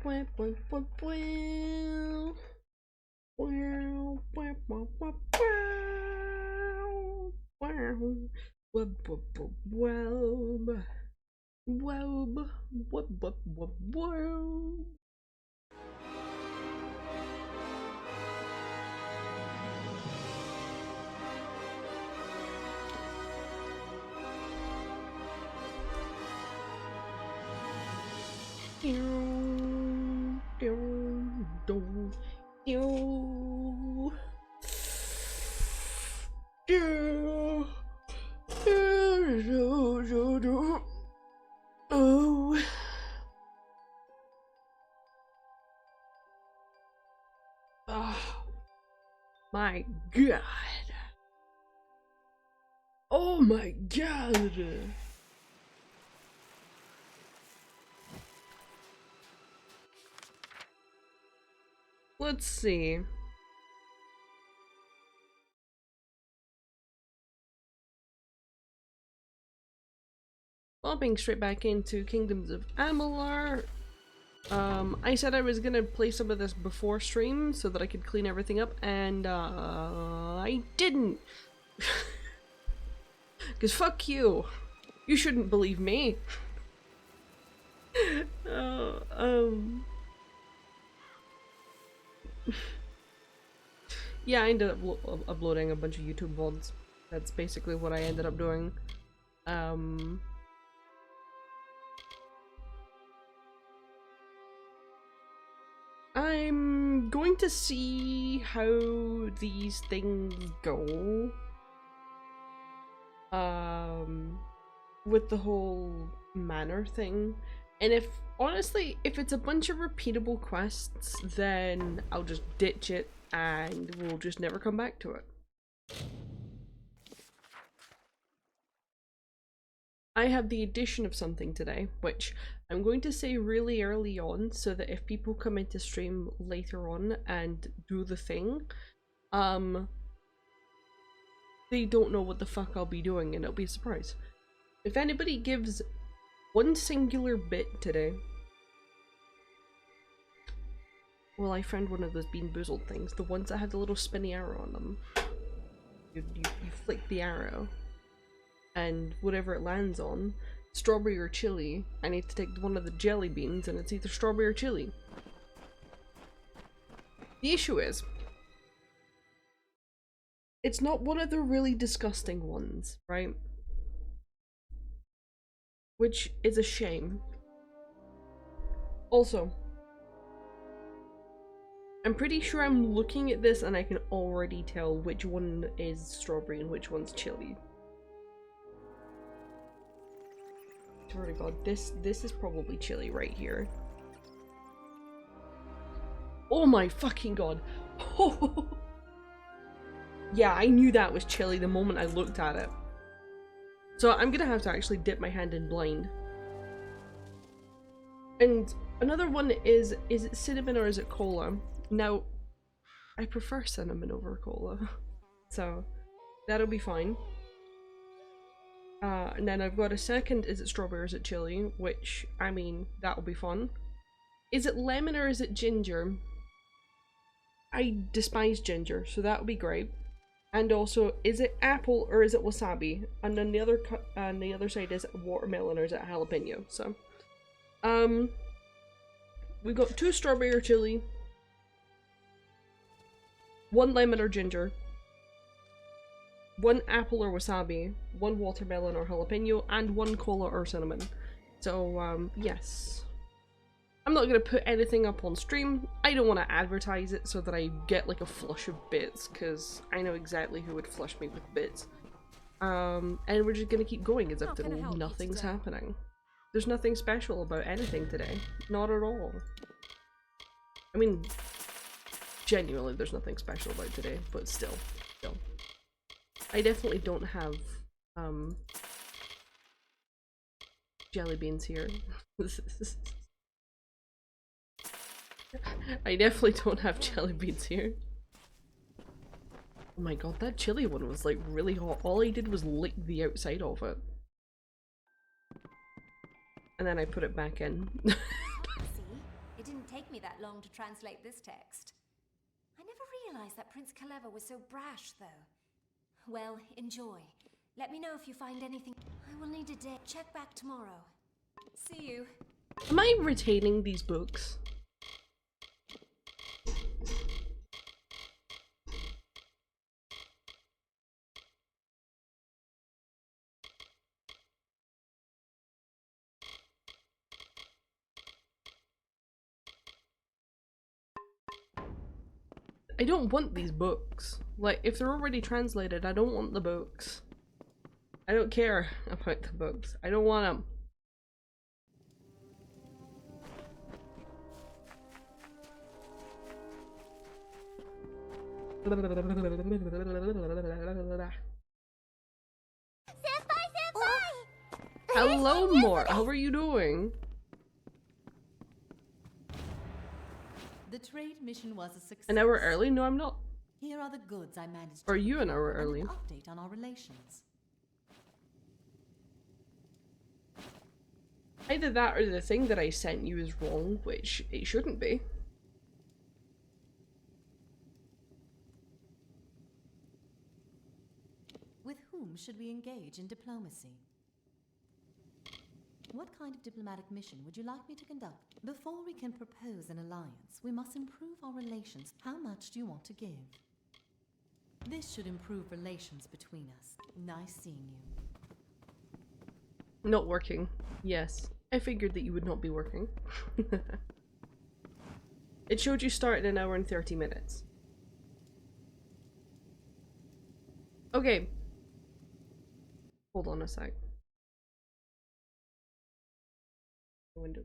Oh my god. Oh my god. Let's see. Hopping straight back into Kingdoms of Amalur. I said I was gonna play some of this before stream so that I could clean everything up, and I didn't. Cause fuck you. You shouldn't believe me. Yeah, I ended up uploading a bunch of YouTube VODs. That's basically what I ended up doing. I'm going to see how these things go. With the whole manor thing. And honestly, if it's a bunch of repeatable quests, then I'll just ditch it and we'll just never come back to it. I have the addition of something today, which I'm going to say really early on, so that if people come into stream later on and do the thing, they don't know what the fuck I'll be doing and it'll be a surprise. If anybody gives one singular bit today, well, I found one of those Bean Boozled things, the ones that have the little spinny arrow on them. You flick the arrow, and whatever it lands on, strawberry or chili, I need to take one of the jelly beans, and it's either strawberry or chili. The issue is, it's not one of the really disgusting ones, right? Which is a shame. Also, I'm pretty sure I'm looking at this and I can already tell which one is strawberry and which one's chili. Swear to God, this is probably chili right here. Oh my fucking god. Oh. Yeah, I knew that was chili the moment I looked at it. So I'm gonna have to actually dip my hand in blind. And another one is it cinnamon or is it cola? Now, I prefer cinnamon over cola. So, that'll be fine. And then I've got a second, is it strawberry or is it chili? Which, I mean, that'll be fun. Is it lemon or is it ginger? I despise ginger, so that'll be great. And also, is it apple or is it wasabi? And then the other side is watermelon or is it jalapeno? So, we've got 2 strawberry or chili, 1 lemon or ginger, 1 apple or wasabi, 1 watermelon or jalapeno, and 1 cola or cinnamon. So, yes. I'm not going to put anything up on stream. I don't want to advertise it so that I get like a flush of bits, because I know exactly who would flush me with bits. And we're just going to keep going as if nothing's happening. There's nothing special about anything today. Not at all. I mean, genuinely there's nothing special about today, but still. I definitely don't have, jelly beans here. I definitely don't have jelly beans here. Oh my god, that chili one was like really hot. All I did was lick the outside of it. And then I put it back in. take me that long to translate this text. I never realized that Prince Kaleva was so brash, though. Well, enjoy. Let me know if you find anything. I will need a day. Check back tomorrow. See you. Am I retaining these books? I don't want these books. Like, if they're already translated, I don't want the books. I don't care about the books. I don't want them. Hello, Mort. How are you doing? The trade mission was a success. An hour early? No, I'm not. Here are the goods I managed. Or are you an hour early? An update on our relations. Either that or the thing that I sent you is wrong, which it shouldn't be. With whom should we engage in diplomacy? What kind of diplomatic mission would you like me to conduct? Before we can propose an alliance, we must improve our relations. How much do you want to give? This should improve relations between us. Nice seeing you. Not working. Yes. I figured that you would not be working. It showed you start in an hour and 30 minutes. Okay. Hold on a sec. Window.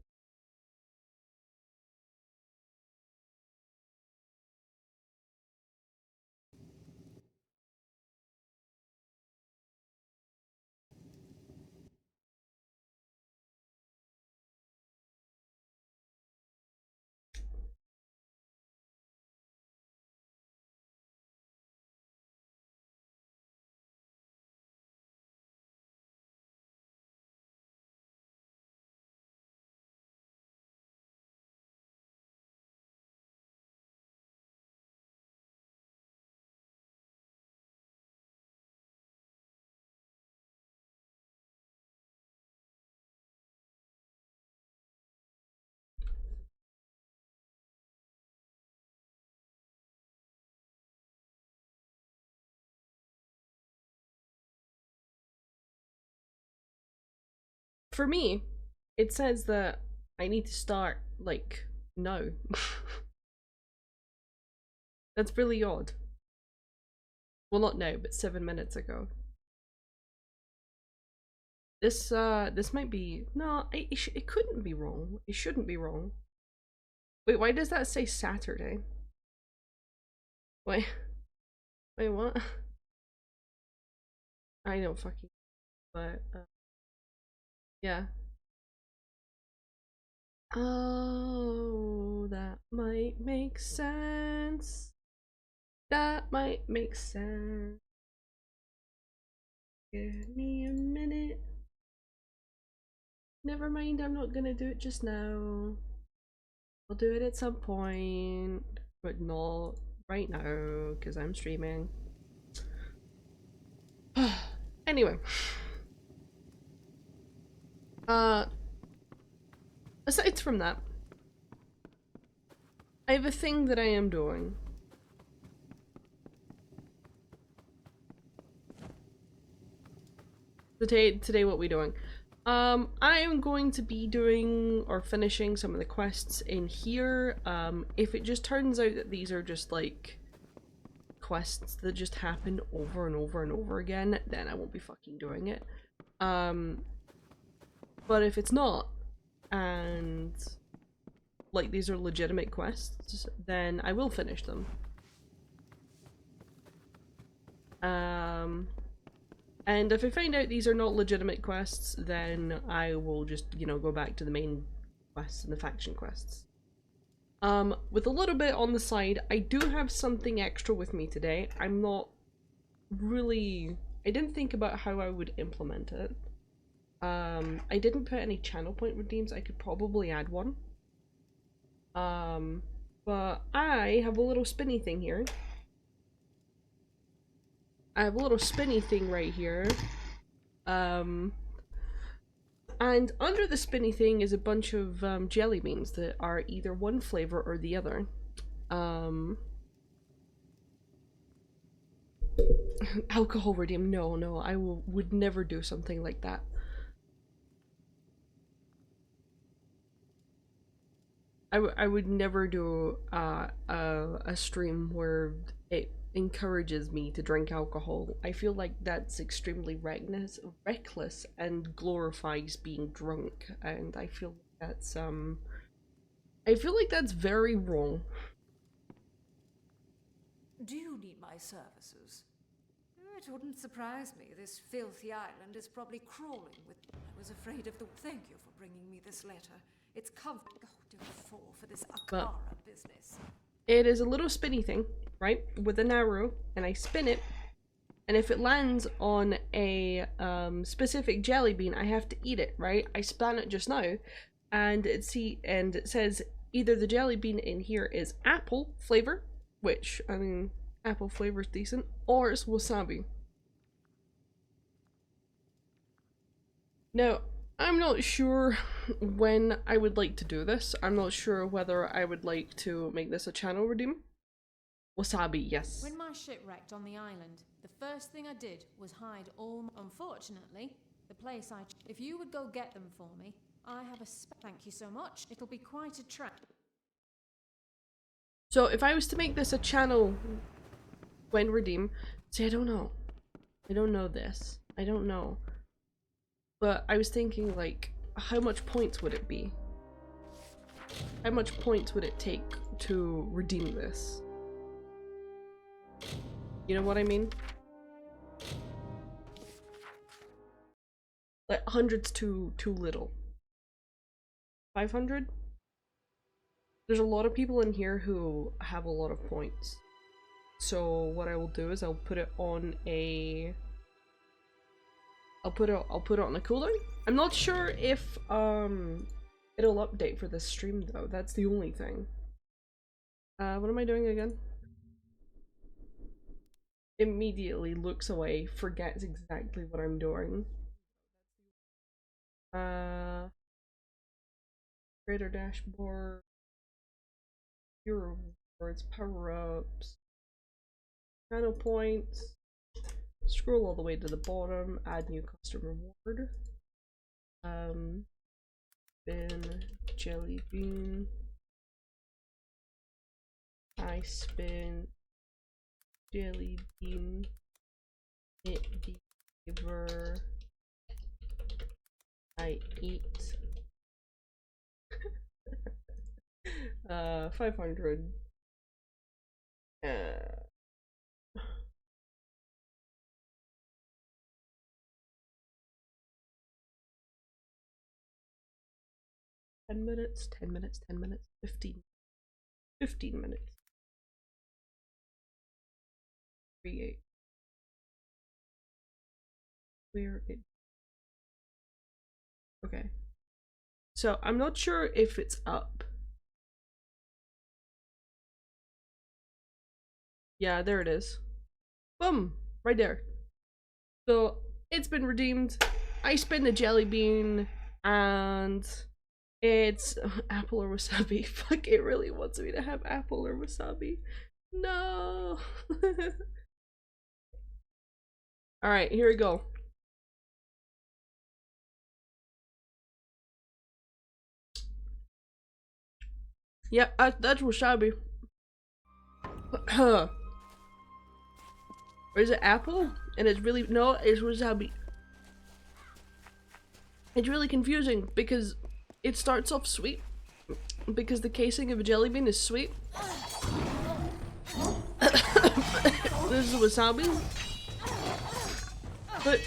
For me, it says that I need to start, like, now. That's really odd. Well, not now, but 7 minutes ago. This might be... No, it couldn't be wrong. It shouldn't be wrong. Wait, why does that say Saturday? Wait. Wait, what? I don't fucking... But, yeah. Oh, that might make sense. That might make sense. Give me a minute. Never mind, I'm not gonna do it just now. I'll do it at some point, but not right now because I'm streaming. Anyway. Aside from that, I have a thing that I am doing. Today what we doing? I am going to be doing or finishing some of the quests in here. If it just turns out that these are just like quests that just happen over and over and over again, then I won't be fucking doing it. But if it's not, and like these are legitimate quests, then I will finish them. And if I find out these are not legitimate quests, then I will just, you know, go back to the main quests and the faction quests. With a little bit on the side, I do have something extra with me today. I'm not really... I didn't think about how I would implement it. I didn't put any channel point redeems. I could probably add one. But I have a little spinny thing here. I have a little spinny thing right here. And under the spinny thing is a bunch of jelly beans that are either one flavor or the other. Alcohol redeem. No, I would never do something like that. I would never do a stream where it encourages me to drink alcohol. I feel like that's extremely reckless and glorifies being drunk, and I feel like that's very wrong. Do you need my services? It wouldn't surprise me. This filthy island is probably crawling with... I was afraid of the... Thank you for bringing me this letter. It's comforting. Oh, don't fall for this Akara business. It is a little spinny thing, right? With an arrow, and I spin it, and if it lands on a specific jelly bean, I have to eat it, right? I span it just now, and it says either the jelly bean in here is apple flavor, which, I mean, apple flavor is decent, or it's wasabi. Now, I'm not sure when I would like to do this. I'm not sure whether I would like to make this a channel redeem. Wasabi, yes. When my ship wrecked on the island, the first thing I did was hide all... Unfortunately, the place I... If you would go get them for me, I have a... Thank you so much. It'll be quite a trek. So if I was to make this a channel when redeem, see, I don't know. I don't know this. I don't know. But I was thinking, like, how much points would it be? How much points would it take to redeem this? You know what I mean? Like, 100's too little. 500? There's a lot of people in here who have a lot of points. So what I will do is I'll put it on a... I'll put it on a cooldown. I'm not sure if it'll update for this stream though. That's the only thing. What am I doing again? Immediately looks away, forgets exactly what I'm doing. Creator dashboard. Hero rewards, power-ups, channel points. Scroll all the way to the bottom, add new custom reward. Spin jelly bean. I spin jelly bean. It deliver. I eat. 500. 10 minutes, 10 minutes, 10 minutes, 15 minutes. Create. Where it... Okay. So I'm not sure if it's up. Yeah, there it is. Boom! Right there. So it's been redeemed. I spin the jelly bean and it's apple or wasabi. Fuck, it really wants me to have apple or wasabi. No. Alright, here we go. Yeah, that's wasabi. Or is it apple? And it's really, no, it's wasabi. It's really confusing because it starts off sweet. Because the casing of a jelly bean is sweet. This is wasabi. But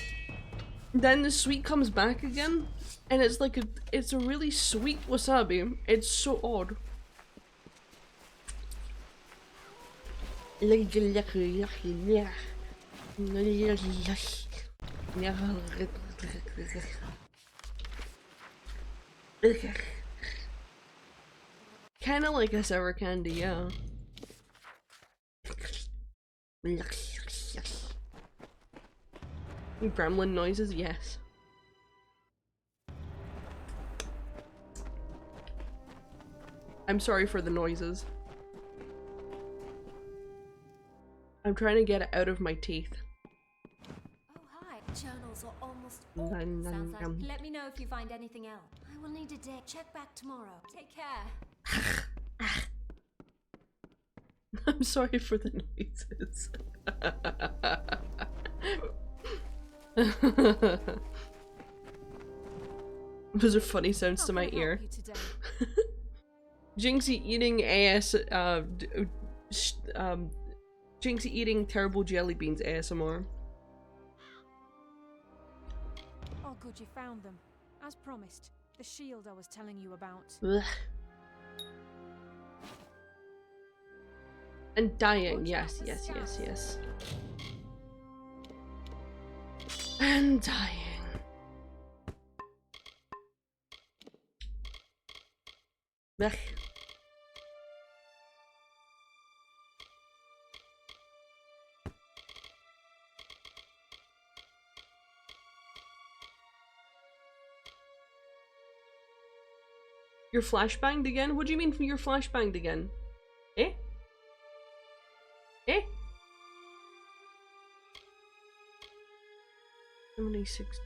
then the sweet comes back again. And it's like it's a really sweet wasabi. It's so odd. Kinda like a sour candy, yeah. Gremlin noises, yes. I'm sorry for the noises. I'm trying to get it out of my teeth. Oh, hi. Journals are almost Nom, all. nom, Sounds like. nom. Let me know if you find anything else. I will need a day. Check back tomorrow. Take care. I'm sorry for the noises. Those are funny sounds How to can my I help ear. you today? Jinxie eating Jinxie eating terrible jelly beans ASMR. Oh, good, you found them. As promised, the shield I was telling you about. Ugh. And dying, Watch yes, out for yes, yes, scabs. yes. And dying. Ugh. You're flashbanged again? What do you mean you're flashbanged again? Eh? Eh? 76.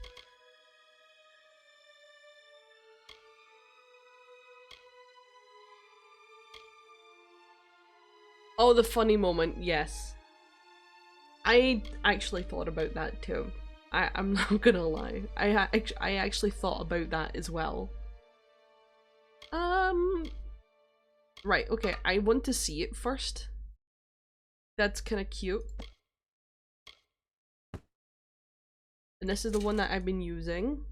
Oh, the funny moment, yes. I actually thought about that too. I'm not gonna lie. I actually thought about that as well. Right, okay, I want to see it first. That's kind of cute. And this is the one that I've been using.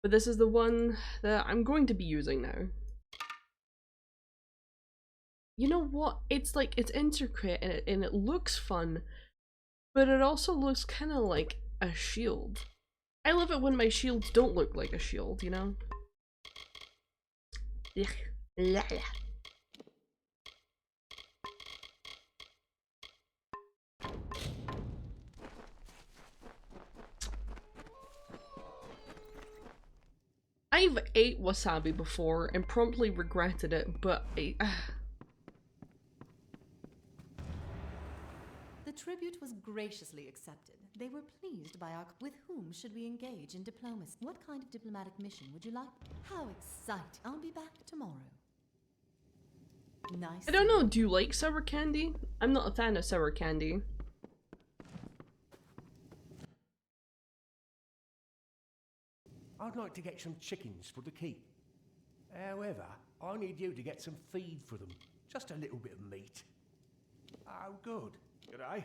But this is the one that I'm going to be using now. You know what? It's like, it's intricate and it looks fun, but it also looks kind of like a shield. I love it when my shields don't look like a shield, you know? I've ate wasabi before and promptly regretted it, but The tribute was graciously accepted. They were pleased by our... With whom should we engage in diplomacy? What kind of diplomatic mission would you like? How exciting. I'll be back tomorrow. Nice. I don't know, do you like sour candy? I'm not a fan of sour candy. I'd like to get some chickens for the keep. However, I need you to get some feed for them. Just a little bit of meat. Oh, good. G'day.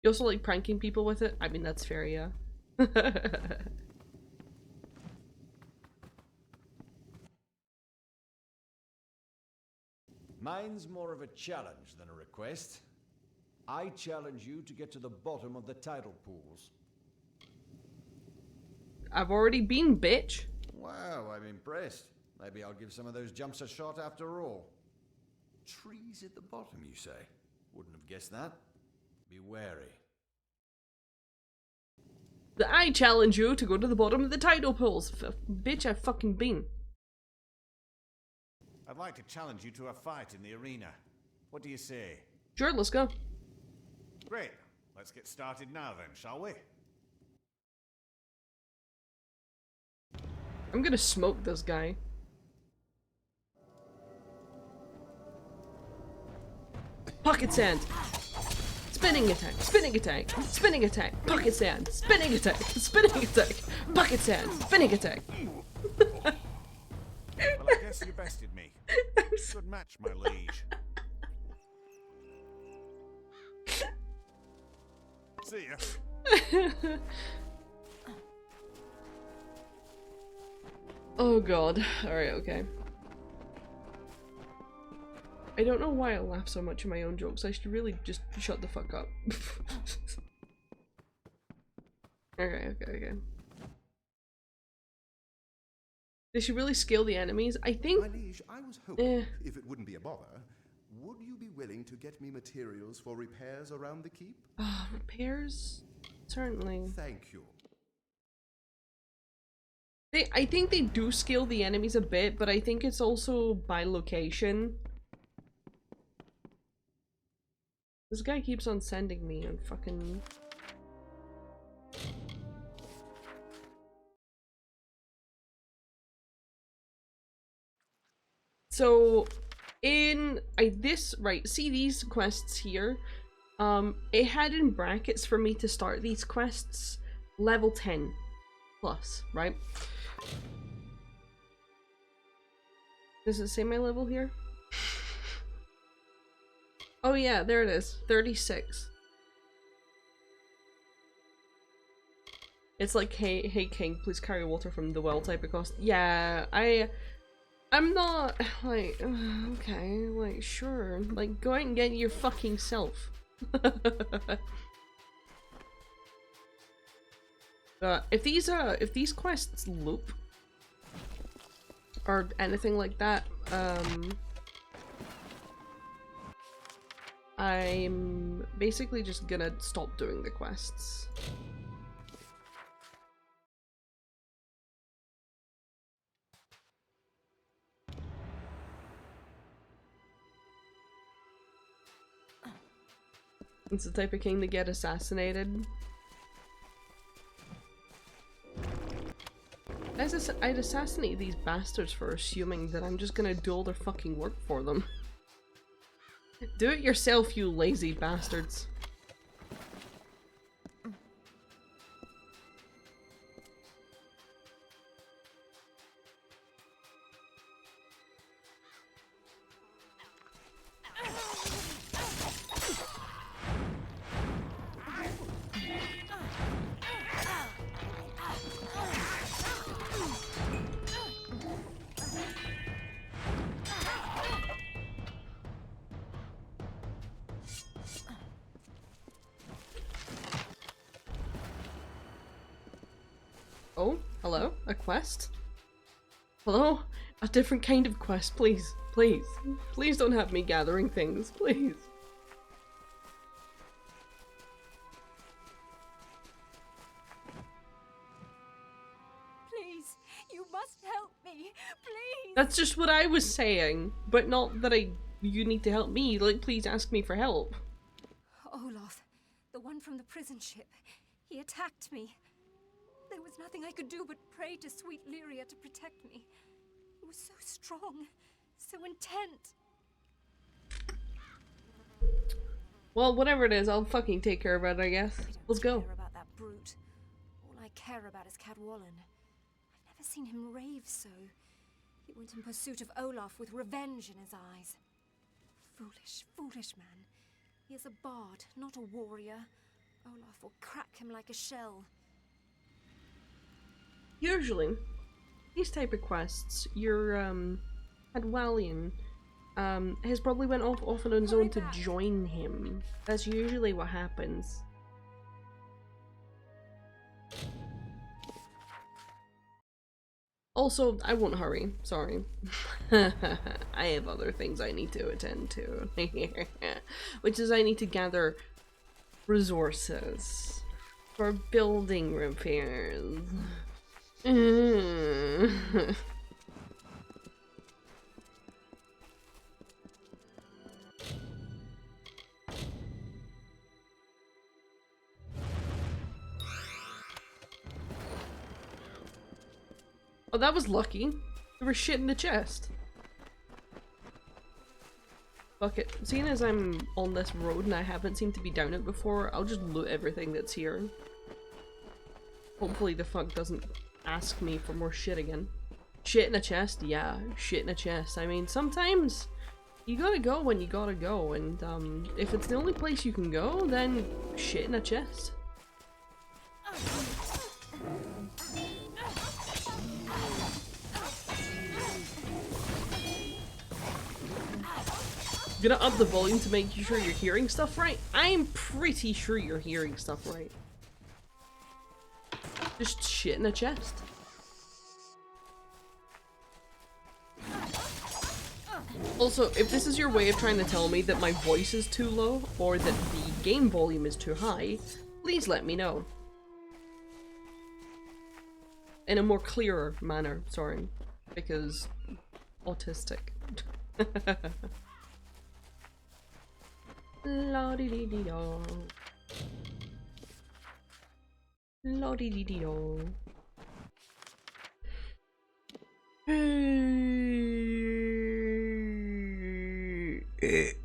You also like pranking people with it? I mean, that's fair, yeah. Mine's more of a challenge than a request. I challenge you to get to the bottom of the tidal pools. I've already been, bitch. Wow, I'm impressed. Maybe I'll give some of those jumps a shot after all. Trees at the bottom, you say? Wouldn't have guessed that. Be wary. I challenge you to go to the bottom of the tidal pools. Bitch, I've fucking been. I'd like to challenge you to a fight in the arena. What do you say? Sure, let's go. Great. Let's get started now then, shall we? I'm gonna smoke this guy. Pocket sand. Spinning attack. Spinning attack. Spinning attack. Pocket sand. Spinning attack. Spinning attack. Pocket sand. Spinning attack. Well, I guess you bested me. Good match, my liege. See ya. Oh god. Alright, okay. I don't know why I laugh so much at my own jokes. I should really just shut the fuck up. Okay. They should really scale the enemies. I think. My liege, I was hoping, if it wouldn't be a bother, would you be willing to get me materials for repairs around the keep? Repairs? Certainly. Thank you. I think they do scale the enemies a bit, but I think it's also by location. This guy keeps on sending me on fucking... So, in see these quests here? It had in brackets for me to start these quests level 10 plus, right? Does it say my level here? Oh yeah, there it is. 36. It's like, hey king, please carry water from the well type of cost. Yeah, I'm not, like, okay, like, sure. Like, go out and get your fucking self. If these quests loop, or anything like that, I'm basically just gonna stop doing the quests. It's the type of king to get assassinated. I'd assassinate these bastards for assuming that I'm just gonna do all their fucking work for them. Do it yourself, you lazy bastards. Oh, hello? A quest? Hello? A different kind of quest, please. Please. Please don't have me gathering things, please. Please, you must help me. Please. That's just what I was saying, but not that you need to help me. Like, please ask me for help. Olaf, the one from the prison ship. He attacked me. There was nothing I could do but pray to sweet Lyria to protect me. He was so strong, so intent. Well, whatever it is, I'll fucking take care of it, I guess. Let's go. I don't care about that brute. All I care about is Cadwallon. I've never seen him rave so. He went in pursuit of Olaf with revenge in his eyes. Foolish, foolish man. He is a bard, not a warrior. Olaf will crack him like a shell. Usually, these type of quests, your, Cadwallion, has probably went off on his own to join him. That's usually what happens. Also, I won't hurry, sorry. I have other things I need to attend to. Which is I need to gather resources for building repairs. Oh, that was lucky. There was shit in the chest. Fuck it. Seeing as I'm on this road and I haven't seemed to be down it before, I'll just loot everything that's here. Hopefully the fuck doesn't ask me for more shit again. Shit in a chest? Yeah, shit in a chest. I mean, sometimes you gotta go when you gotta go, and if it's the only place you can go, then shit in a chest. Gonna up the volume to make sure you're hearing stuff right? I'm pretty sure you're hearing stuff right. Just shit in a chest. Also, if this is your way of trying to tell me that my voice is too low, or that the game volume is too high, please let me know. In a more clearer manner, sorry. Because... autistic. La-di-di-di-do. La-di-di-di-do.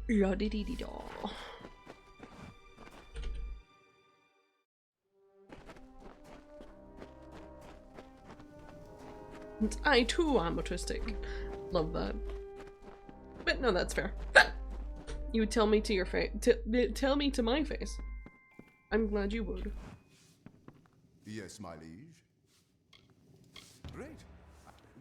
La-di-di-di-do. I too am autistic. Love that. But no, that's fair. You would tell me to your face. Tell me to my face. I'm glad you would. Yes, my liege. Great.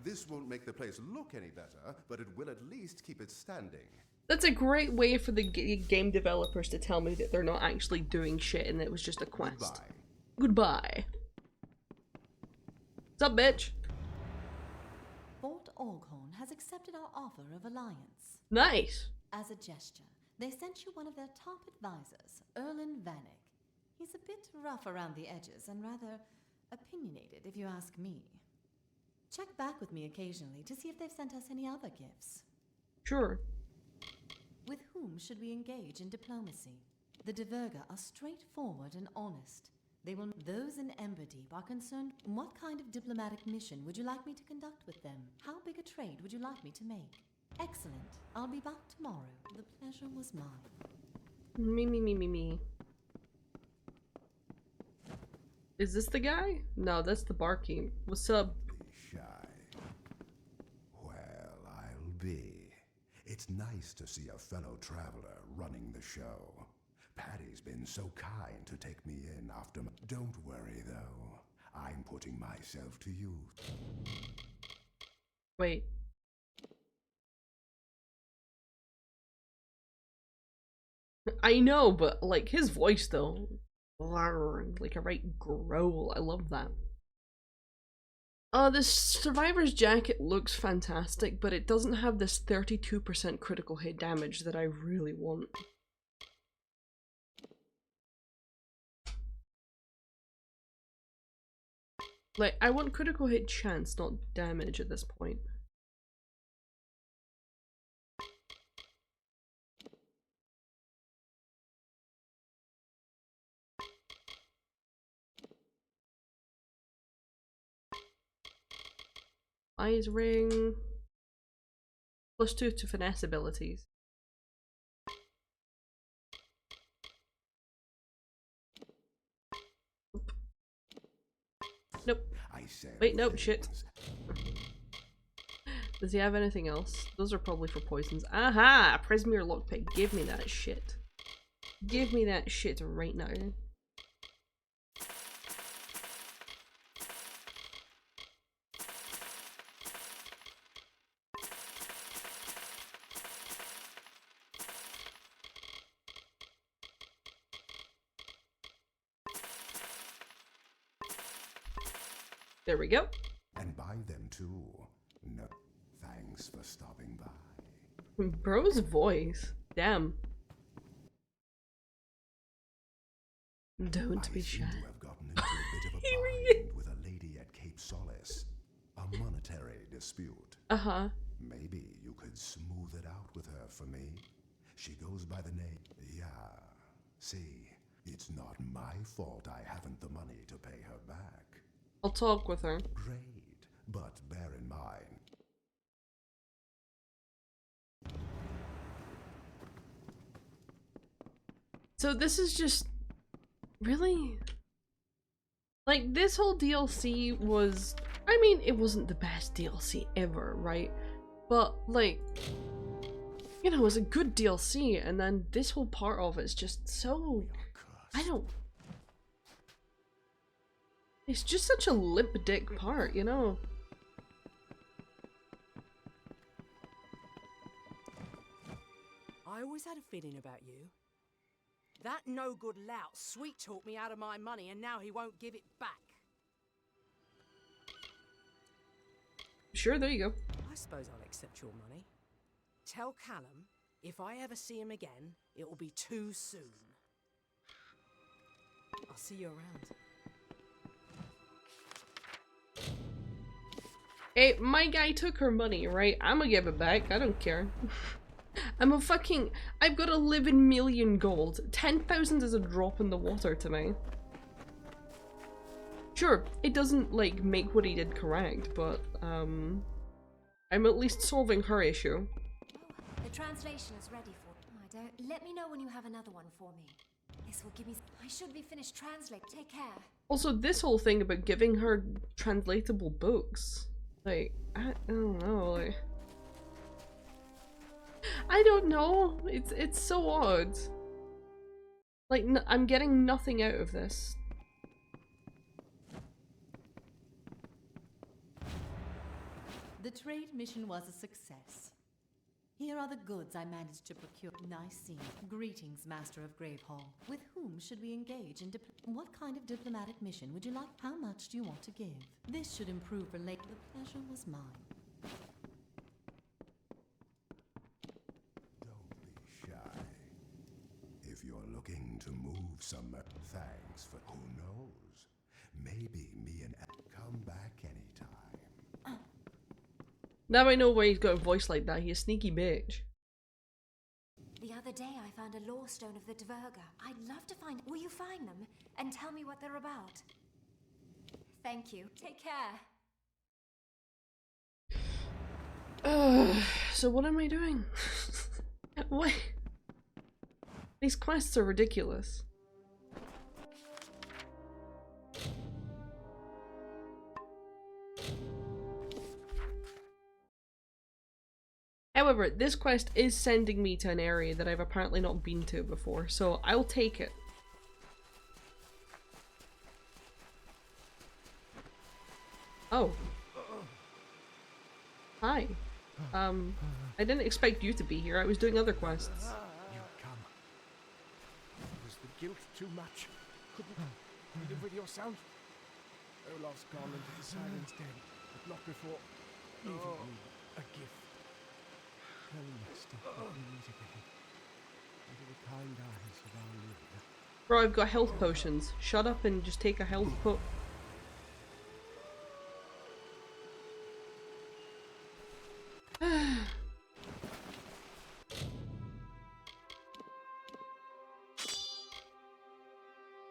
This won't make the place look any better, but it will at least keep it standing. That's a great way for the game developers to tell me that they're not actually doing shit and it was just a quest. Goodbye. Goodbye. What's up, bitch? Fort Orghorn has accepted our offer of alliance. Nice. As a gesture, they sent you one of their top advisors, Erlen Vanek. He's a bit rough around the edges and rather opinionated, if you ask me. Check back with me occasionally to see if they've sent us any other gifts. Sure. With whom should we engage in diplomacy? The Diverga are straightforward and honest. Those in Emberdeep are concerned. What kind of diplomatic mission would you like me to conduct with them? How big a trade would you like me to make? Excellent. I'll be back tomorrow. The pleasure was mine. Me. Is this the guy? No, that's the barkeep. What's up? Be shy. Well, I'll be. It's nice to see a fellow traveler running the show. Patty's been so kind to take me in after my... Don't worry, though. I'm putting myself to use. Wait. I know, but, like, his voice, though. Like a right growl. I love that. This Survivor's jacket looks fantastic, but it doesn't have this 32% critical hit damage that I really want. Like, I want critical hit chance, not damage at this point. Eyes ring. +2 to finesse abilities. Nope. Wait, nope, shit. Does he have anything else? Those are probably for poisons. Aha! Prismere lockpick. Give me that shit. Give me that shit right now. There we go. And buy them too. No, thanks for stopping by. Bro's voice. Damn. Don't be shy. I seem to have gotten into a bit of a bind with a lady at Cape Solace. A monetary dispute. Uh-huh. Maybe you could smooth it out with her for me. She goes by the name... Yeah. See, it's not my fault I haven't the money to pay her back. I'll talk with her. Great, but bear in mind... So this is just... Really? Like, this whole DLC was... I mean, it wasn't the best DLC ever, right? But, like... You know, it was a good DLC, and then this whole part of it is just so... I don't... It's just such a limp dick part, you know? I always had a feeling about you. That no-good lout sweet-talked me out of my money, and now he won't give it back. Sure, there you go. I suppose I'll accept your money. Tell Callum, if I ever see him again, it will be too soon. I'll see you around. Hey, my guy took her money, right? I'm gonna give it back. I don't care. I've got 11 million gold. 10,000 is a drop in the water to me. Sure, it doesn't, like, make what he did correct, but, I'm at least solving her issue. Oh, the translation is ready for... Oh, I don't... Let me know when you have another one for me. This will give me... I should be finished translate. Take care. Also, this whole thing about giving her translatable books. Like, I don't know, like... I don't know. It's so odd. Like, I'm getting nothing out of this. The trade mission was a success. Here are the goods I managed to procure. Nice scene. Greetings, Master of Gravehall. With whom should we engage in what kind of diplomatic mission would you like? How much do you want to give? This should improve The pleasure was mine. Don't be shy. If you're looking to move some, thanks for who knows. Maybe me and come back anytime. Now I know why he's got a voice like that. He's a sneaky bitch. The other day I found a lore stone of the Dverga. I'd love to find... Will you find them? And tell me what they're about? Thank you. Take care. So what am I doing? What? These quests are ridiculous. However, this quest is sending me to an area that I've apparently not been to before, so I'll take it. Oh. Hi. I didn't expect you to be here. I was doing other quests. You come. Was the guilt too much? Couldn't you live with yourself? Olaf's gone into the silence den, but not before leaving me a gift. Tell Master that we meet again. Under the kind eyes of our leader. Bro, I've got health potions. Shut up and just take a health po-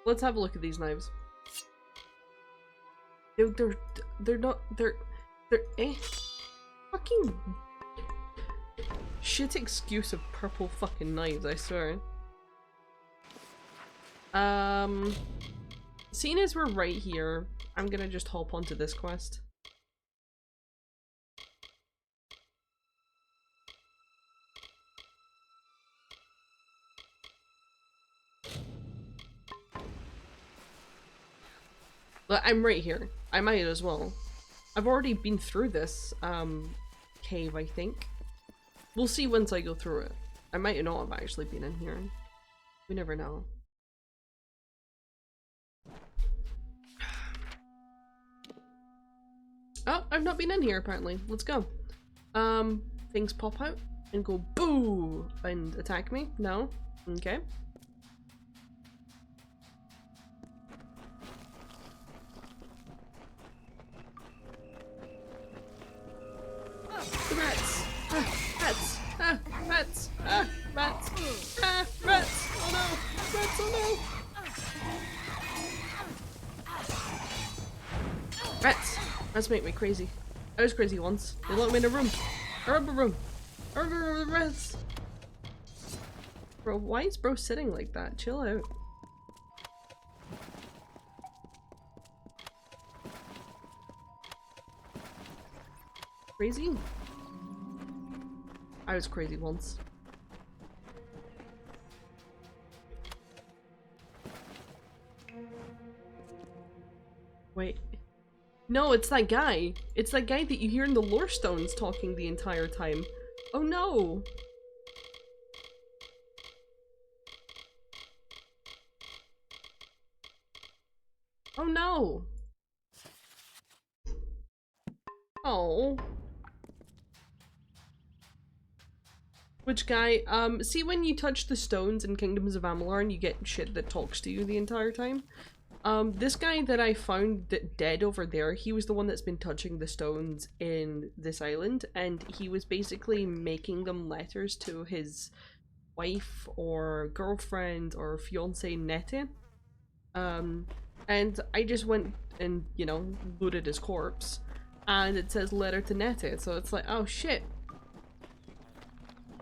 Let's have a look at these knives. They're not, they're fucking shit excuse of purple fucking knives, I swear. Seeing as we're right here, I'm gonna just hop onto this quest. But I'm right here. I might as well. I've already been through this, cave, I think. We'll see once I go through it. I might not have actually been in here. We never know. Oh, I've not been in here apparently. Let's go. Things pop out and go boo and attack me? No? Okay. The rats! Rats! Rats! Rats! Rats! Oh no! Rats! Oh no! Rats! Rats make me crazy. I was crazy once. They locked me in a room. A rubber room. A rubber room with rats. Bro, why is bro sitting like that? Chill out. Crazy? I was crazy once. Wait. No, it's that guy. It's that guy that you hear in the lore stones talking the entire time. Oh no! Oh no! Oh. Which guy? See when you touch the stones in Kingdoms of Amalur and you get shit that talks to you the entire time? This guy that I found dead over there, he was the one that's been touching the stones in this island, and he was basically making them letters to his wife or girlfriend or fiance Nete. And I just went and, you know, looted his corpse, and it says letter to Nete, so it's like, oh shit.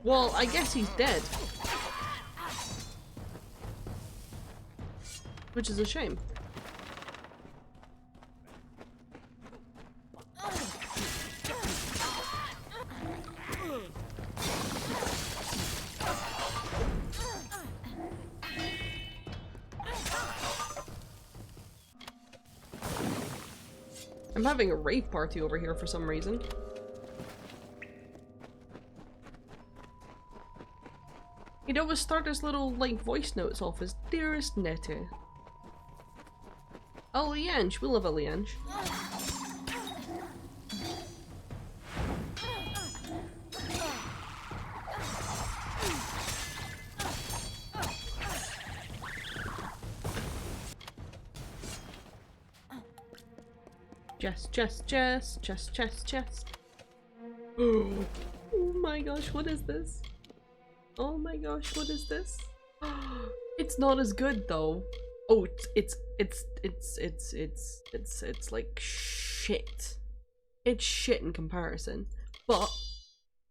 Well, I guess he's dead. Which is a shame. I'm having a rave party over here for some reason. He'd always start his little, like, voice notes off as Dearest Nete. Oh, Liange. We love a Liange. Chest. Oh my gosh, what is this? Oh my gosh, what is this? It's not as good though. Oh, it's like shit. It's shit in comparison. But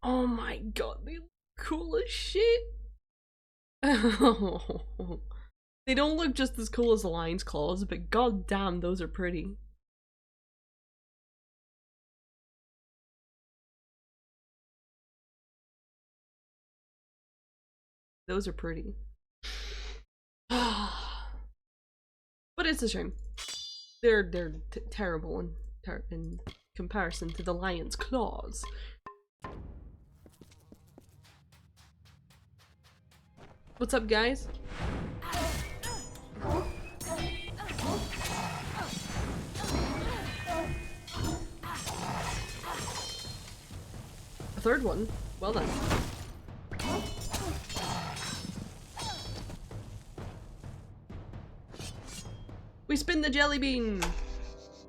oh my god, they look cool as shit. They don't look just as cool as the lion's claws, but god damn, those are pretty. Those are pretty. But it's a shame. They're terrible in comparison to the lion's claws. What's up, guys? A third one? Well done. We spin the jelly bean!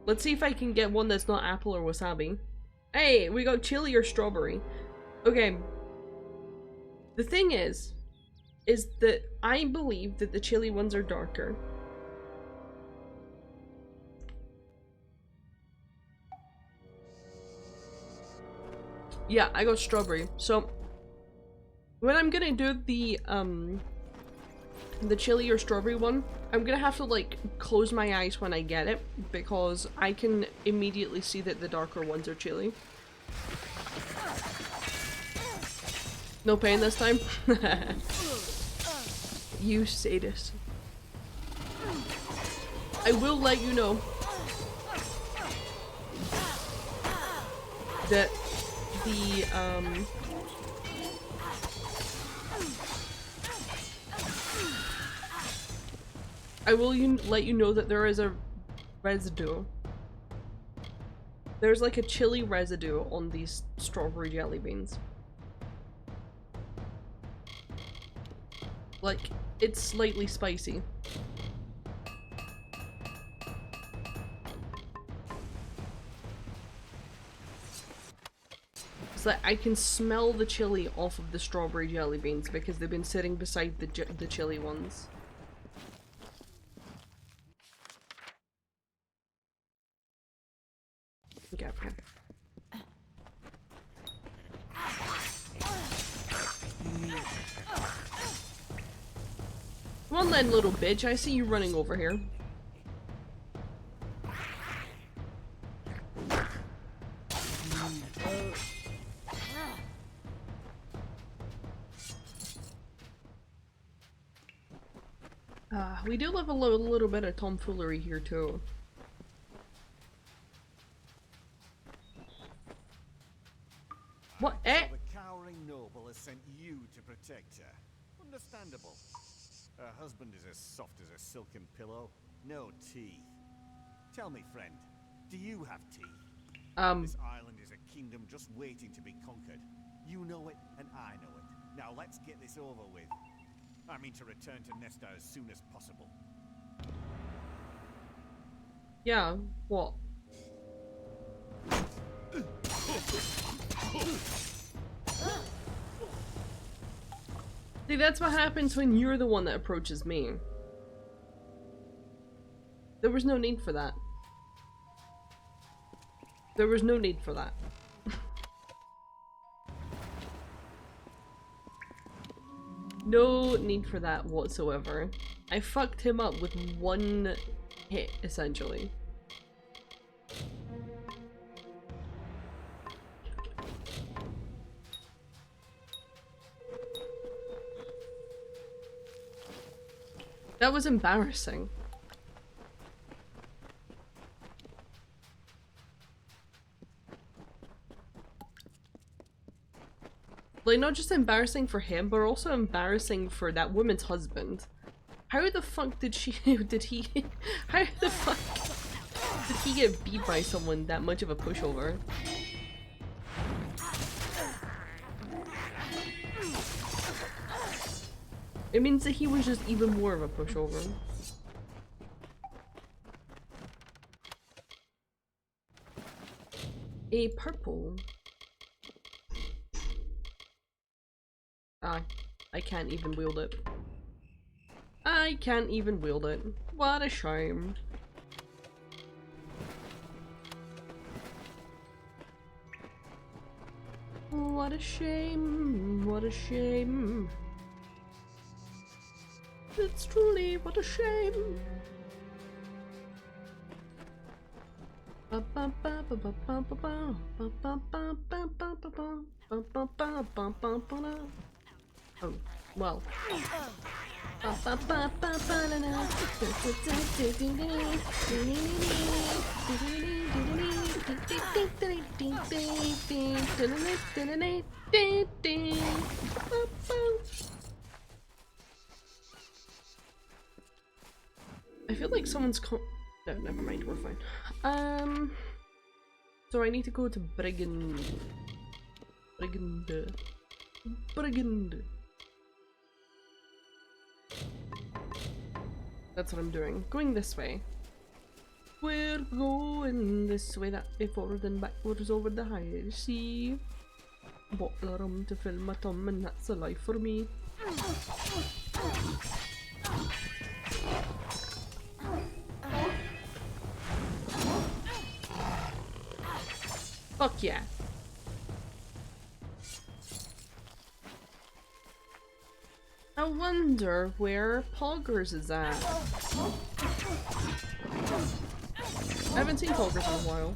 Let's see if I can get one that's not apple or wasabi. Hey, we got chili or strawberry. Okay. The thing is that I believe that the chili ones are darker. Yeah, I got strawberry. So when I'm gonna do the chili or strawberry one, I'm gonna have to like close my eyes when I get it because I can immediately see that the darker ones are chili. No pain this time? You sadist. I will let you know that the I will let you know that there is a residue. There's like a chili residue on these strawberry jelly beans. Like, it's slightly spicy. It's like I can smell the chili off of the strawberry jelly beans because they've been sitting beside the chili ones. Okay. Come on then, little bitch. I see you running over here. We do love a little bit of tomfoolery here too. What? Eh? So the cowering noble has sent you to protect her. Understandable. Her husband is as soft as a silken pillow. No teeth. Tell me, friend, do you have teeth? This island is a kingdom just waiting to be conquered. You know it, and I know it. Now let's get this over with. I mean to return to Nesta as soon as possible. Yeah, what? See, that's what happens when you're the one that approaches me. There was no need for that. There was no need for that. No need for that whatsoever. I fucked him up with one hit, essentially. That was embarrassing. Like, not just embarrassing for him, but also embarrassing for that woman's husband. How the fuck did she- how the fuck did he get beat by someone that much of a pushover? It means that he was just even more of a pushover. A purple. Ah, I can't even wield it. I can't even wield it. What a shame. What a shame. What a shame. It's truly what a shame. Oh, well. I feel like someone's no, never mind, we're fine. So I need to go to Brigand. That's what I'm doing. Going this way. We're going this way, that way, forward and backwards over the high sea. Bottle of rum to fill my tum, and that's a life for me. Fuck yeah. I wonder where Poggers is at. I haven't seen Poggers in a while.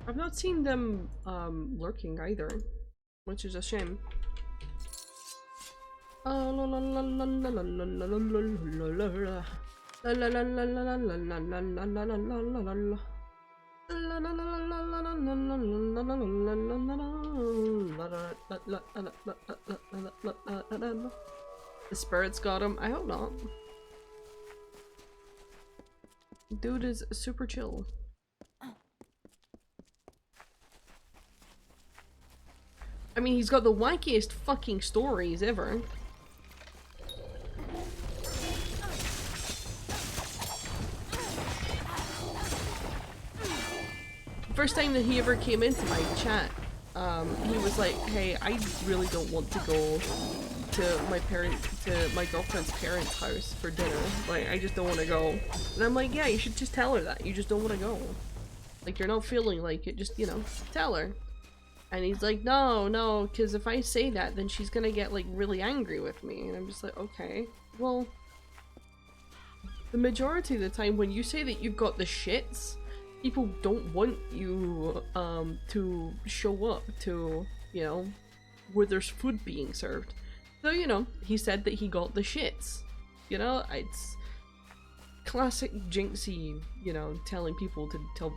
I've not seen them lurking either, which is a shame. The spirits got him? I hope not. Dude is super chill. I mean, he's got the wackiest fucking stories ever. First time that he ever came into my chat, he was like, hey, I really don't want to go to my girlfriend's parents' house for dinner. Like, I just don't want to go. And I'm like, yeah, you should just tell her that. You just don't want to go. Like, you're not feeling like it, just, you know, tell her. And he's like, no, because if I say that, then she's gonna get, like, really angry with me. And I'm just like, okay, well, the majority of the time when you say that you've got the shits, people don't want you, to show up to, you know, where there's food being served. So, you know, he said that he got the shits. You know, it's classic Jinxie, you know, telling people to tell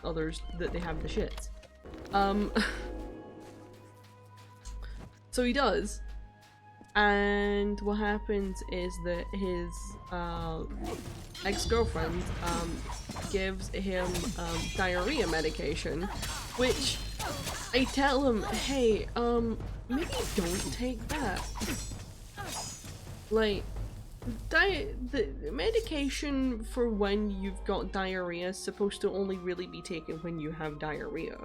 others that they have the shits. So he does. And what happens is that his ex-girlfriend gives him diarrhea medication, which I tell him, hey, maybe don't take that. Like, the medication for when you've got diarrhea is supposed to only really be taken when you have diarrhea.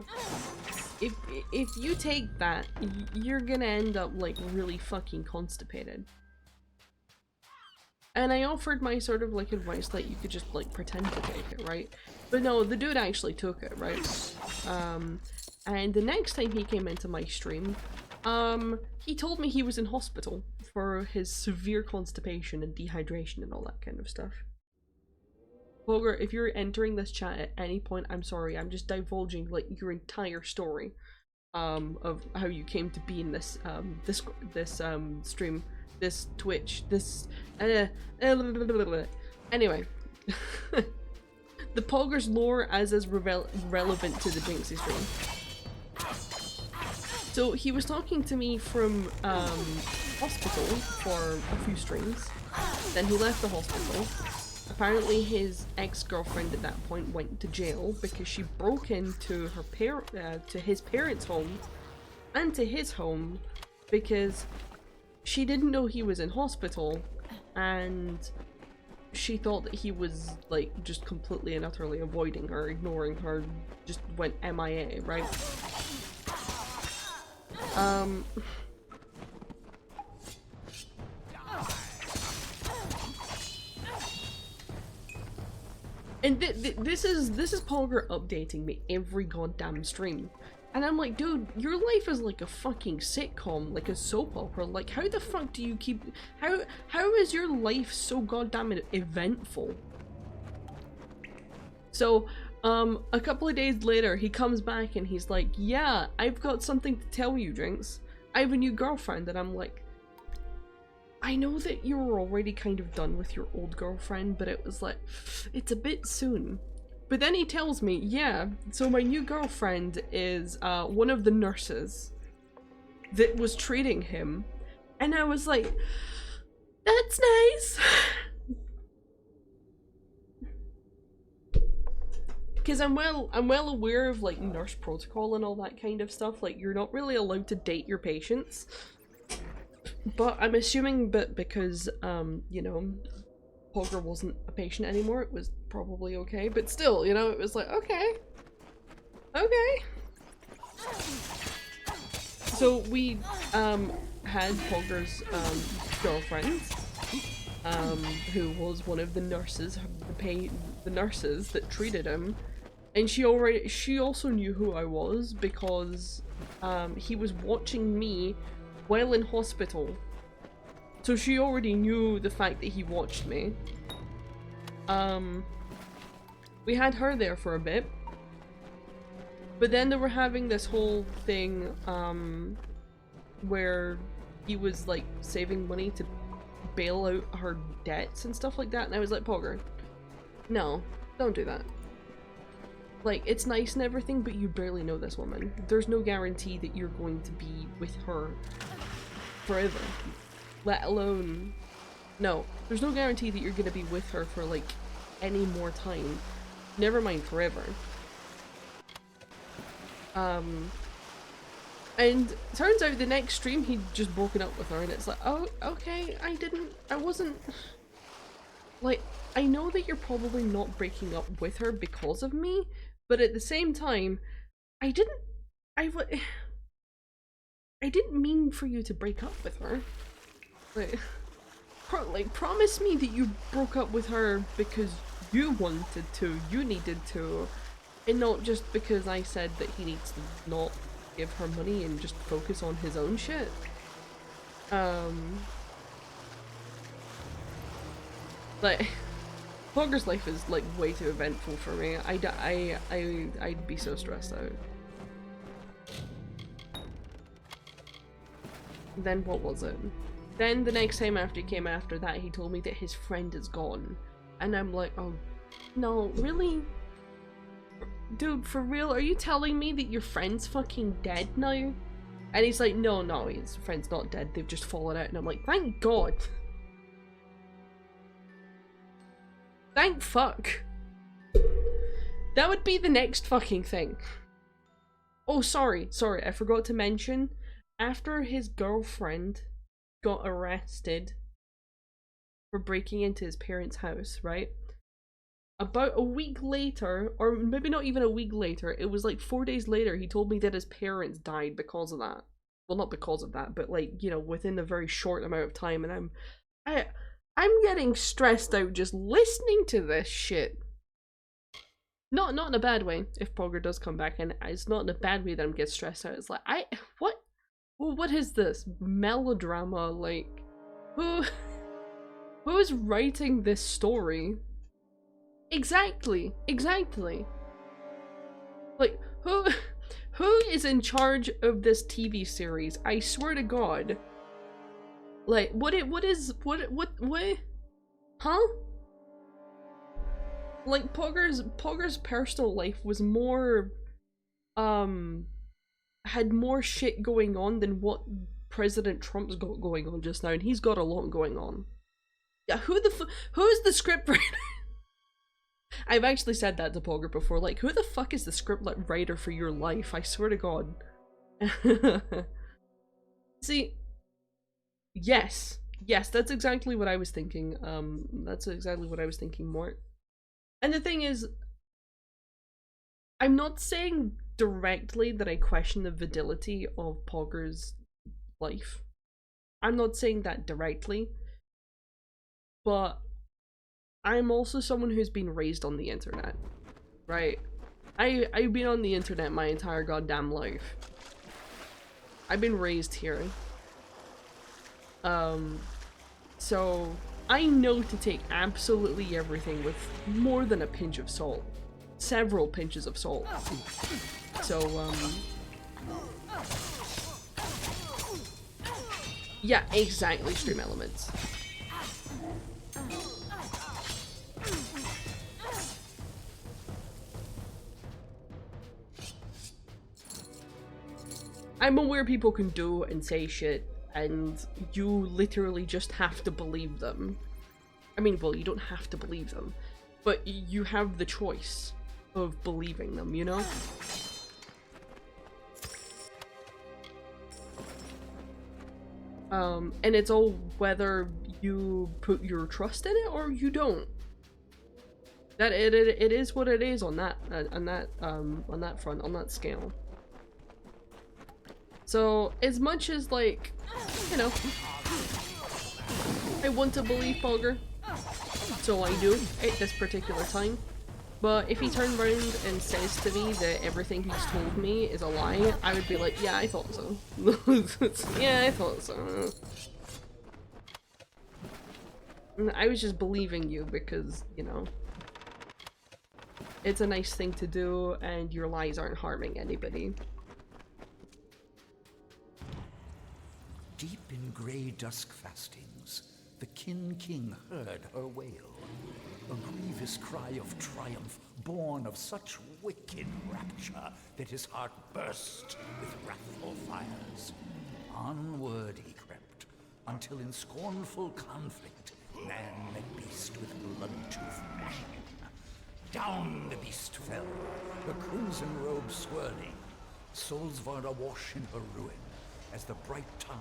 If you take that, you're gonna end up like really fucking constipated. And I offered my sort of like advice that you could just like pretend to take it, right? But no, the dude actually took it, right? And the next time he came into my stream, he told me he was in hospital for his severe constipation and dehydration and all that kind of stuff. Poger, if you're entering this chat at any point, I'm sorry, I'm just divulging like your entire story of how you came to be in this stream, this Twitch, this anyway. The Poger's lore as is relevant to the Jinxie stream. So he was talking to me from hospital for a few streams, then he left the hospital. Apparently his ex-girlfriend at that point went to jail because she broke into her to his parents' home and to his home because she didn't know he was in hospital and she thought that he was like just completely and utterly avoiding her, ignoring her, just went MIA, right? And this is Polgar updating me every goddamn stream. And I'm like, dude, your life is like a fucking sitcom, like a soap opera. Like, how the fuck do you keep... How is your life so goddamn eventful? So, a couple of days later, he comes back and he's like, yeah, I've got something to tell you, Jinx. I have a new girlfriend. And I'm like, I know that you were already kind of done with your old girlfriend, but it was like, it's a bit soon. But then he tells me, yeah, so my new girlfriend is one of the nurses that was treating him. And I was like, that's nice. Because I'm well aware of like nurse protocol and all that kind of stuff. Like, you're not really allowed to date your patients. But I'm assuming that because, you know, Poker wasn't a patient anymore, it was probably okay. But still, you know, it was like, okay. Okay. So we, had Poker's, girlfriend, who was one of the nurses, the nurses that treated him. And she also knew who I was because, he was watching me while in hospital. So she already knew the fact that he watched me. We had her there for a bit. But then they were having this whole thing, where he was like saving money to bail out her debts and stuff like that. And I was like, Poger, no, don't do that. Like, it's nice and everything, but you barely know this woman. There's no guarantee that you're going to be with her forever. Let alone... No, there's no guarantee that you're going to be with her for, like, any more time. Never mind forever. And turns out the next stream he'd just broken up with her, and it's like, oh, okay, I wasn't... Like, I know that you're probably not breaking up with her because of me, but at the same time, I didn't mean for you to break up with her. Like, promise me that you broke up with her because you wanted to, you needed to, and not just because I said that he needs to not give her money and just focus on his own shit. Like, Poger's life is like way too eventful for me. I'd be so stressed out. Then what was it? Then the next time after he came after that, he told me that his friend is gone. And I'm like, oh, no, really? Dude, for real? Are you telling me that your friend's fucking dead now? And he's like, no, his friend's not dead, they've just fallen out. And I'm like, thank God. Thank fuck. That would be the next fucking thing. Oh, sorry, I forgot to mention, after his girlfriend got arrested for breaking into his parents' house, right? About a week later, or maybe not even a week later, it was like 4 days later, he told me that his parents died because of that. Well, not because of that, but like, you know, within a very short amount of time, and I'm getting stressed out just listening to this shit. Not in a bad way, if Pogger does come back, and it's not in a bad way that I'm getting stressed out. It's like, what? Well, what is this? Melodrama, like, who's writing this story? Exactly. Like, who is in charge of this TV series? I swear to God. Like, what? Huh? Like, Pogger's personal life was more, had more shit going on than what President Trump's got going on just now, and he's got a lot going on. Yeah, who's the scriptwriter? I've actually said that to Pogger before, like, who the fuck is the script writer for your life? I swear to God. See, yes, that's exactly what I was thinking. That's exactly what I was thinking, Mort. And the thing is, I'm not saying directly that I question the validity of Pogger's life. I'm not saying that directly, but I'm also someone who's been raised on the internet, right? I've been on the internet my entire goddamn life. I've been raised here. So I know to take absolutely everything with more than a pinch of salt. Several pinches of salt. So, yeah, exactly, stream elements. I'm aware people can do and say shit, and you literally just have to believe them. I mean, well, you don't have to believe them, but you have the choice of believing them, you know? And it's all whether you put your trust in it or you don't. That it is what it is on that front, on that scale. So, as much as, like, you know, I want to believe Pogger, so I do at this particular time, but if he turned around and says to me that everything he's told me is a lie, I would be like, yeah, I thought so. Yeah, I thought so. I was just believing you because, you know, it's a nice thing to do and your lies aren't harming anybody. Deep in grey dusk fastings, the King heard her wail, a grievous cry of triumph born of such wicked rapture that his heart burst with wrathful fires. Onward he crept, until in scornful conflict man met beast with blood-tooth gnashing. Down the beast fell, her crimson robe swirling, Solsvard awash in her ruin, as the bright tide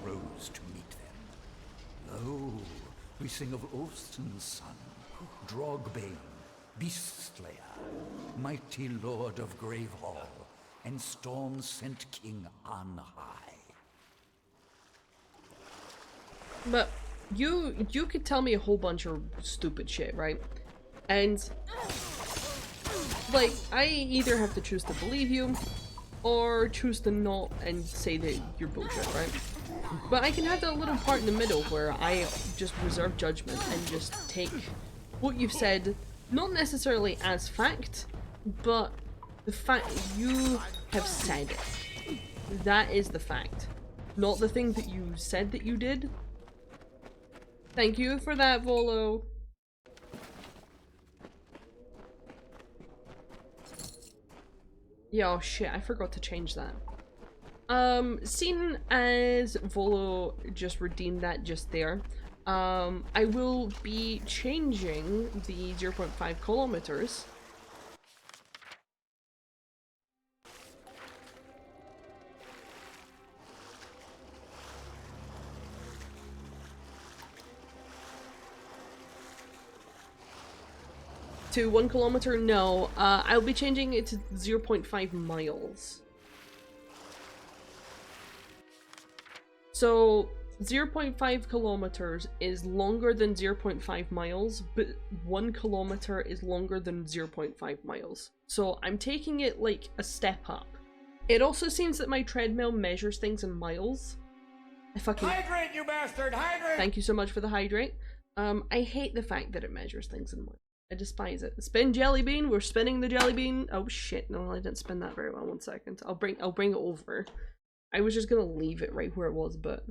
rose to meet them. Lo, we sing of Ulfson's son, Drogbane, Beast Slayer, mighty lord of Gravehall, and storm-sent king on high. But you could tell me a whole bunch of stupid shit, right? And, like, I either have to choose to believe you, or choose to not and say that you're bullshit, right? But I can have that little part in the middle where I just reserve judgment and just take what you've said, not necessarily as fact, but the fact you have said it. That is the fact. Not the thing that you said that you did. Thank you for that, Volo. Yeah, oh shit, I forgot to change that. Seeing as Volo just redeemed that just there, I will be changing the 0.5 kilometers to 1 kilometer. No, I'll be changing it to 0.5 miles. So 0.5 kilometers is longer than 0.5 miles, but 1 kilometer is longer than 0.5 miles. So I'm taking it like a step up. It also seems that my treadmill measures things in miles. I fucking Hydrate, you bastard! Hydrate! Thank you so much for the hydrate. I hate the fact that it measures things in miles. I despise it. Spin jelly bean. We're spinning the jelly bean. Oh shit! No, I didn't spin that very well. 1 second. I'll bring it over. I was just gonna leave it right where it was, but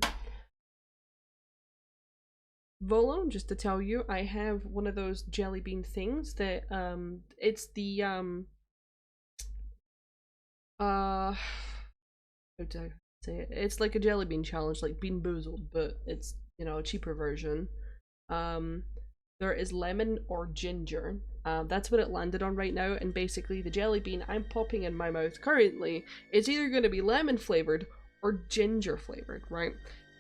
Volo, just to tell you, I have one of those jelly bean things that it's the how do I say it? It's like a jelly bean challenge, like Bean Boozled, but it's, you know, a cheaper version. There is lemon or ginger. That's what it landed on right now, and basically the jelly bean I'm popping in my mouth currently is either going to be lemon flavored or ginger flavored, right?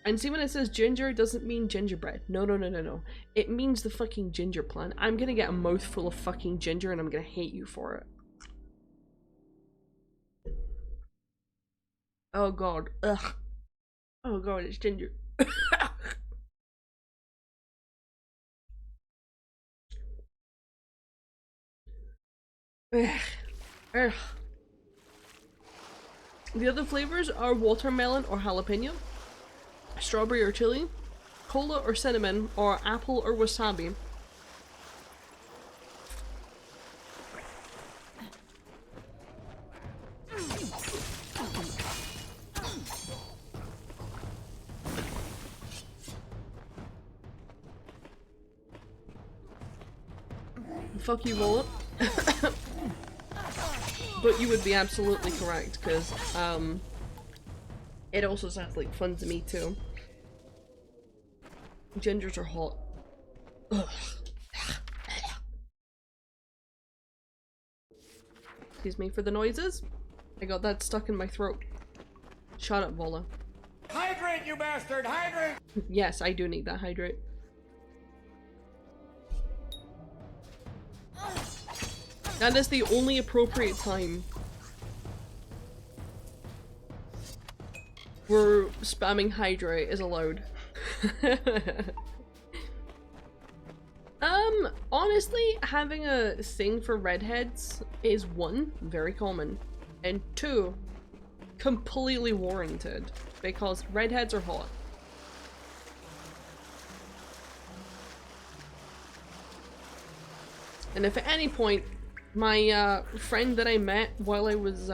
And see, when it says ginger, it doesn't mean gingerbread. No, no, no, no, no. It means the fucking ginger plant. I'm gonna get a mouthful of fucking ginger and I'm gonna hate you for it. Oh god. Ugh. Oh god, it's ginger. Ugh. Ugh. The other flavors are watermelon or jalapeno, strawberry or chili, cola or cinnamon, or apple or wasabi. Fuck you, Roll Up. But you would be absolutely correct, because it also sounds like fun to me too. Gingers are hot. Ugh. Excuse me for the noises. I got that stuck in my throat. Shut up, Vola. Hydrate, you bastard! Hydrate! Yes, I do need that hydrate. That is the only appropriate time where spamming hydrate is allowed. Honestly, having a thing for redheads is 1, very common, and 2, completely warranted, because redheads are hot. And if at any point my friend that I met while I was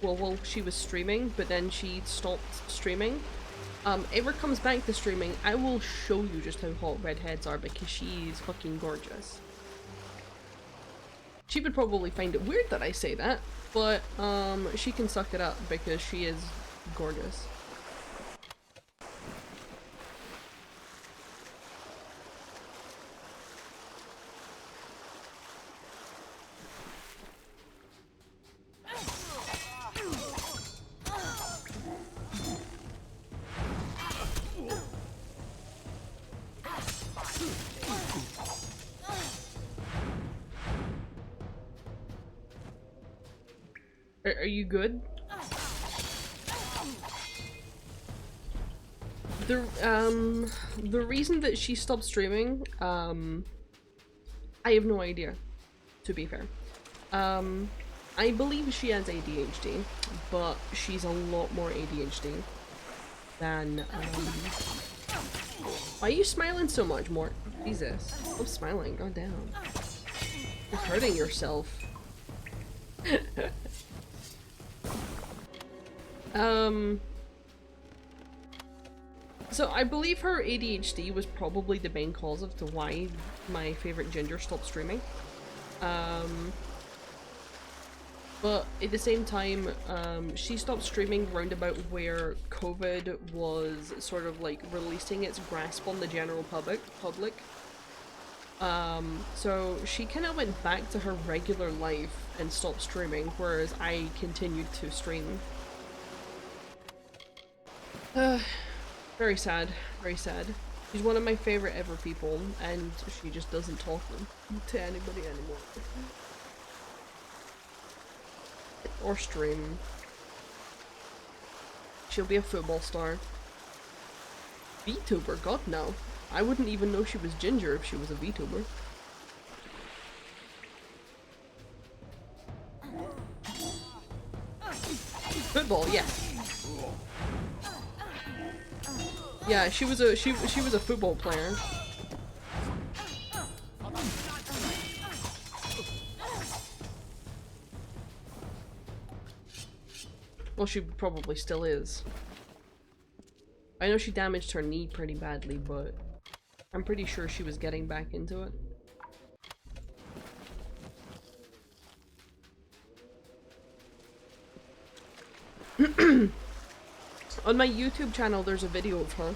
while she was streaming, but then she stopped streaming, ever comes back to streaming, I will show you just how hot redheads are, because she's fucking gorgeous. She would probably find it weird that I say that, but she can suck it up because she is gorgeous. Are you good? The reason that she stopped streaming, I have no idea, to be fair. I believe she has ADHD, but she's a lot more ADHD than, Why are you smiling so much, Mort? Jesus. Stop smiling, goddamn. You're hurting yourself. So I believe her ADHD was probably the main cause of to why my favorite ginger stopped streaming. But But at the same time, she stopped streaming round about where COVID was sort of like releasing its grasp on the general public. So she kind of went back to her regular life and stopped streaming, whereas I continued to stream. Very sad, very sad. She's one of my favorite ever people, and she just doesn't talk to anybody anymore. Or stream. She'll be a football star. VTuber? God no. I wouldn't even know she was ginger if she was a VTuber. Football, yes. Yeah, she was a football player. Well, she probably still is. I know she damaged her knee pretty badly, but I'm pretty sure she was getting back into it. On my YouTube channel, there's a video of her.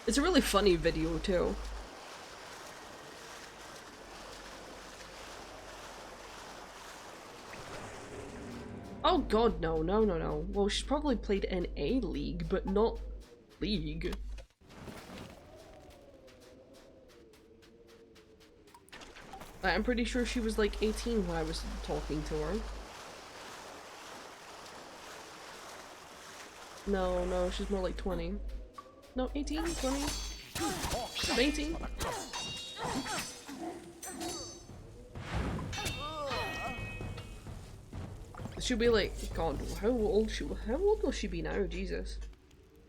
It's a really funny video, too. Oh god, no. Well, she's probably played in a league, but not league. I'm pretty sure she was like 18 when I was talking to her. No, she's more like 20. No, 18, 20, 18. She'll be like, God, how old will she be now? Jesus.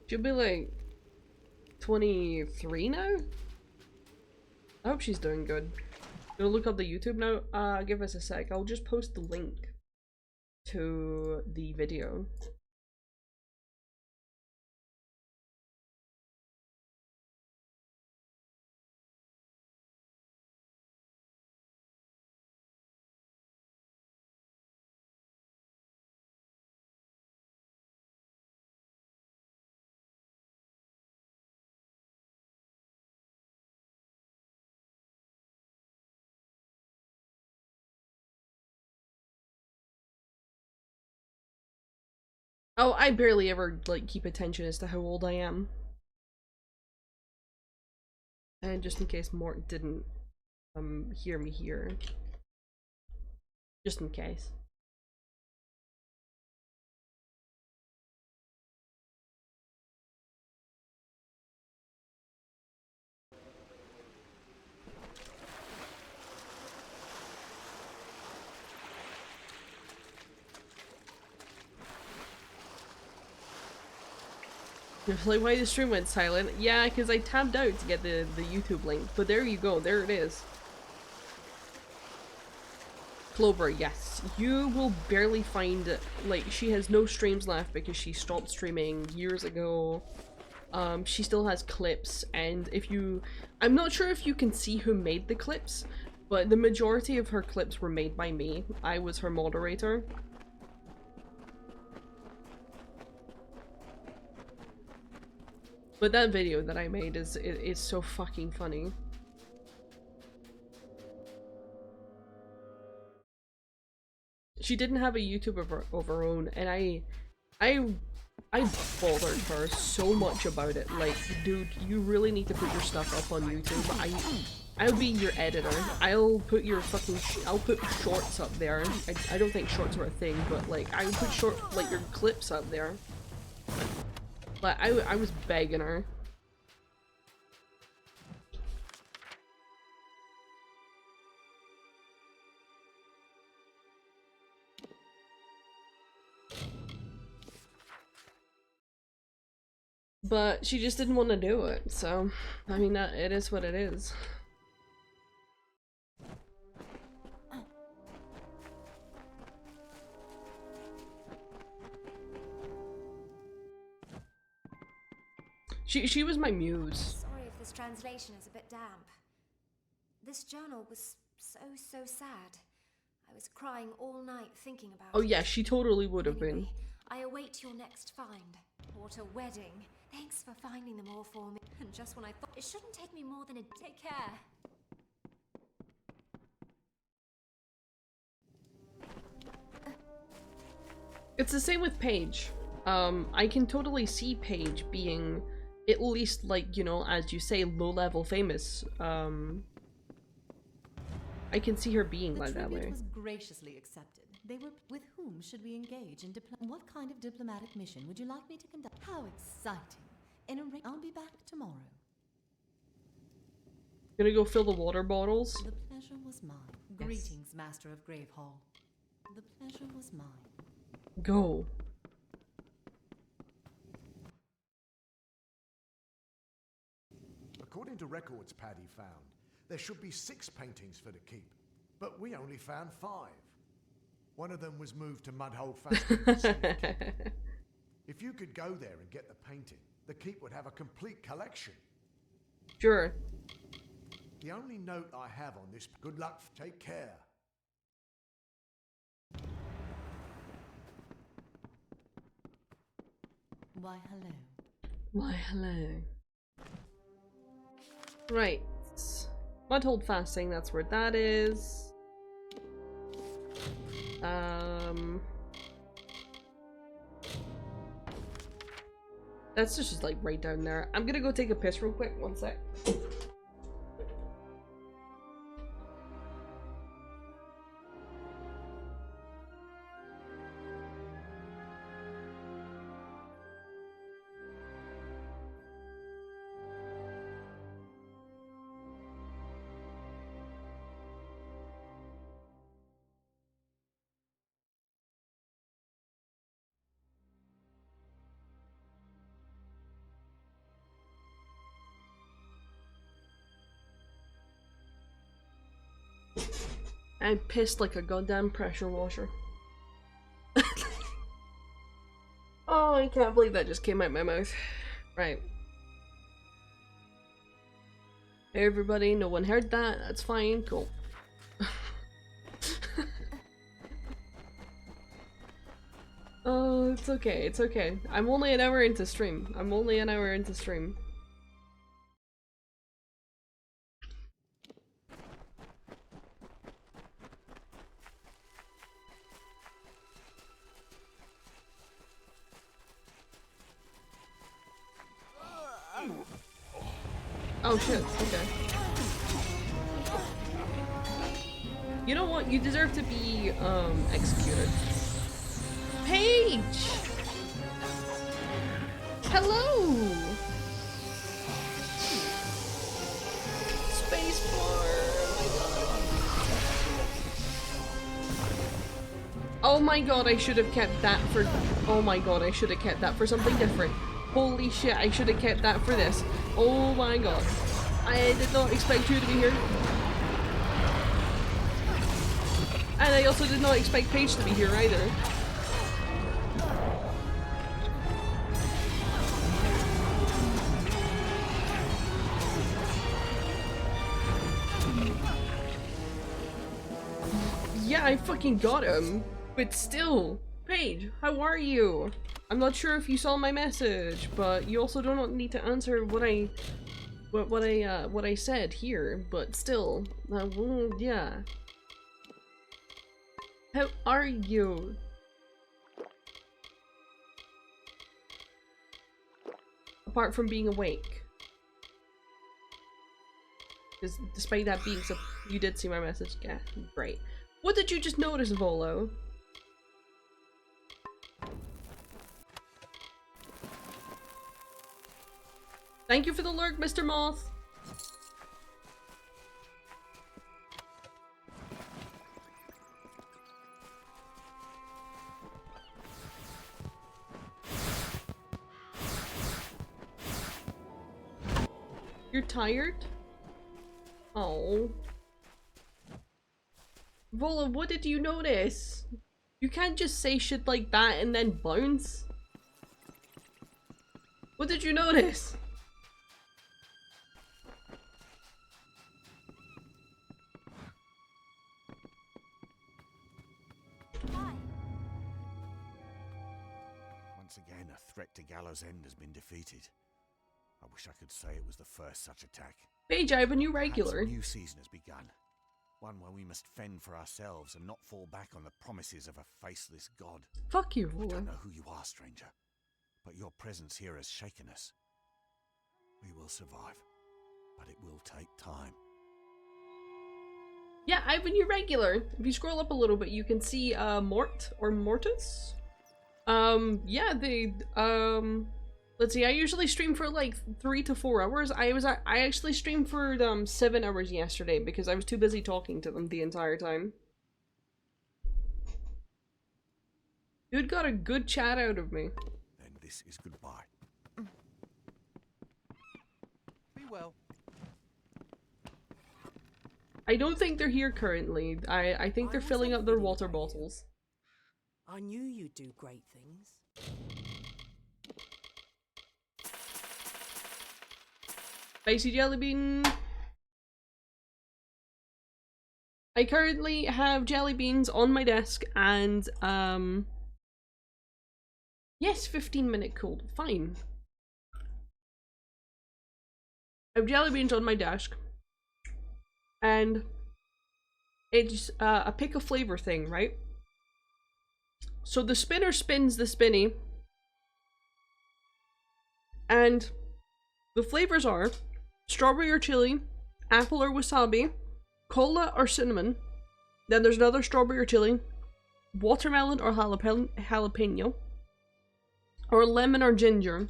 She'll be like 23 now? I hope she's doing good. Gonna look up the YouTube now. Give us a sec. I'll just post the link to the video. Oh, I barely ever, like, keep attention as to how old I am. And just in case Mort didn't, hear me here. Just in case. Like, why the stream went silent? Yeah, because I tabbed out to get the YouTube link, but there you go, there it is. Clover, yes. You will barely find, like, she has no streams left because she stopped streaming years ago. She still has clips, and if you... I'm not sure if you can see who made the clips, but the majority of her clips were made by me. I was her moderator. But that video that I made is so fucking funny. She didn't have a YouTube of her own, and I bothered her so much about it. Like, dude, you really need to put your stuff up on YouTube. I'll be your editor. I'll put your fucking I'll put shorts up there. I don't think shorts are a thing, but like I would put your clips up there. But I was begging her. But she just didn't want to do it, so I mean it is what it is. She was my muse. Sorry if this translation is a bit damp. The this journal was so sad. I was crying all night thinking about Oh it. yeah, she totally would have been. Anyway, I await your next find. What a wedding. Thanks for finding them all for me. And just when I thought it shouldn't take me more than a take care. It's the same with Paige. I can totally see Paige being at least, like, you know, as you say, low-level famous. I can see her being like that way. The tribute was graciously accepted. They were. With whom should we engage in What kind of diplomatic mission would you like me to conduct? How exciting! I'll be back tomorrow. Gonna go fill the water bottles. The pleasure was mine. Yes. Greetings, Master of Gravehall. The pleasure was mine. Go. According to records Paddy found, there should be 6 paintings for the keep, but we only found 5. One of them was moved to Mudhole Fasting. If you could go there and get the painting, the keep would have a complete collection. Sure. The only note I have on this, good luck, take care. Why, hello. Why, hello. Right. Mudhold Fasting, that's where that is. That's just like right down there. I'm gonna go take a piss real quick, one sec. I'm pissed like a goddamn pressure washer. Oh, I can't believe that just came out my mouth. Right. Hey everybody, no one heard that. That's fine. Cool. Oh, it's okay. It's okay. I'm only an hour into stream. I'm only an hour into stream. Oh shit, okay. You know what? You deserve to be, executed. Paige! Hello! Spacebar! Oh my god, I should have kept that for- oh my god, I should have kept that for something different. Holy shit, I should have kept that for this. Oh my god. I did not expect you to be here. And I also did not expect Paige to be here either. Yeah, I fucking got him. But still, Paige, how are you? I'm not sure if you saw my message, but you also do not need to answer what I said here, but still, yeah. How are you? Apart from being awake. Because despite that being so, you did see my message. Yeah, great. What did you just notice, Volo? Thank you for the lurk, Mr. Moth. You're tired? Oh. Vola, what did you notice? You can't just say shit like that and then bounce. What did you notice? Once again, a threat to Gallows End has been defeated. I wish I could say it was the first such attack. Paige, I have a new Perhaps regular. a new season has begun. One where we must fend for ourselves and not fall back on the promises of a faceless god. Fuck you, I ruler. don't know who you are, stranger, but your presence here has shaken us. We will survive, but it will take time. Yeah, I have a new regular. If you scroll up a little bit, you can see Mort or Mortis. Yeah, let's see, I usually stream for like 3 to 4 hours. I actually streamed for 7 hours yesterday because I was too busy talking to them the entire time. Dude got a good chat out of me. Then this is goodbye. Be well. I don't think they're here currently. I think they're filling up their water bottles. I knew you'd do great things. Spicy jelly bean. I currently have jelly beans on my desk and yes, 15-minute cold. Fine. I have jelly beans on my desk and it's a pick a flavor thing, right? So the spinner spins the spinny and the flavors are strawberry or chili, apple or wasabi, cola or cinnamon, then there's another strawberry or chili, watermelon or jalapeno, or lemon or ginger.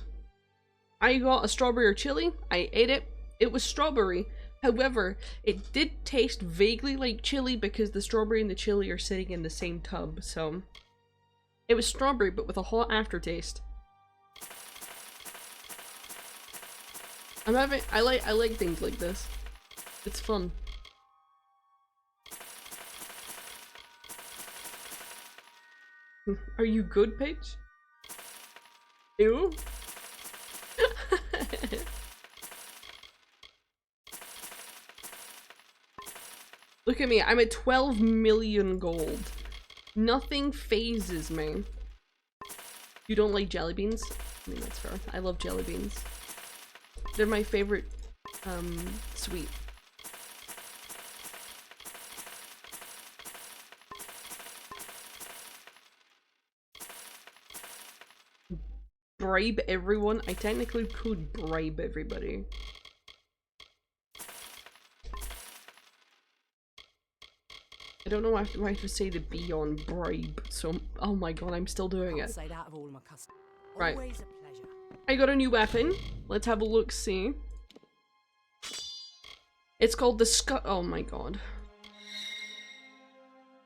I got a strawberry or chili, I ate it, it was strawberry, however, it did taste vaguely like chili because the strawberry and the chili are sitting in the same tub, so it was strawberry but with a hot aftertaste. I like things like this. It's fun. Are you good, Paige? Ew. Look at me, I'm at 12 million gold. Nothing phases me. You don't like jelly beans? I mean, that's fair. I love jelly beans. They're my favorite, sweet. Bribe everyone? I technically could bribe everybody. I don't know why I have to say the B on bribe, so oh my god, I'm still doing it. Say that of all my customers. Right. Always a pleasure. I got a new weapon. Let's have a look, see. It's called the oh my god.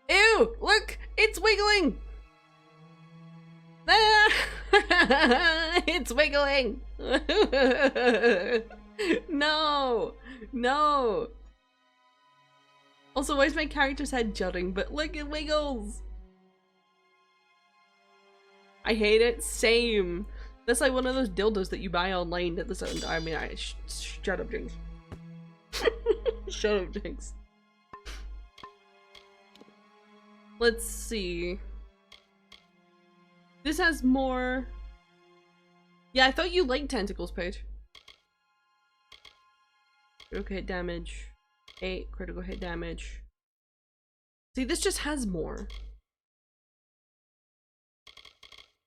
Ew! Look! It's wiggling! Ah! It's wiggling! No! No! Also, why is my character's head jutting? But look, it wiggles! I hate it. Same. That's like one of those dildos that you buy online that doesn't. I mean, shut up, Jinx. Shut up, Jinx. Let's see. This has more. Yeah, I thought you liked tentacles, Paige. Critical hit damage. 8 critical hit damage. See, this just has more.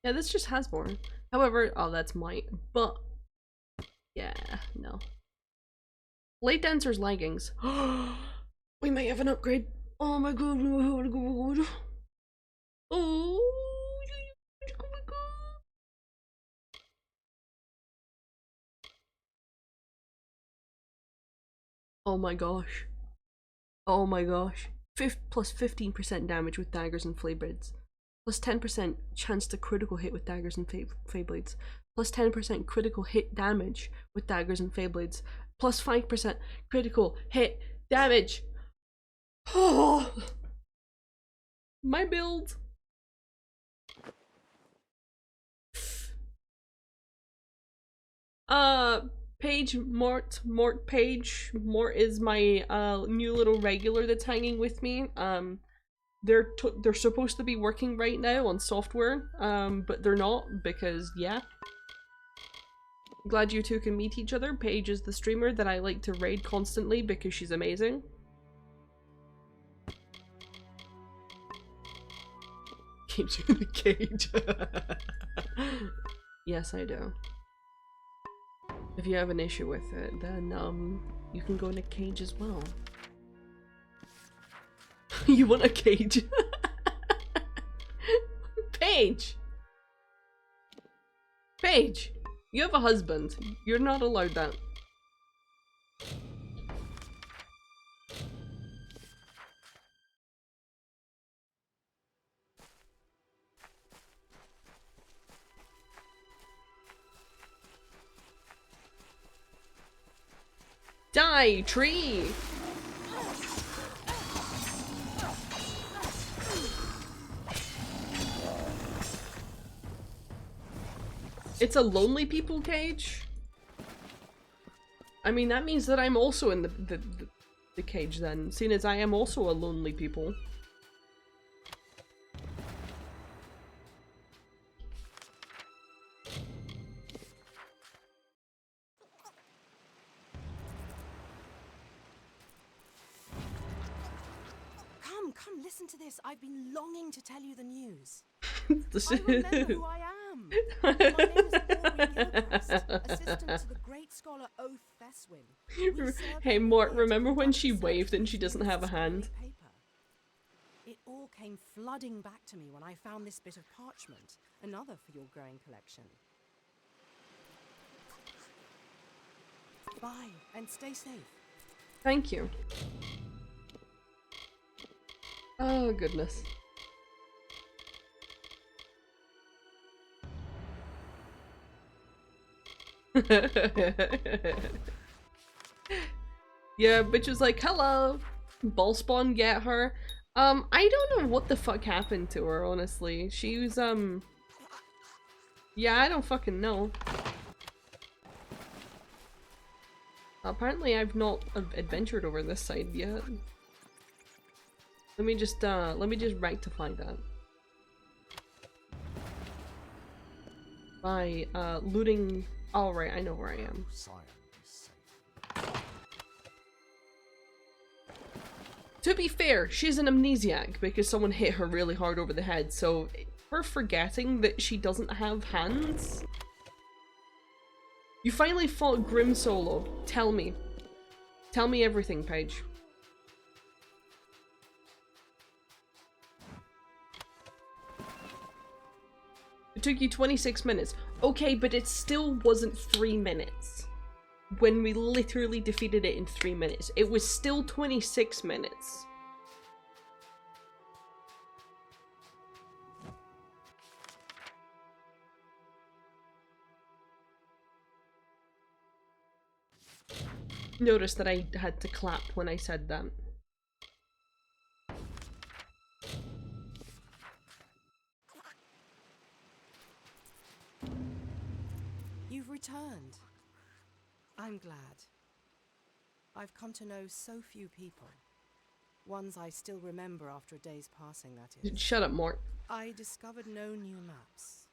Yeah, this just has more. However, oh, that's might. But yeah, no. Blade Dancer's leggings. We might have an upgrade. Oh my god, oh my god. Oh my god. Oh my gosh. Oh my gosh. Plus 15% damage with daggers and flay blades. Plus 10% chance to critical hit with daggers and flay blades. Plus 10% critical hit damage with daggers and flay blades. Plus 5% critical hit damage. Oh, my build. Paige, Mort Page. Mort is my new little regular that's hanging with me. they're supposed to be working right now on software, but they're not because, yeah. Glad you two can meet each other. Paige is the streamer that I like to raid constantly because she's amazing. Keeps you in the cage. Yes, I do. If you have an issue with it, then you can go in a cage as well. You want a cage? Paige! Paige! You have a husband. You're not allowed that. Die, tree! It's a lonely people cage? I mean, that means that I'm also in the cage then, seeing as I am also a lonely people. Come, listen to this. I've been longing to tell you the news. I remember who I am. My name is Maureen Gilchrist, assistant to the great scholar Oath Theswin. Hey Mort, remember when she waved and she doesn't have a hand? It all came flooding back to me when I found this bit of parchment, another for your growing collection. Bye, and stay safe. Thank you. Oh, goodness. Yeah, bitch was like, hello! Ball spawn, get her. I don't know what the fuck happened to her, honestly. She was, yeah, I don't fucking know. Apparently I've not adventured over this side yet. Let me just rectify that. By, looting... Oh, right, I know where I am. To be fair, she's an amnesiac because someone hit her really hard over the head, so her forgetting that she doesn't have hands... You finally fought Grim solo. Tell me. Tell me everything, Paige. It took you 26 minutes. Okay, but it still wasn't 3 minutes. When we literally defeated it in 3 minutes. It was still 26 minutes. Notice that I had to clap when I said that. You've returned. I'm glad. I've come to know so few people. Ones I still remember after a day's passing, that is. Shut up, Mort. I discovered no new maps.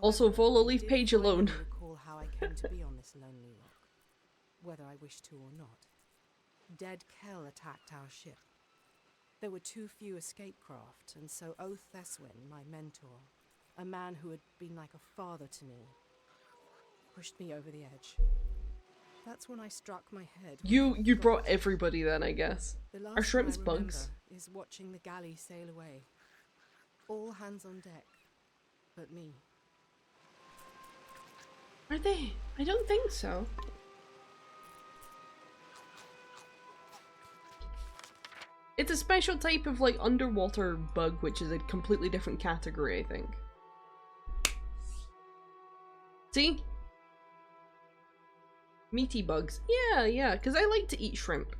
Also, Volo, leave Paige alone. I recall how I came to be on this lonely rock, whether I wished to or not. Dead Kel attacked our ship. There were too few escape craft, and so Oath Theswin, my mentor, a man who had been like a father to me, pushed me over the edge. That's when I struck my head. You brought everybody then, I guess. Are shrimps bugs? Is watching the galley sail away. All hands on deck, but me. Are they? I don't think so. It's a special type of, like, underwater bug, which is a completely different category, I think. See? Meaty bugs. Yeah, because I like to eat shrimp.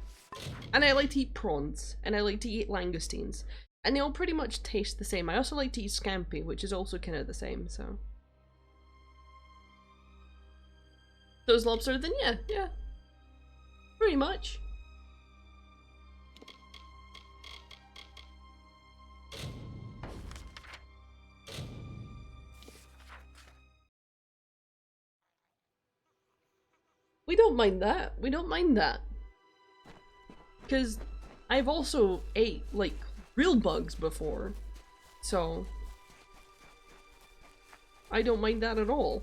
And I like to eat prawns. And I like to eat langoustines. And they all pretty much taste the same. I also like to eat scampi, which is also kind of the same, so... Those lobster, then yeah. Pretty much. We don't mind that. We don't mind that. Because I've also ate, like, real bugs before. So I don't mind that at all.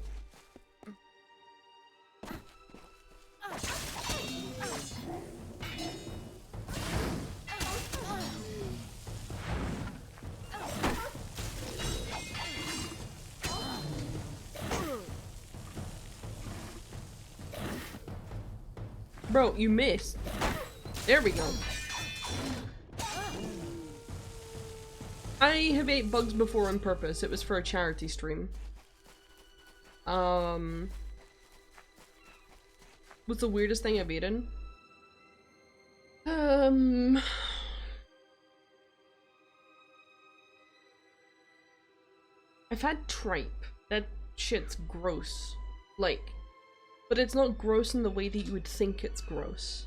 Bro, you missed. There we go. I have ate bugs before on purpose. It was for a charity stream. What's the weirdest thing I've eaten? I've had tripe. That shit's gross. Like, but it's not gross in the way that you would think it's gross.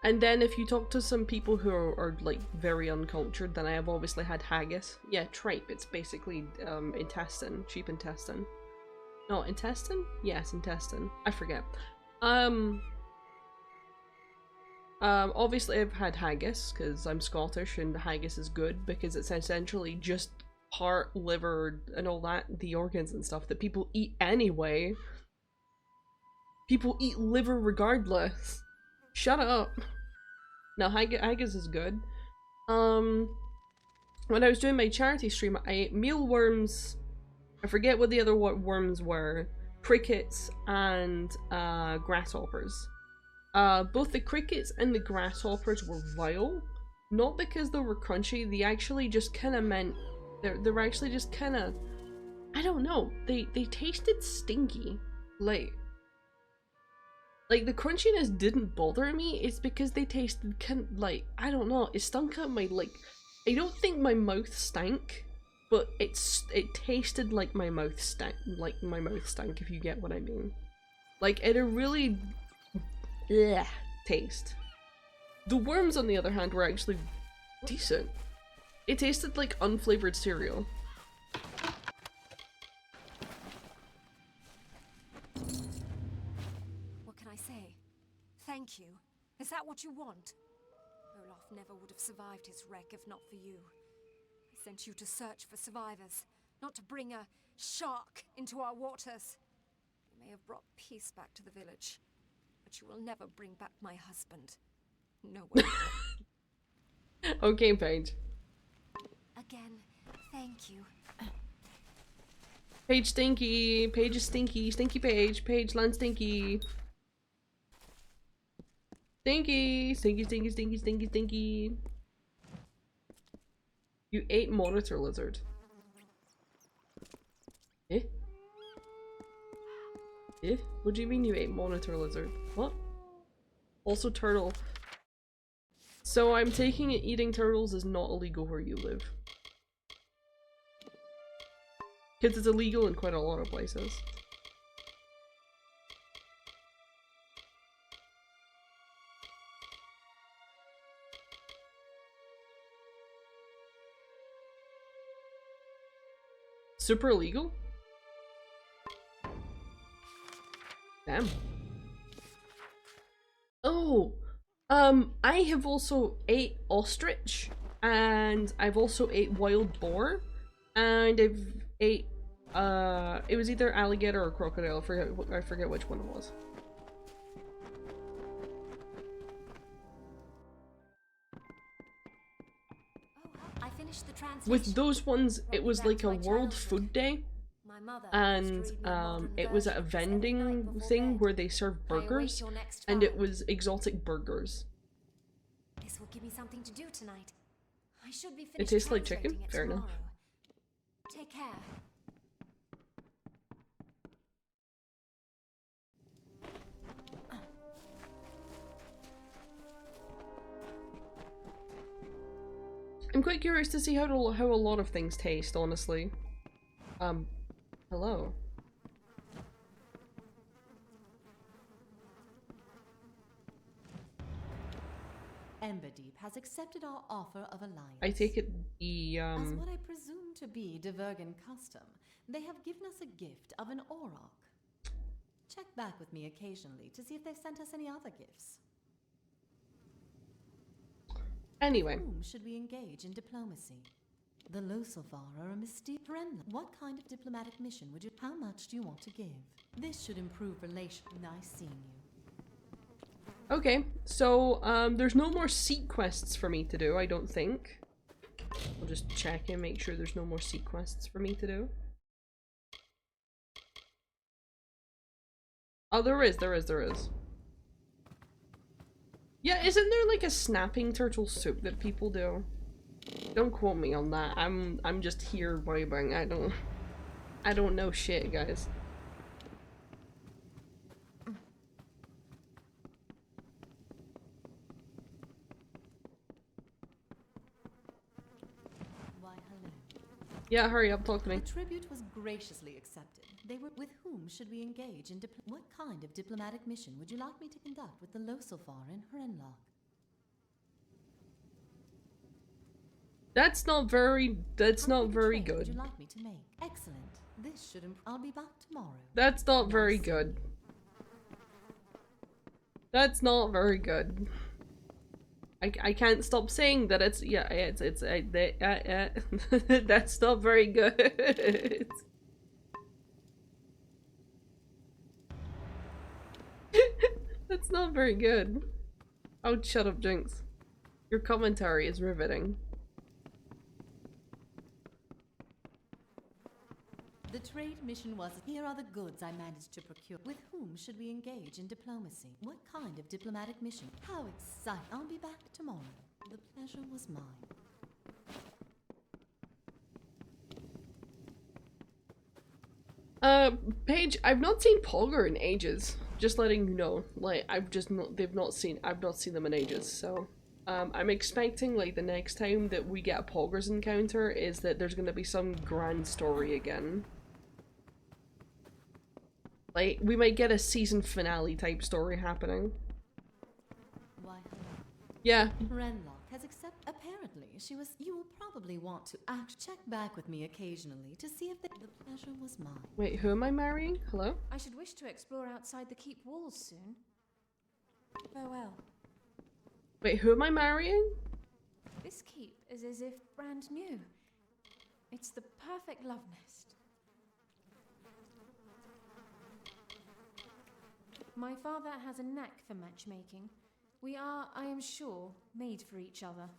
And then if you talk to some people who are like very uncultured, then I have obviously had haggis. Yeah, tripe. It's basically intestine, sheep intestine. No, intestine? Yes, intestine. I forget. Obviously I've had haggis because I'm Scottish and haggis is good because it's essentially just heart, liver, and all that, the organs and stuff that people eat anyway. People eat liver regardless. Shut up. No, haggis is good. When I was doing my charity stream, I ate mealworms. I forget what the other worms were. Crickets and grasshoppers. Both the crickets and the grasshoppers were vile. Not because they were crunchy, they actually just kind of meant... They were actually just kind of... I don't know. They tasted stinky. Like the crunchiness didn't bother me. It's because they tasted kind of like, I don't know, it stunk out my, like, I don't think my mouth stank, but it tasted like my mouth stank, if you get what I mean. Like, it a really taste. The worms, on the other hand, were actually decent. It tasted like unflavored cereal. Thank you. Is that what you want? Olaf never would have survived his wreck if not for you. I sent you to search for survivors, not to bring a shark into our waters. You may have brought peace back to the village, but you will never bring back my husband. No one will. Okay, Paige. Again, thank you. Paige stinky. Paige is stinky. Stinky Paige. Paige land stinky. Stinky! Stinky, stinky, stinky, stinky, stinky. You ate monitor lizard. Eh? Eh? What do you mean you ate monitor lizard? What? Also turtle. So I'm taking it eating turtles is not illegal where you live. Because it's illegal in quite a lot of places. Super illegal? Damn. Oh! I have also ate ostrich, and I've also ate wild boar, and I've ate, it was either alligator or crocodile, I forget which one it was. With those ones, it was like a World Food Day, and it was at a vending thing where they serve burgers, and it was exotic burgers. This will give me something to do tonight. I should be finished. It tastes like chicken? Fair enough. Take care. I'm quite curious to see how a lot of things taste, honestly. Hello. Emberdeep has accepted our offer of alliance. I take it the, As what I presume to be Divergan custom, they have given us a gift of an auroch. Check back with me occasionally to see if they've sent us any other gifts. Anyway. Whom should we engage in diplomacy? The Losilvar are a mysterious friend. What kind of diplomatic mission would you... How much do you want to give? This should improve relations. Nice seeing you. Okay, so, there's no more seat quests for me to do, I don't think. I'll just check and make sure there's no more seat quests for me to do. Oh, there is. Yeah, isn't there like a snapping turtle soup that people do? Don't quote me on that. I'm just here vibing. I don't know shit, guys. Why, hello. Yeah, hurry up, talk to me. The tribute was graciously accepted. They were... With whom should we engage in What kind of diplomatic mission would you like me to conduct with the Losilvar in Hrenlock? That's not very good. Would you like me to make? Excellent. This should I'll be back tomorrow. That's not very good. That's not very good. I can't stop saying that it's that's not very good. That's not very good. Oh, shut up, Jinx. Your commentary is riveting. The trade mission was, here are the goods I managed to procure. With whom should we engage in diplomacy? What kind of diplomatic mission? How exciting. I'll be back tomorrow. The pleasure was mine. Paige, I've not seen Pogger in ages. Just letting you know. Like, I've not seen them in ages, so. I'm expecting, like, the next time that we get a Poggers encounter is that there's gonna be some grand story again. Like, we might get a season finale type story happening. Why, hello. Yeah. Hrenlock has accepted. Apparently, she was. You will probably want to check back with me occasionally to see if the pleasure was mine. Wait, who am I marrying? Hello? I should wish to explore outside the keep walls soon. Farewell. Wait, who am I marrying? This keep is as if brand new. It's the perfect love nest. My father has a knack for matchmaking. We are, I am sure, made for each other.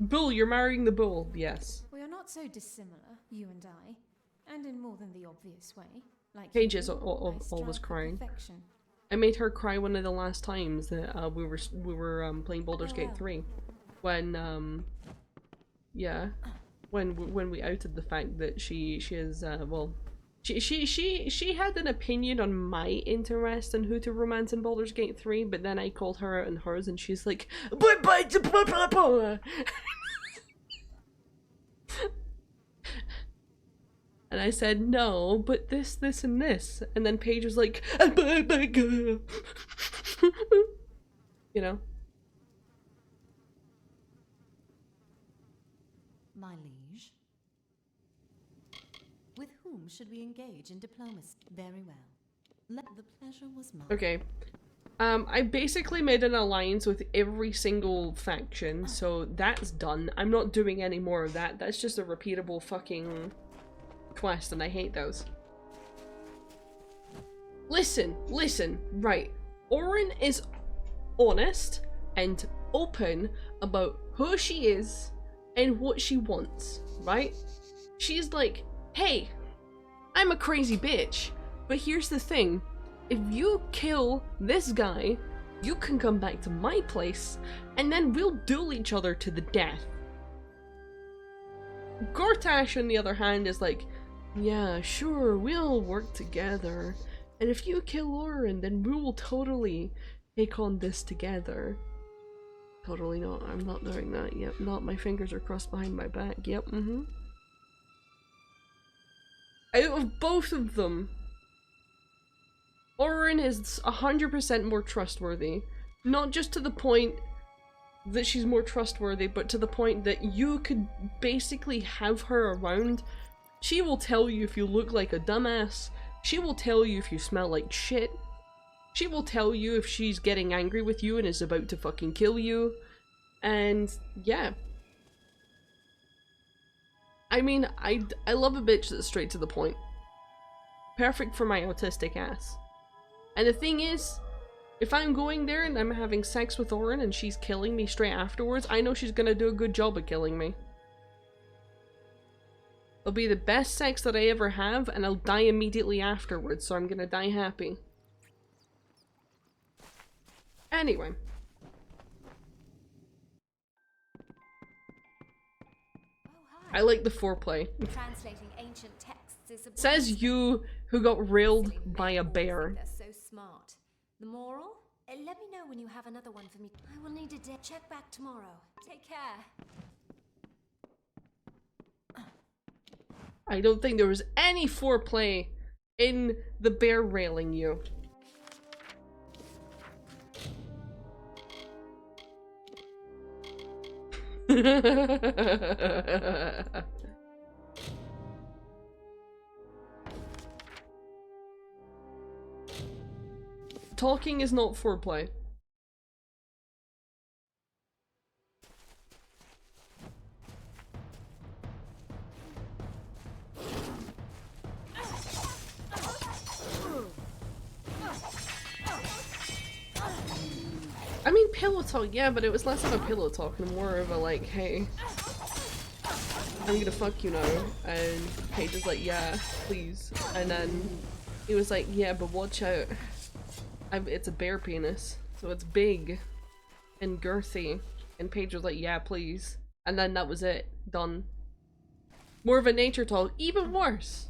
Bull, you're marrying the bull, yes. We are not so dissimilar, you and I, and in more than the obvious way. Like Paige is always crying. Perfection. I made her cry one of the last times that we were playing Baldur's Gate 3, when yeah, when we outed the fact that she is well, she had an opinion on my interest in who to romance in Baldur's Gate 3, but then I called her out on hers, and she's like, bye. And I said, no, but this, and this. And then Paige was like, you know? My liege. With whom should we engage in diplomacy? Very well. The pleasure was mine. Okay. I basically made an alliance with every single faction, so that's done. I'm not doing any more of that. That's just a repeatable fucking quest, and I hate those. Listen, right. Orin is honest and open about who she is and what she wants, right? She's like, hey, I'm a crazy bitch, but here's the thing. If you kill this guy, you can come back to my place, and then we'll duel each other to the death. Gortash, on the other hand, is like, yeah, sure, we'll work together. And if you kill Orin, then we will totally take on this together. Totally not. I'm not doing that. Yep, not. My fingers are crossed behind my back. Yep, Out of both of them, Orin is 100% more trustworthy. Not just to the point that she's more trustworthy, but to the point that you could basically have her around. She will tell you if you look like a dumbass. She will tell you if you smell like shit. She will tell you if she's getting angry with you and is about to fucking kill you. And yeah. I mean, I love a bitch that's straight to the point. Perfect for my autistic ass. And the thing is, if I'm going there and I'm having sex with Orin and she's killing me straight afterwards, I know she's gonna do a good job of killing me. It'll be the best sex that I ever have, and I'll die immediately afterwards, so I'm gonna die happy. Anyway. I like the foreplay. Translating ancient texts is a Says you who got railed by a bear. They're so smart. The moral? Let me know when you have another one for me. I will need a day. Check back tomorrow. Take care. I don't think there was any foreplay in the bear railing you. Talking is not foreplay. I mean, pillow talk, yeah, but it was less of a pillow talk and more of a like, hey, I'm gonna fuck you now. And Paige was like, yeah, please. And then he was like, yeah, but watch out. It's a bear penis, so it's big and girthy. And Paige was like, yeah, please. And then that was it. Done. More of a nature talk. Even worse.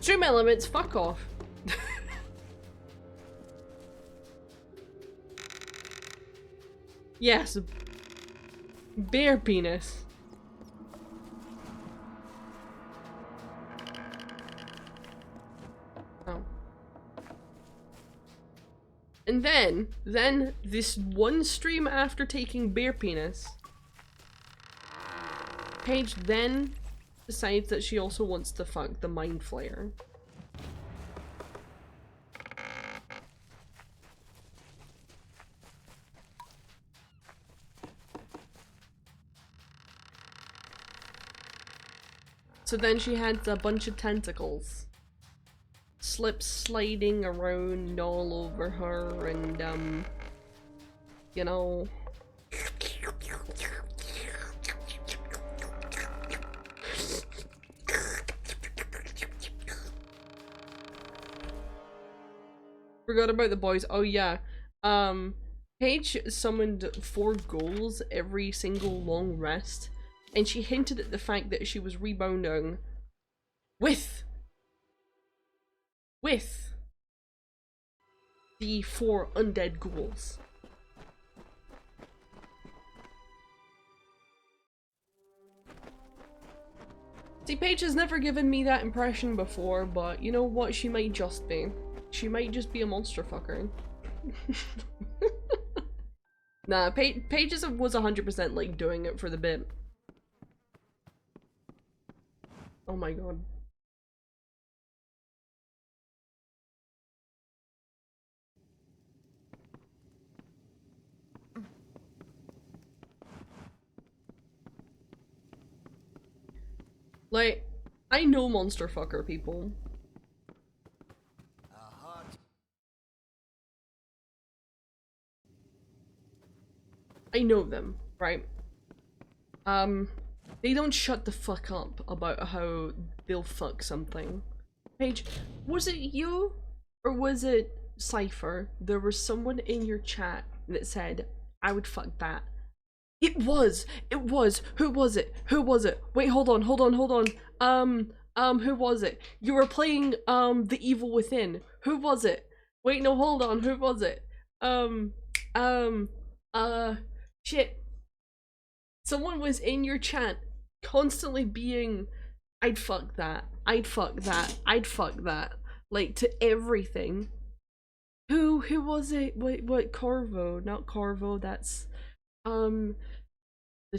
Stream elements, fuck off. Yes. Bear penis. Oh. And then this one stream after taking bear penis, Paige then decides that she also wants to fuck the Mind Flayer. So then she had a bunch of tentacles sliding around all over her, and you know, forgot about the boys. Oh yeah, Paige summoned 4 ghouls every single long rest, and she hinted at the fact that she was rebounding with the 4 undead ghouls. See, Paige has never given me that impression before, but you know what? She might just be. She might just be a monster fucker. Nah, Paige was 100% like doing it for the bit. Oh my god. Like, I know monster fucker people. I know them, right? They don't shut the fuck up about how they'll fuck something. Paige, was it you? Or was it Cypher? There was someone in your chat that said, I would fuck that. It was! Who was it? Wait, hold on. Who was it? You were playing, The Evil Within. Who was it? Wait, no, hold on, who was it? Shit. Someone was in your chat constantly being, I'd fuck that, like, to everything. Who was it? What Corvo? Not Corvo, that's the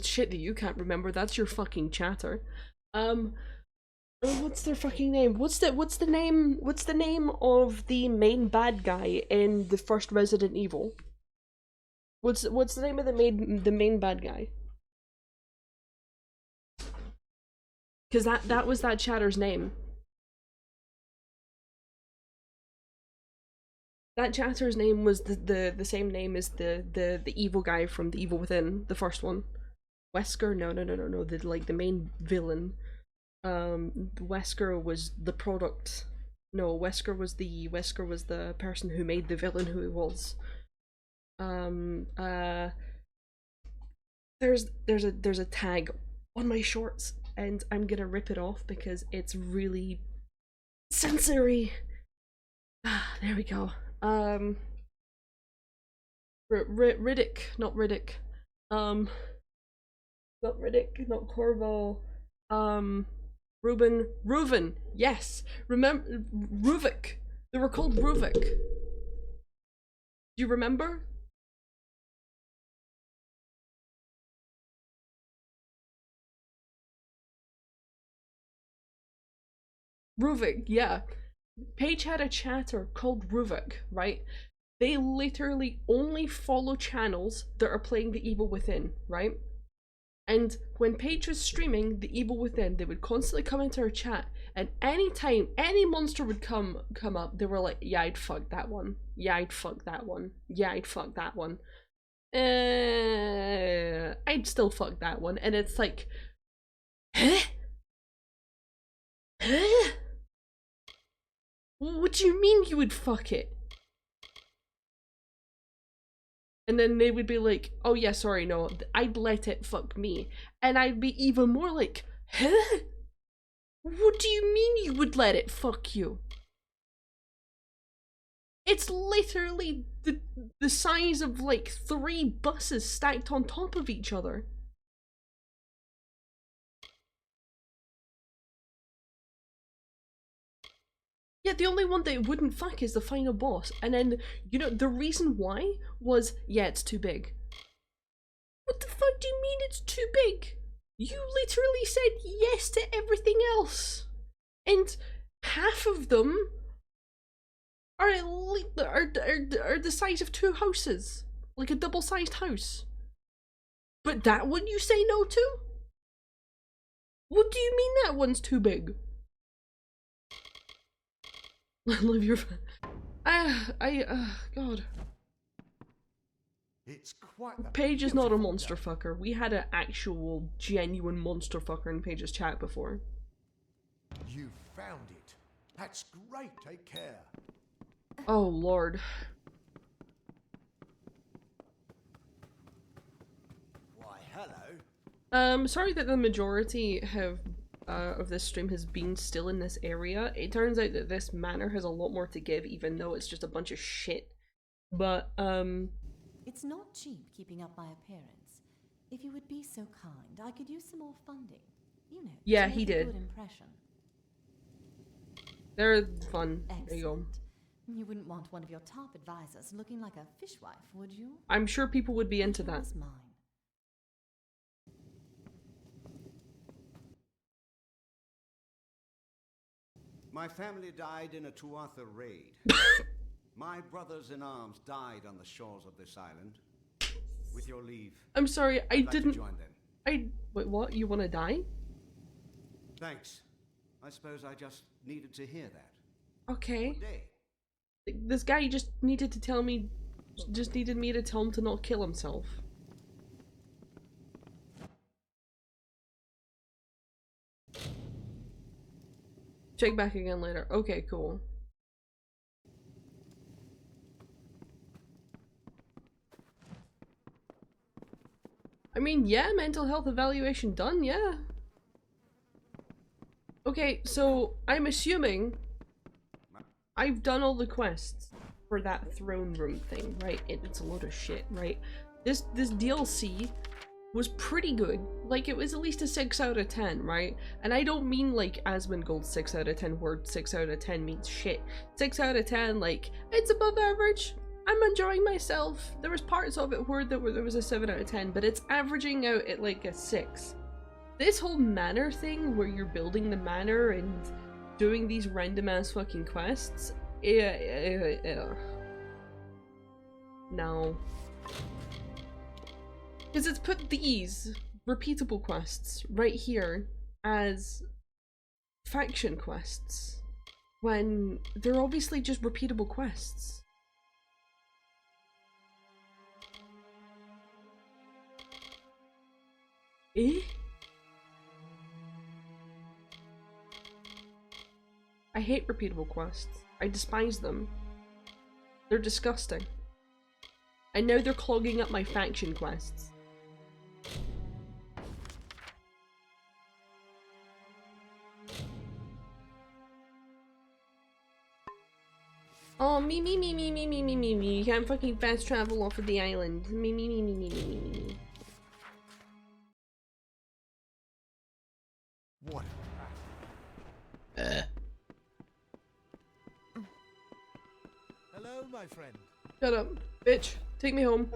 shit that you can't remember, that's your fucking chatter. What's their fucking name? What's the name of the main bad guy in the first Resident Evil? What's the name of the main bad guy? Because that was that chatter's name. That chatter's name was the same name as the evil guy from The Evil Within, the first one. Wesker? No, the main villain. Wesker was the product. No, Wesker was the person who made the villain who he was. There's a tag on my shorts and I'm gonna rip it off because it's really sensory. There we go. Riddick, not Riddick. Not Riddick, not Corvo. Reuven, yes. Remember Ruvik. They were called Ruvik. Do you remember? Ruvik, yeah. Paige had a chatter called Ruvik, right? They literally only follow channels that are playing The Evil Within, right? And when Paige was streaming The Evil Within, they would constantly come into her chat, and anytime any monster would come up, they were like, yeah, I'd fuck that one. Yeah, I'd fuck that one. Yeah, I'd fuck that one. I'd still fuck that one. And it's like, huh? Huh? What do you mean you would fuck it? And then they would be like, oh yeah, sorry, no, I'd let it fuck me. And I'd be even more like, huh? What do you mean you would let it fuck you? It's literally the size of like 3 buses stacked on top of each other. Yeah, the only one that it wouldn't fuck is the final boss. And then, you know, the reason why was, yeah, it's too big. What the fuck do you mean it's too big? You literally said yes to everything else. And half of them are the size of 2 houses. Like a double-sized house. But that one you say no to? What do you mean that one's too big? Live your God. It's quite Paige is not a monster fucker. We had an actual genuine monster fucker in Paige's chat before. You found it. That's great. Take care. Oh lord. Why, hello. Sorry that the majority have of this stream has been still in this area. It turns out that this manor has a lot more to give, even though it's just a bunch of shit. But It's not cheap keeping up my appearance. If you would be so kind, I could use some more funding. You know, yeah, to make he a did. Good impression. They're fun. Excellent. There you go. You wouldn't want one of your top advisors looking like a fishwife, would you? I'm sure people would be into that. Mine. My family died in a Tuatha raid. My brothers-in-arms died on the shores of this island. With your leave. I'm sorry, I I'd like didn't. to join them. Wait, what? You want to die? Thanks. I suppose I just needed to hear that. Okay. What day? This guy just needed to tell me, just needed me to tell him to not kill himself. Check back again later. Okay, cool. I mean, yeah, mental health evaluation done, yeah. Okay, so I'm assuming I've done all the quests for that throne room thing, right? It's a load of shit, right? This DLC was pretty good. Like, it was at least a 6 out of 10, right? And I don't mean like Asmongold's 6 out of 10 where 6 out of 10 means shit. 6 out of 10, like, it's above average. I'm enjoying myself. There was parts of it where there was a 7 out of 10, but it's averaging out at like a 6. This whole manor thing where you're building the manor and doing these random ass fucking quests, no. Because it's put these repeatable quests right here as faction quests when they're obviously just repeatable quests. Eh? I hate repeatable quests. I despise them. They're disgusting. And now they're clogging up my faction quests. Oh, me. You can't fucking fast travel off of the island. Me. What? Hello, my friend. Shut up, bitch. Take me home.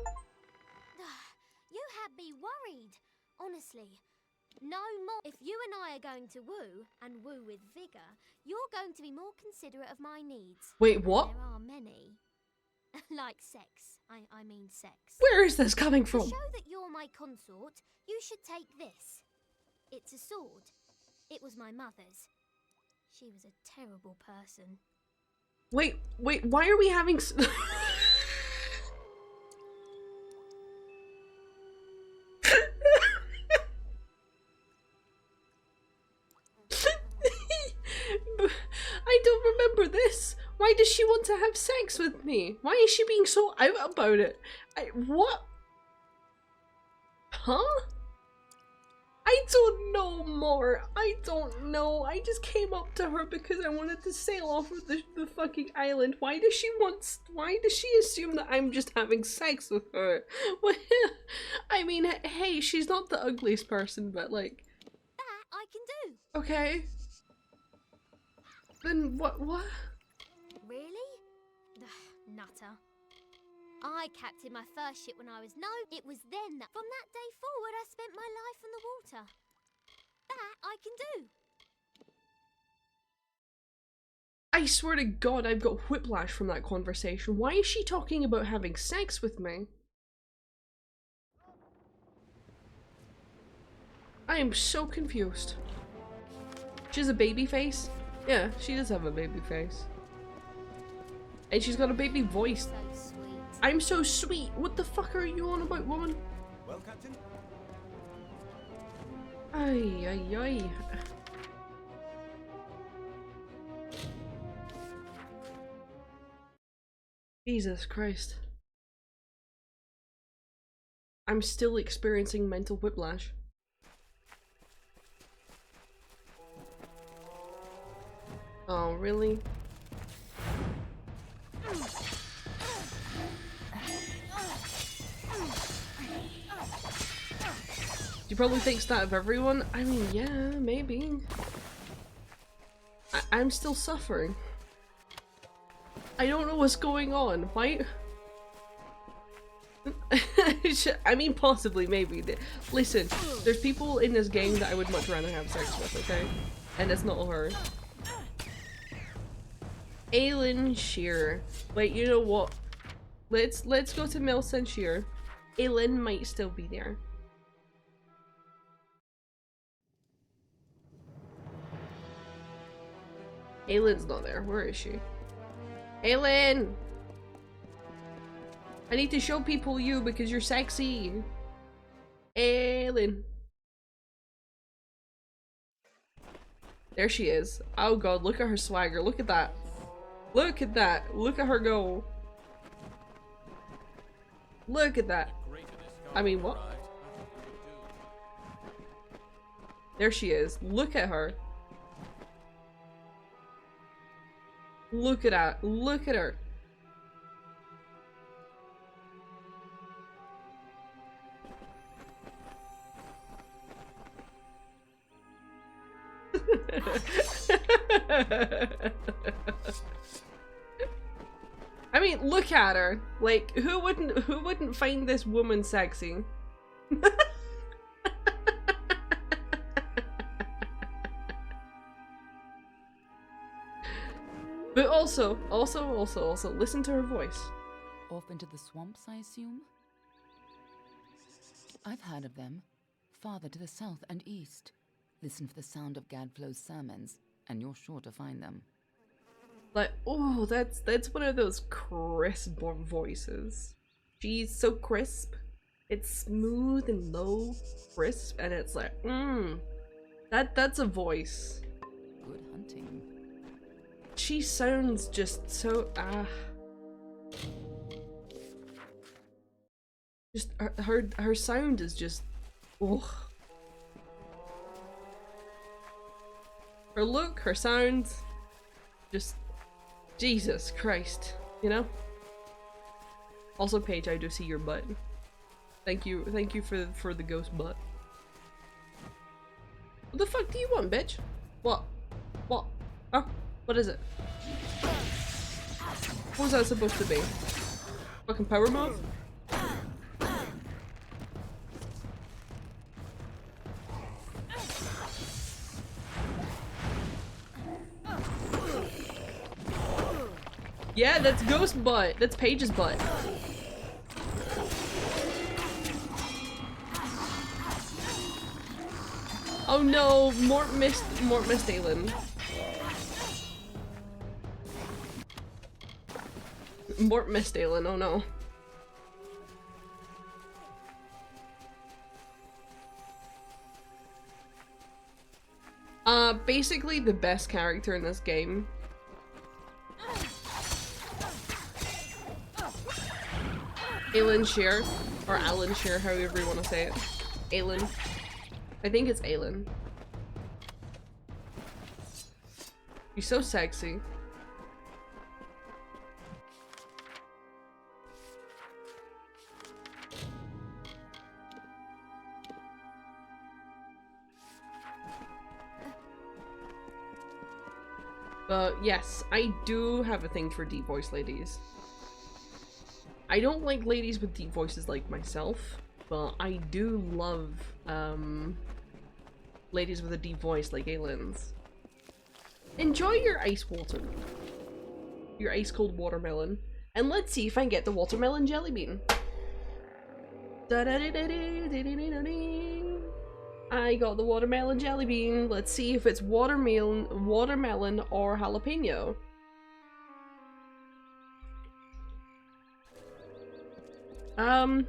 You had me worried, honestly. No more. If you and I are going to woo, and woo with vigor, you're going to be more considerate of my needs. Wait, what? There are many. Like sex. I mean sex. Where is this coming To from? show that you're my consort, you should take this. It's a sword. It was my mother's. She was a terrible person. Wait, why are we having I don't remember this. Why does she want to have sex with me? Why is she being so out about it? What? Huh? I don't know more. I don't know. I just came up to her because I wanted to sail off of the fucking island. Why does she assume that I'm just having sex with her? Well, I mean, hey, she's not the ugliest person, but like... That I can do. Okay. Then what? Really? Nutter. I captained my first ship when I was it was then that from that day forward I spent my life on the water. That I can do. I swear to God, I've got whiplash from that conversation. Why is she talking about having sex with me? I am so confused. She has a baby face? Yeah, she does have a baby face. And she's got a baby voice. So sweet. I'm so sweet. What the fuck are you on about, woman? Well, Captain? Ay. Jesus Christ. I'm still experiencing mental whiplash. Oh, really? She probably thinks that of everyone. I mean, yeah, maybe. I'm still suffering. I don't know what's going on. Why? I mean, possibly, maybe. Listen, there's people in this game that I would much rather have sex with, okay? And it's not her. Aelin Shear. Wait, you know what? Let's go to Milson Shear. Aelin might still be there. Aylin's not there. Where is she? Aelin! I need to show people you because you're sexy. Aelin. There she is. Oh god, look at her swagger. Look at that. Look at that. Look at her go. Look at that. I mean, what? There she is. Look at her. Look at that. Look at her. I mean, look at her. Like, who wouldn't find this woman sexy? But also, listen to her voice. Off into the swamps, I assume? I've heard of them. Farther to the south and east. Listen for the sound of Gadflow's sermons, and you're sure to find them. Like, oh, that's one of those crisp voices. She's so crisp. It's smooth and low, crisp, and it's like, that's a voice. Good hunting. She sounds just so, just her sound is just, oh. Her look, her sound, just Jesus Christ, you know? Also, Paige, I do see your butt. Thank you for the ghost butt. What the fuck do you want, bitch? What? What? Huh? What is it? What was that supposed to be? Fucking power move? Yeah, that's ghost butt. That's Paige's butt. Oh no, Mort missed Aelin. Mort missed Aelin, oh no. Basically the best character in this game. Aelin Shear, or Alan Shear, however you want to say it. Aelin. I think it's Aelin. She's so sexy. But yes, I do have a thing for deep voice ladies. I don't like ladies with deep voices like myself, but I do love ladies with a deep voice like Aelin's. Enjoy your ice water. Your ice cold watermelon. And let's see if I can get the watermelon jelly bean. I got the watermelon jelly bean. Let's see if it's watermelon or jalapeno. I'm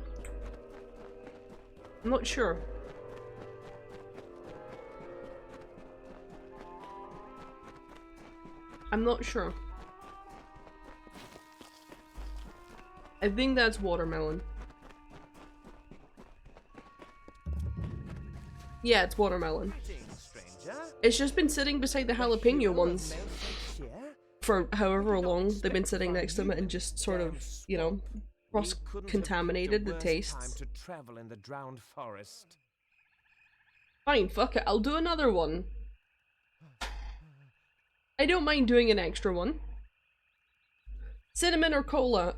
not sure. I'm not sure. I think that's watermelon. Yeah, it's watermelon. It's just been sitting beside the jalapeno ones for however long they've been sitting next to them and just sort of, you know, cross-contaminated the tastes. To travel in the drowned forest. Fine, fuck it, I'll do another one. I don't mind doing an extra one. Cinnamon or cola?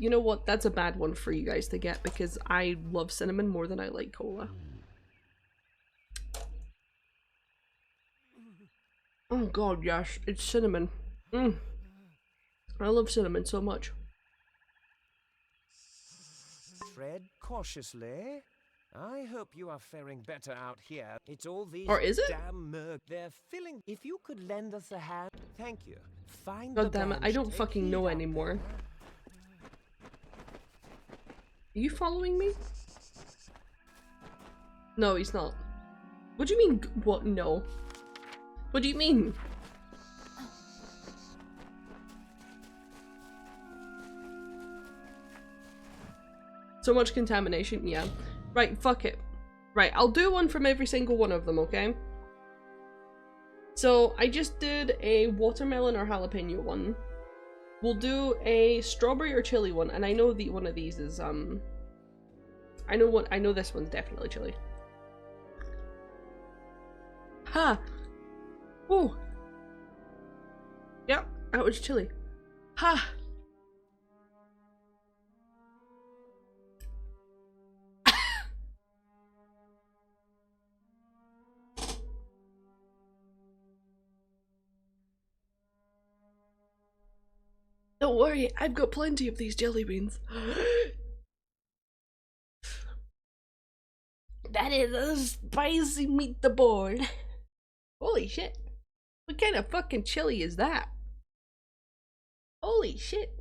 You know what? That's a bad one for you guys to get because I love cinnamon more than I like cola. Oh god, yes, it's cinnamon. I love cinnamon so much. Tread cautiously. I hope you are faring better out here. It's all these or is it? Damn they're filling. If you could lend us a hand, thank you. Find God damn it, I don't fucking know anymore. Are you following me? No, he's not. What do you mean? What? No. What do you mean? So much contamination, yeah. Right, fuck it. Right, I'll do one from every single one of them, okay? So, I just did a watermelon or jalapeno one. We'll do a strawberry or chili one, and I know one of these is, I know this one's definitely chili. Ha! Oh. Yep, that was chilly. Ha! Don't worry, I've got plenty of these jelly beans. That is a spicy meatball. Holy shit. What kind of fucking chili is that? Holy shit.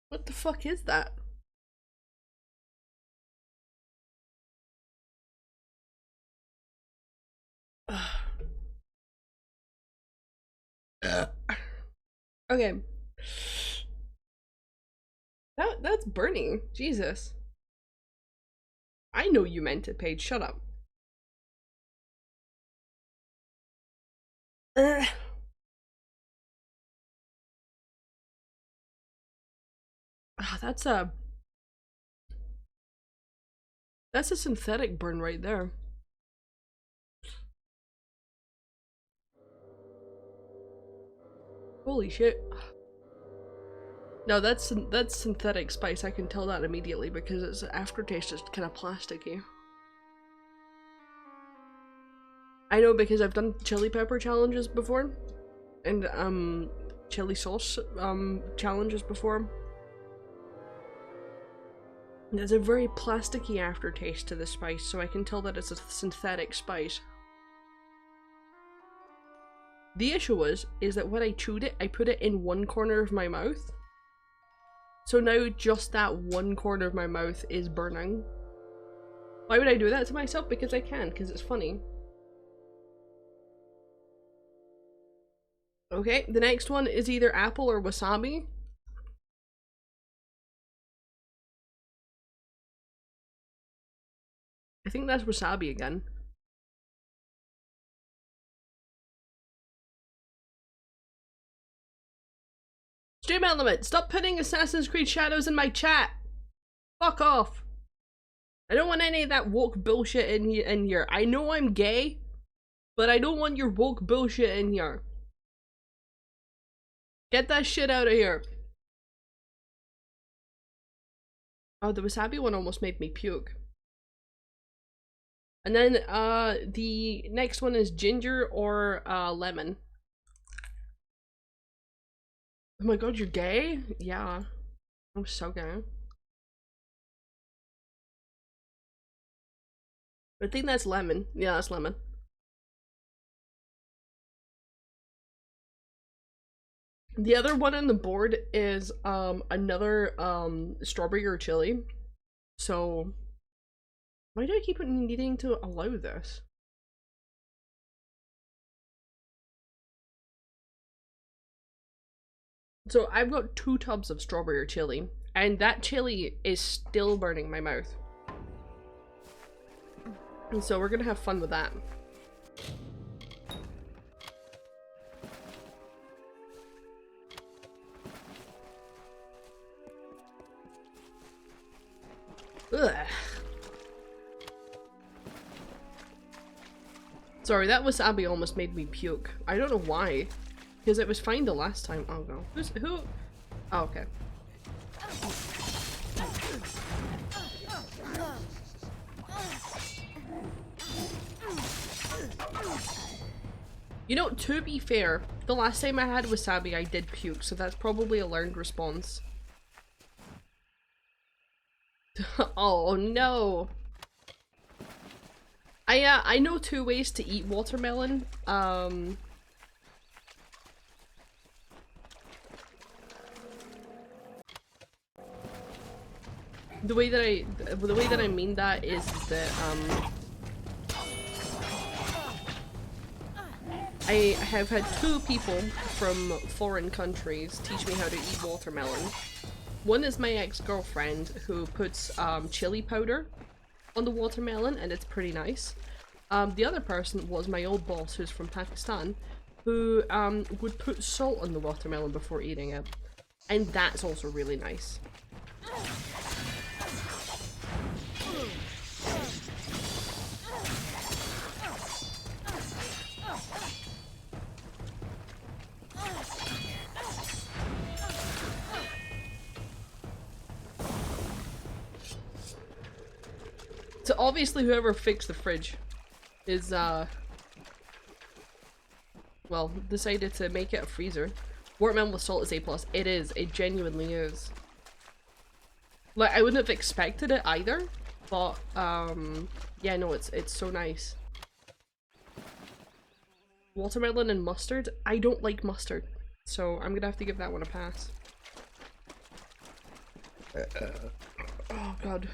What the fuck is that? Okay. That's burning. Jesus. I know you meant it, Paige. Shut up. That's a synthetic burn right there. Holy shit. No, that's synthetic spice. I can tell that immediately because its aftertaste is kind of plasticky. I know because I've done chili pepper challenges before, and chili sauce challenges before. There's a very plasticky aftertaste to the spice, so I can tell that it's a synthetic spice. The issue is that when I chewed it, I put it in one corner of my mouth. So now just that one corner of my mouth is burning. Why would I do that to myself? Because I can, because it's funny. Okay, the next one is either apple or wasabi. I think that's wasabi again. Stream Element, stop putting Assassin's Creed Shadows in my chat. Fuck off. I don't want any of that woke bullshit in here. I know I'm gay, but I don't want your woke bullshit in here. Get that shit out of here. Oh, the wasabi one almost made me puke. And then the next one is ginger or lemon. Oh my god, you're gay? Yeah. I'm so gay. I think that's lemon. Yeah, that's lemon. The other one on the board is another strawberry or chili. So why do I keep needing to allow this? So I've got 2 tubs of strawberry or chili, and that chili is still burning my mouth. And so we're gonna have fun with that. Ugh. Sorry, that wasabi almost made me puke. I don't know why. Because it was fine the last time. Oh no. Who? Oh, okay. You know, to be fair, the last time I had wasabi I did puke, so that's probably a learned response. Oh no. I know 2 ways to eat watermelon. The way that I mean that is that I have had 2 people from foreign countries teach me how to eat watermelon. One is my ex-girlfriend who puts chili powder on the watermelon, and it's pretty nice. The other person was my old boss, who's from Pakistan, who would put salt on the watermelon before eating it, and that's also really nice. So obviously whoever fixed the fridge is, well, decided to make it a freezer. Watermelon with salt is A+. It is. It genuinely is. Like, I wouldn't have expected it either, but, yeah, no, it's so nice. Watermelon and mustard? I don't like mustard, so I'm gonna have to give that one a pass. Oh, God.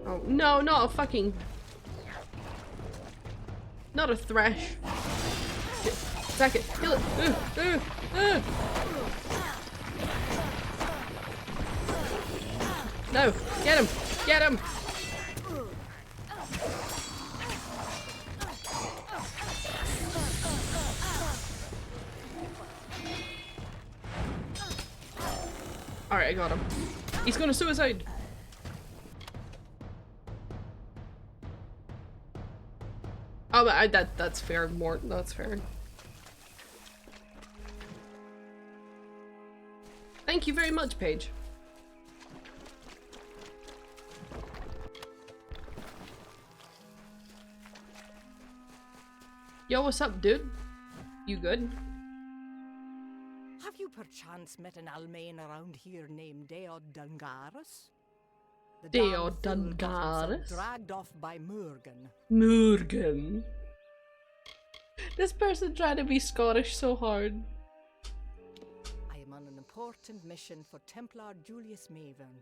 Oh, no, not a fucking... Not a thresh. Attack it. Kill it. No. Get him. Get him. Alright, I got him. He's gonna suicide. Oh, but that's fair, Mort. That's fair. Thank you very much, Paige. Yo, what's up, dude? You good? Have you perchance met an Almain around here named Deod Dungaris? Deod Dungaris? Dragged off by Murgan. Murgan. This person trying to be Scottish so hard. I am on an important mission for Templar Julius Mavern.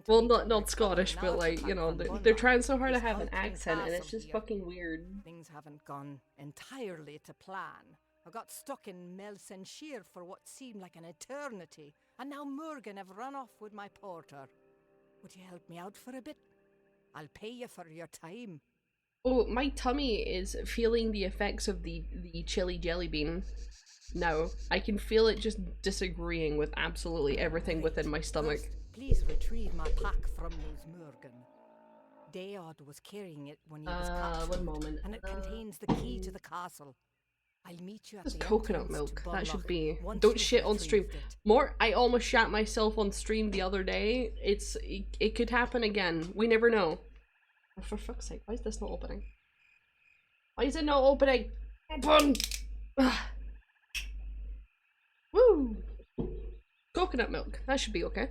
Well, not Scottish, but like, you know, they're trying so hard to have an accent and it's just fucking weird. Things haven't gone entirely to plan. I got stuck in Melsenshire for what seemed like an eternity, and now Murgan have run off with my porter. Would you help me out for a bit? I'll pay you for your time. Oh, my tummy is feeling the effects of the chili jelly bean. No, I can feel it just disagreeing with absolutely everything within my stomach. Please retrieve my pack from those Murgan. Deod was carrying it when he was captured, one moment. and it contains the key to the castle. I'll meet you at the Coconut milk. That should be. once Don't you've shit on stream. retrieved it. More. I almost shat myself on stream the other day. It could happen again. We never know. Oh, for fuck's sake! Why is this not opening? Why is it not opening? Open. Ugh. Woo. Coconut milk. That should be okay.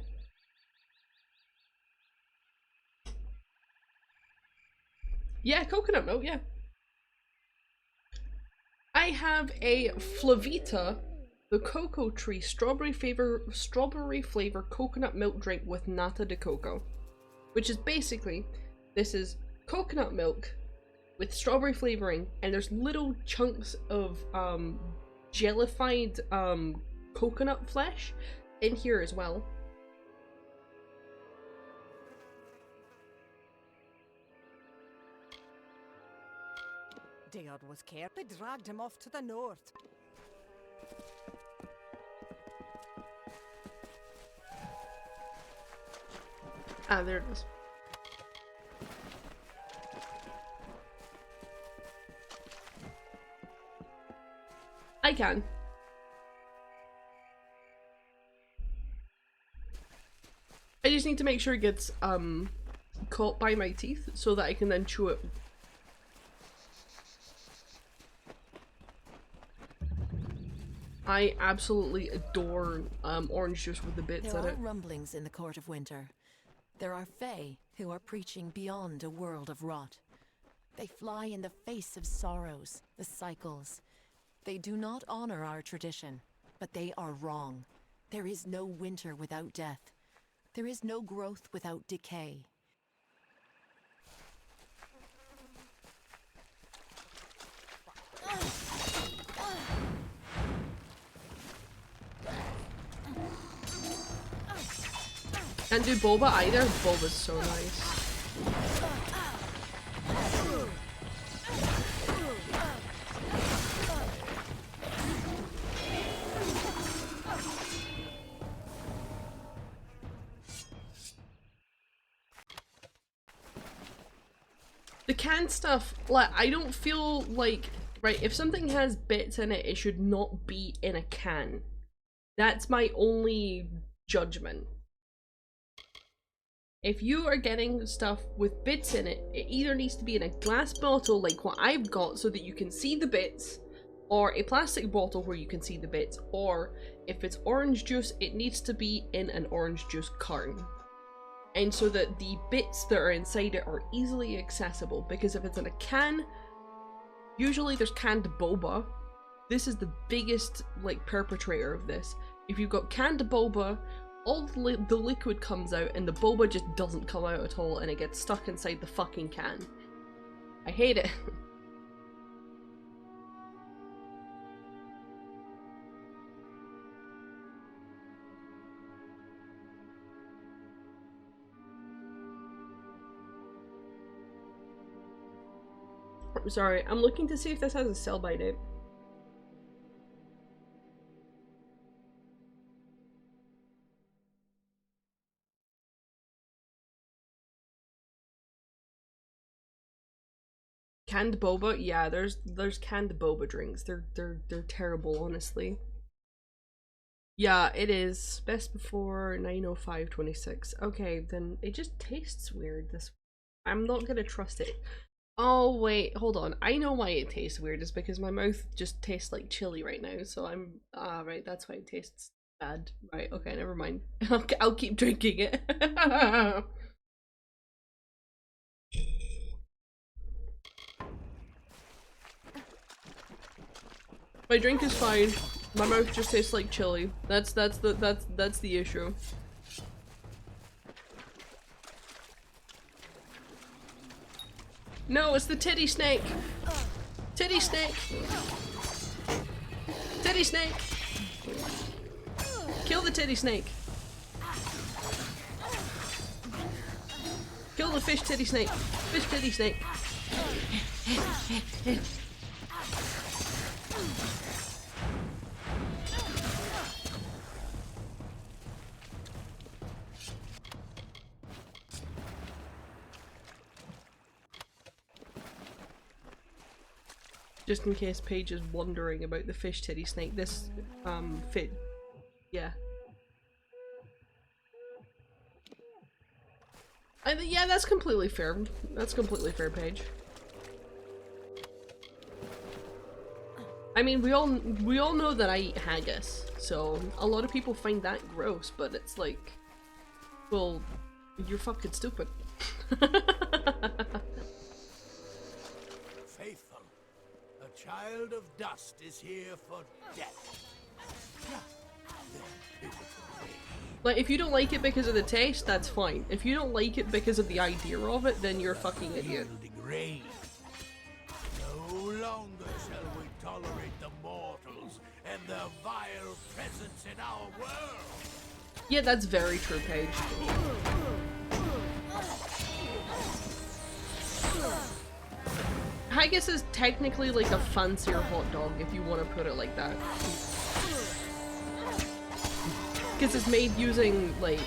Yeah, coconut milk, yeah. I have a Flavita, the cocoa tree strawberry flavor coconut milk drink with nata de coco, which is basically, this is coconut milk with strawberry flavoring, and there's little chunks of jellified coconut flesh in here as well. Deod was carefully dragged him off to the north. Ah, there it is. I can. I just need to make sure it gets caught by my teeth so that I can then chew it. I absolutely adore orange juice with the bits in There it. are rumblings in the Court of Winter. There are Fae who are preaching beyond a world of rot. They fly in the face of sorrows, the cycles. They do not honor our tradition, but they are wrong. There is no winter without death. There is no growth without decay. Can't do boba either. Boba's so nice. The canned stuff, like, I don't feel like, right, if something has bits in it, it should not be in a can. That's my only judgment. if you are getting stuff with bits in it, it either needs to be in a glass bottle like what I've got so that you can see the bits, or a plastic bottle where you can see the bits, or if it's orange juice, it needs to be in an orange juice carton. And so that the bits that are inside it are easily accessible, because if it's in a can, usually there's canned boba. This is the biggest, like, perpetrator of this. If you've got canned boba, all the liquid comes out and the boba just doesn't come out at all and it gets stuck inside the fucking can. I hate it. I'm sorry, I'm looking to see if this has a sell-by date. Canned boba? Yeah, there's canned boba drinks. They're terrible, honestly. Yeah, it is. Best before 9:05:26. Okay, then it just tastes weird. I'm not gonna trust it. Oh wait, hold on. I know why it tastes weird. It's because my mouth just tastes like chili right now. So I'm right. That's why it tastes bad. Right. Okay. Never mind. I'll keep drinking it. My drink is fine. My mouth just tastes like chili. That's the issue. No, it's the titty snake. Titty snake. Titty snake. Kill the titty snake. Kill the fish titty snake. Fish titty snake. Just in case Paige is wondering about the fish titty snake, this fit. Yeah. Yeah, that's completely fair. That's completely fair, Paige. I mean, we all know that I eat haggis, so a lot of people find that gross, but it's like, well, you're fucking stupid. Faithful, a child of dust is here for death. Like, if you don't like it because of the taste, that's fine. If you don't like it because of the idea of it, then you're a fucking idiot. No longer shall we tolerate the mortals and their vile presence in our world. Yeah, that's very true, Paige. Haggis is technically like a fancier hot dog, if you want to put it like that. Because it's made using, like,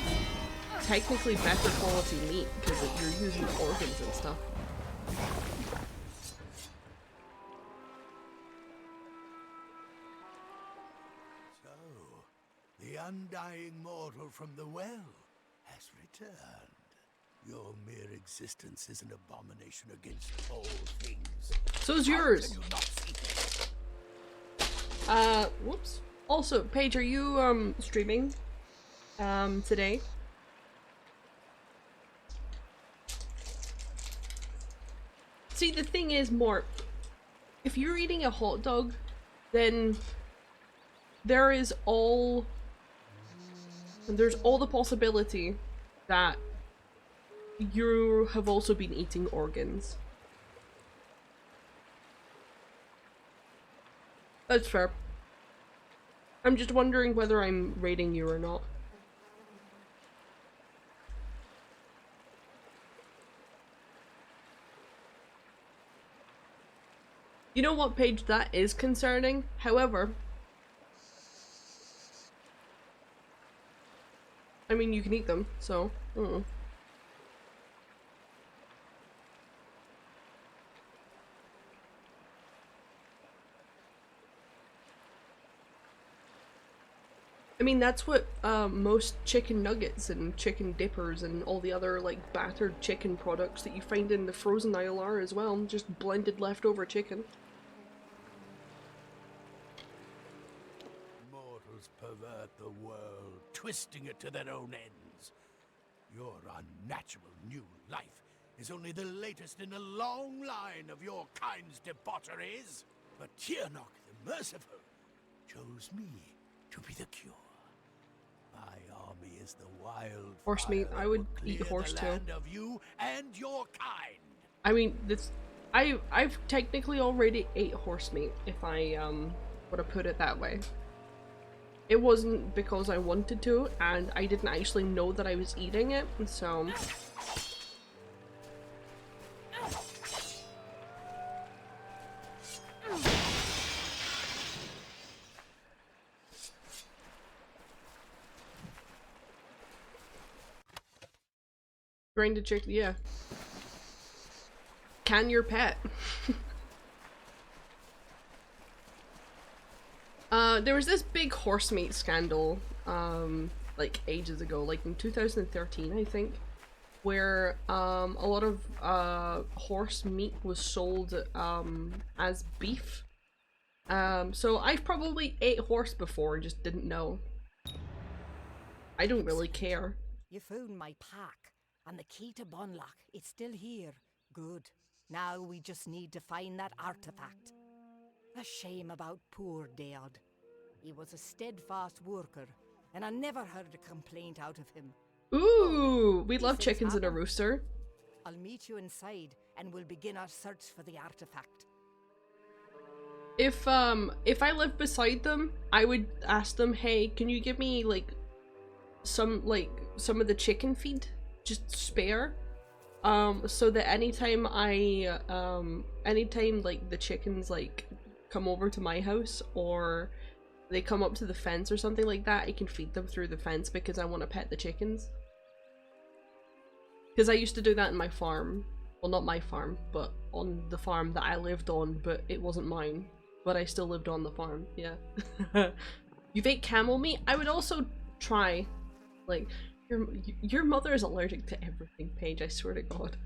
technically better quality meat, because you're using organs and stuff. So, the undying mortal from the well has returned. Your mere existence is an abomination against all things. So's yours. Whoops. Also, Paige, are you, streaming, today? See, the thing is, Mort, if you're eating a hot dog, then there's all the possibility that you have also been eating organs. That's fair. I'm just wondering whether I'm rating you or not. You know what, Paige? That is concerning. However, I mean, you can eat them, so I don't know. I mean, that's what most chicken nuggets and chicken dippers and all the other like battered chicken products that you find in the frozen aisle are as well, just blended leftover chicken. Mortals pervert the world, twisting it to their own ends. Your unnatural new life is only the latest in a long line of your kind's debaucheries. But Tiernok the Merciful chose me to be the cure. My army is the wild Horse meat. I would eat horse too. of you and your kind. I mean, this. I've technically already ate horse meat, if I would have put it that way. It wasn't because I wanted to, and I didn't actually know that I was eating it, so. Grinded chicken, yeah. Can your pet? There was this big horse meat scandal, like ages ago, like in 2013, I think, where a lot of horse meat was sold as beef. So I've probably ate horse before, just didn't know. I don't really care. You found my pack, and the key to Bunlock, it's still here. Good. Now we just need to find that artifact. A shame about poor Deod. He was a steadfast worker, and I never heard a complaint out of him. Ooh, we love chickens and a rooster. I'll meet you inside, and we'll begin our search for the artifact. If I lived beside them, I would ask them, hey, can you give me like some of the chicken feed, just spare, so that anytime like the chickens like come over to my house or they come up to the fence or something like that, I can feed them through the fence because I want to pet the chickens. Because I used to do that in my farm. Well, not my farm, but on the farm that I lived on, but it wasn't mine. But I still lived on the farm, yeah. You've ate camel meat? I would also try. Like, your mother is allergic to everything, Paige, I swear to God.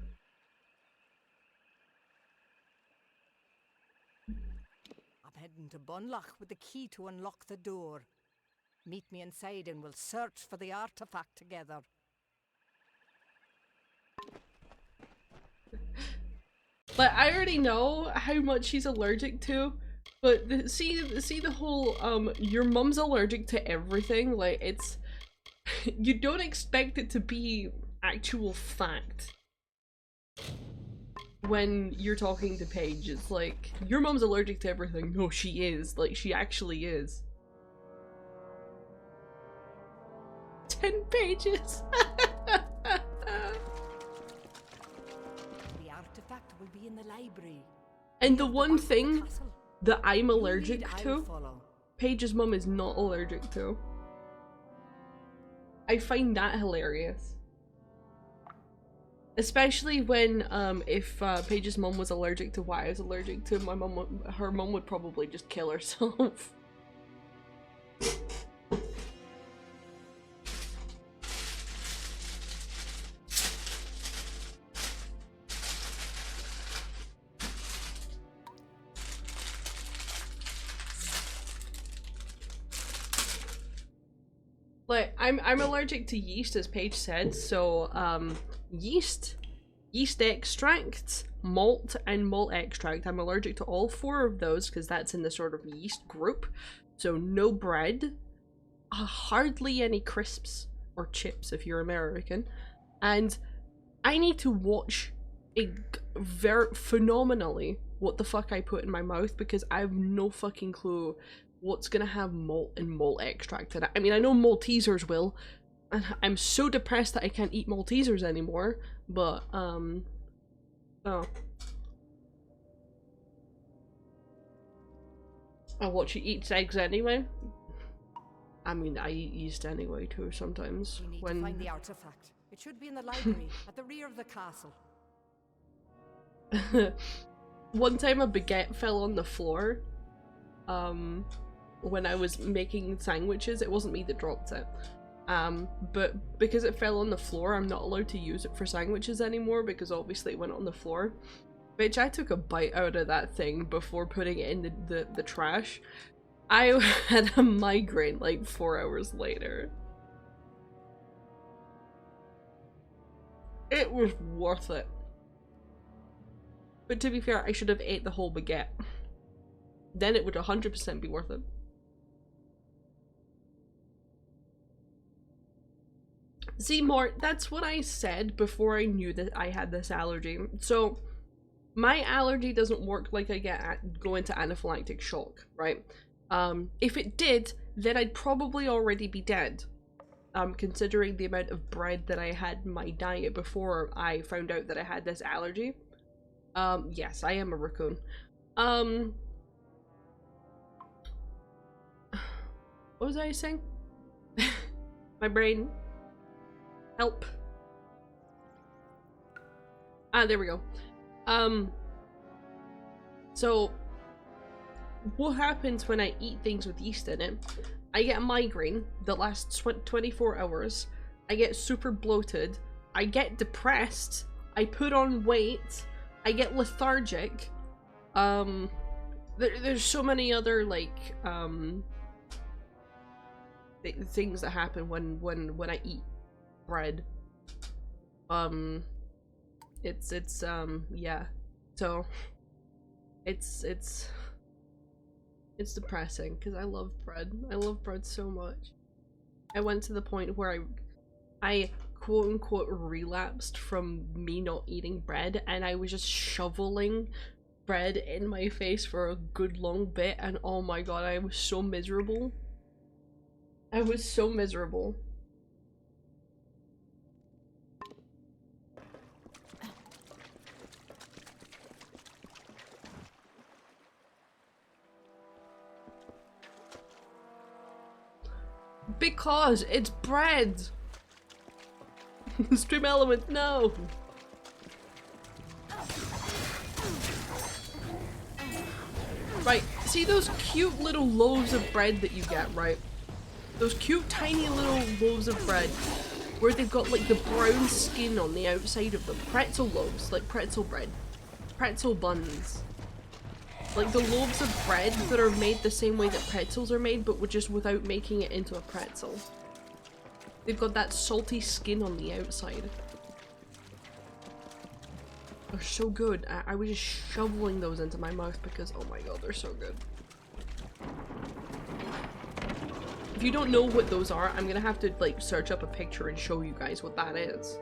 I'm heading to Bunlock with the key to unlock the door. Meet me inside and we'll search for the artifact together. Like, I already know how much she's allergic to, but see the whole, your mum's allergic to everything, like, it's... You don't expect it to be actual fact when you're talking to Paige. It's like, your mom's allergic to everything. No, she is. Like, she actually is. 10 pages! The artifact will be in the library. And the one thing that I'm allergic to, Paige's mum is not allergic to. I find that hilarious. Especially when, if Paige's mum was allergic to what I was allergic to, her mum would probably just kill herself. Like, I'm allergic to yeast, as Paige said, so, yeast extracts, malt, and malt extract. I'm allergic to all 4 of those, because that's in the sort of yeast group. So, no bread, hardly any crisps, or chips if you're American, and I need to watch phenomenally what the fuck I put in my mouth, because I have no fucking clue what's gonna have malt and malt extract in it. I mean, I know Maltesers will, and I'm so depressed that I can't eat Maltesers anymore, but, oh. I'll watch you eat eggs anyway. I mean, I eat yeast anyway too sometimes. We need to find the artifact. It should be in the library, at the rear of the castle. One time a baguette fell on the floor, when I was making sandwiches. It wasn't me that dropped it. But because it fell on the floor, I'm not allowed to use it for sandwiches anymore because obviously it went on the floor. Bitch, I took a bite out of that thing before putting it in the trash. I had a migraine like 4 hours later. It was worth it. But to be fair, I should have ate the whole baguette. Then it would 100% be worth it. See, Mort, that's what I said before I knew that I had this allergy. So, my allergy doesn't work like I go into anaphylactic shock, right? If it did, then I'd probably already be dead. Considering the amount of bread that I had in my diet before I found out that I had this allergy. Yes, I am a raccoon. What was I saying? My brain. Help. Ah, there we go. So what happens when I eat things with yeast in it? I get a migraine that lasts 24 hours. I get super bloated. I get depressed. I put on weight. I get lethargic. There's so many other like things that happen when I eat bread. Yeah. So it's depressing because I love bread. I love bread so much. I went to the point where I quote unquote relapsed from me not eating bread, and I was just shoveling bread in my face for a good long bit, and oh my god, I was so miserable. I was so miserable. Because it's bread! Stream element, no! Right, see those cute little loaves of bread that you get, right? Those cute tiny little loaves of bread where they've got like the brown skin on the outside of them. Pretzel loaves, like pretzel bread. Pretzel buns. Like the loaves of bread that are made the same way that pretzels are made, but just without making it into a pretzel. They've got that salty skin on the outside. They're so good. I was just shoveling those into my mouth because, oh my god, they're so good. If you don't know what those are, I'm gonna have to like search up a picture and show you guys what that is.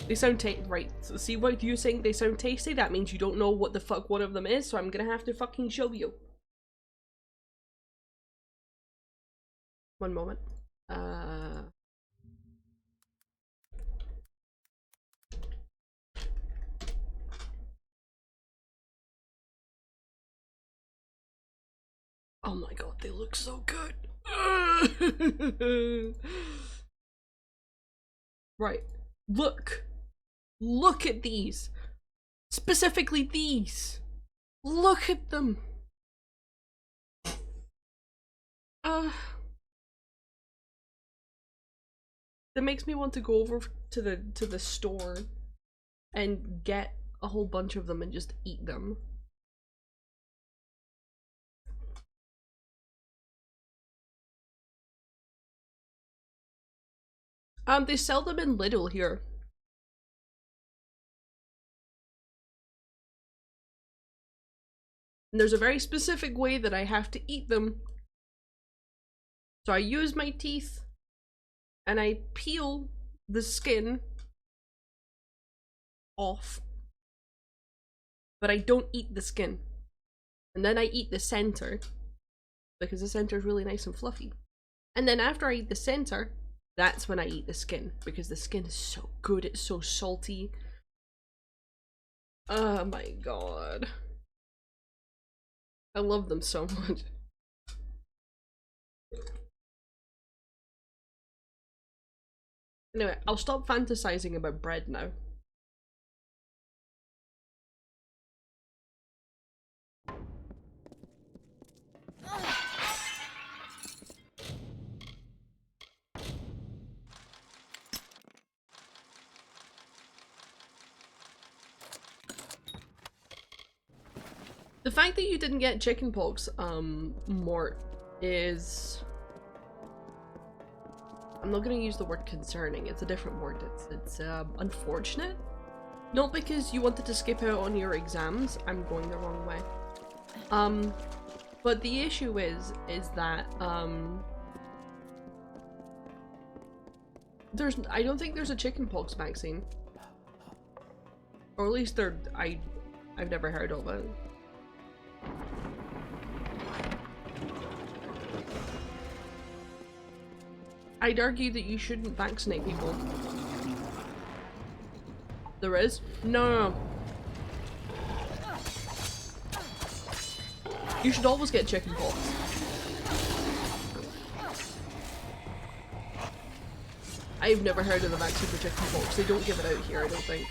They sound right. So see what you're saying? They sound tasty? That means you don't know what the fuck one of them is, so I'm gonna have to fucking show you. One moment. Oh my god, they look so good. Right. Look. Look at these. Specifically these. Look at them. That makes me want to go over to the store and get a whole bunch of them and just eat them. They sell them in Lidl here. And there's a very specific way that I have to eat them. So I use my teeth and I peel the skin off. But I don't eat the skin. And then I eat the center because the center is really nice and fluffy. And then after I eat the center, that's when I eat the skin because the skin is so good. It's so salty. Oh my god. I love them so much. Anyway, I'll stop fantasizing about bread now. The fact that you didn't get chickenpox, Mort, is... I'm not gonna use the word concerning, it's a different word. It's unfortunate. Not because you wanted to skip out on your exams, I'm going the wrong way. But the issue is that, I don't think there's a chickenpox vaccine. Or at least I've never heard of it. I'd argue that you shouldn't vaccinate people. There is? No. You should always get chickenpox. I've never heard of the vaccine for chickenpox. They don't give it out here, I don't think.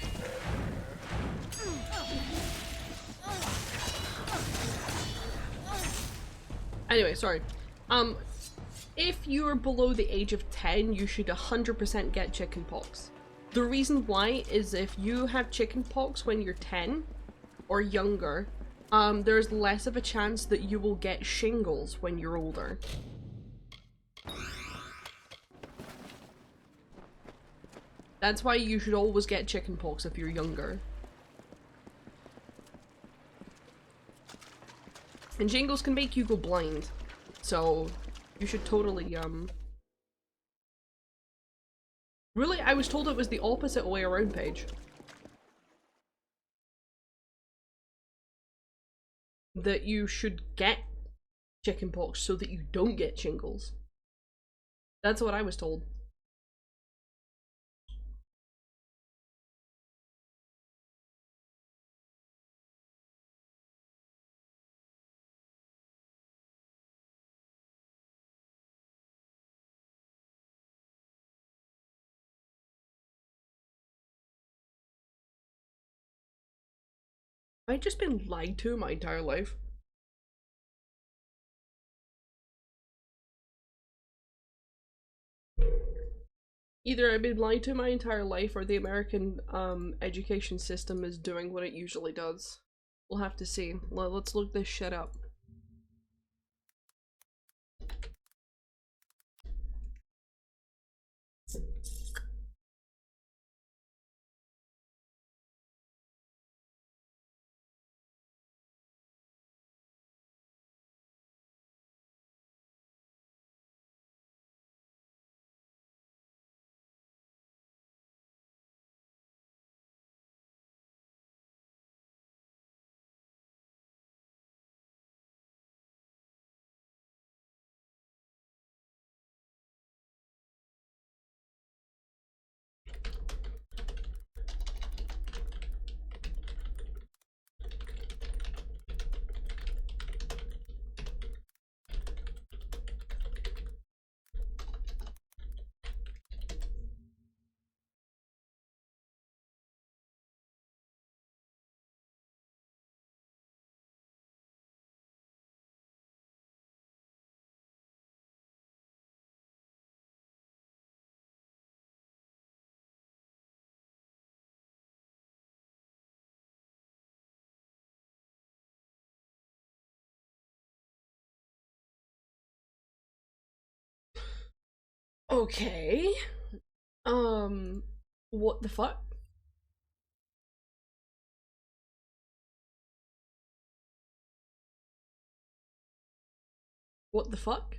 Anyway, sorry. If you're below the age of 10, you should 100% get chickenpox. The reason why is if you have chickenpox when you're 10 or younger, there's less of a chance that you will get shingles when you're older. That's why you should always get chickenpox if you're younger. And shingles can make you go blind, so you should totally, Really, I was told it was the opposite way around, Paige. That you should get chickenpox so that you don't get shingles. That's what I was told. I've just been lied to my entire life. Either I've been lied to my entire life or the American education system is doing what it usually does. We'll have to see. Let's look this shit up. Okay. What the fuck? What the fuck?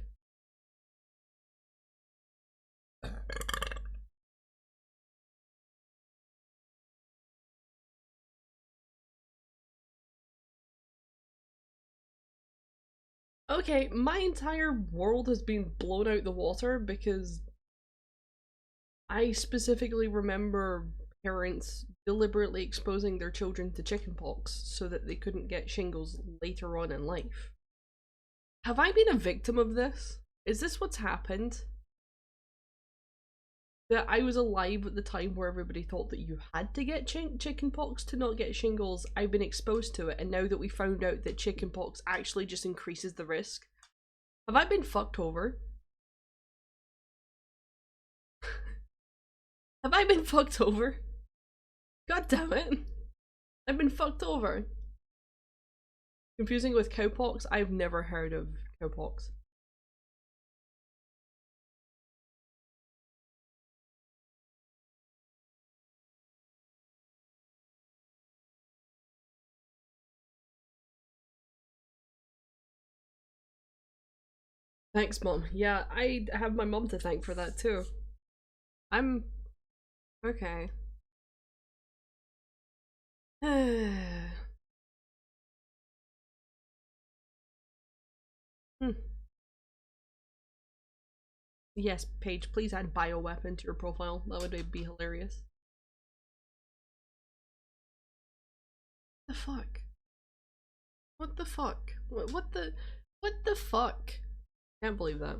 Okay, my entire world has been blown out the water because I specifically remember parents deliberately exposing their children to chickenpox so that they couldn't get shingles later on in life. Have I been a victim of this? Is this what's happened? that I was alive at the time where everybody thought that you had to get chickenpox to not get shingles. I've been exposed to it, and now that we found out that chickenpox actually just increases the risk. Have I been fucked over? Have I been fucked over? God damn it. I've been fucked over. Confusing with cowpox? I've never heard of cowpox. Thanks, Mom. Yeah, I have my mom to thank for that too. I'm... okay. Yes, Paige, please add bioweapon to your profile. That would be hilarious. What the fuck? What the fuck? What the fuck? Can't believe that.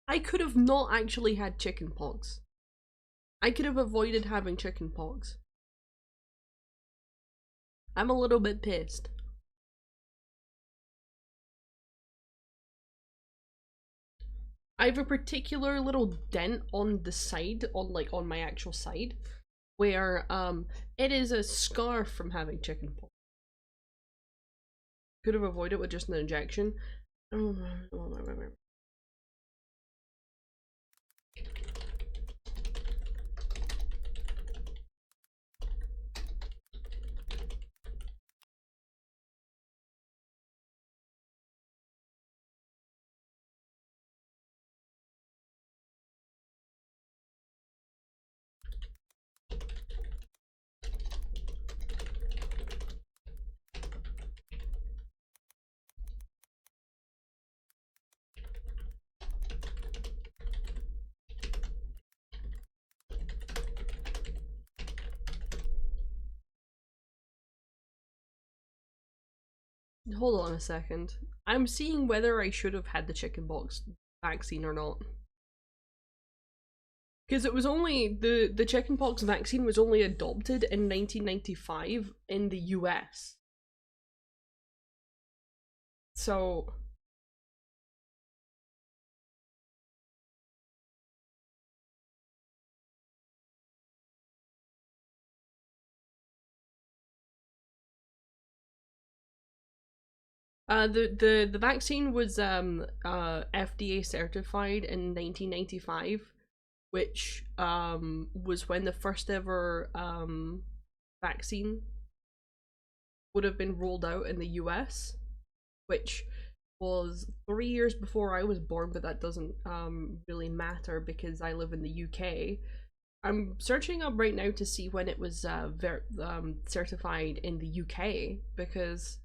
I could have not actually had chickenpox. I could have avoided having chickenpox. I'm a little bit pissed. I have a particular little dent on the side, on my actual side, where it is a scar from having chickenpox. Could have avoided it with just an injection. Hold on a second. I'm seeing whether I should have had the chickenpox vaccine or not. Because it was only, the chickenpox vaccine was only adopted in 1995 in the US. So... the vaccine was FDA certified in 1995, which was when the first ever vaccine would have been rolled out in the US, which was 3 years before I was born, but that doesn't really matter because I live in the UK. I'm searching up right now to see when it was certified in the UK, because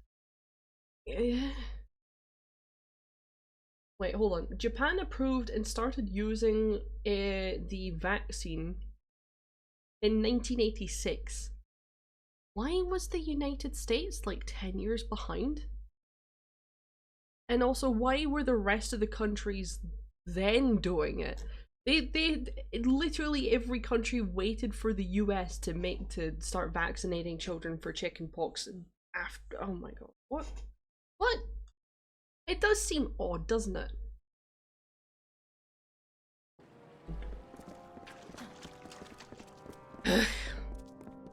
wait, hold on. Japan approved and started using the vaccine in 1986. Why was the United States like 10 years behind? And also, why were the rest of the countries then doing it? They literally every country waited for the US to start vaccinating children for chickenpox after. Oh my god, what? It does seem odd, doesn't it?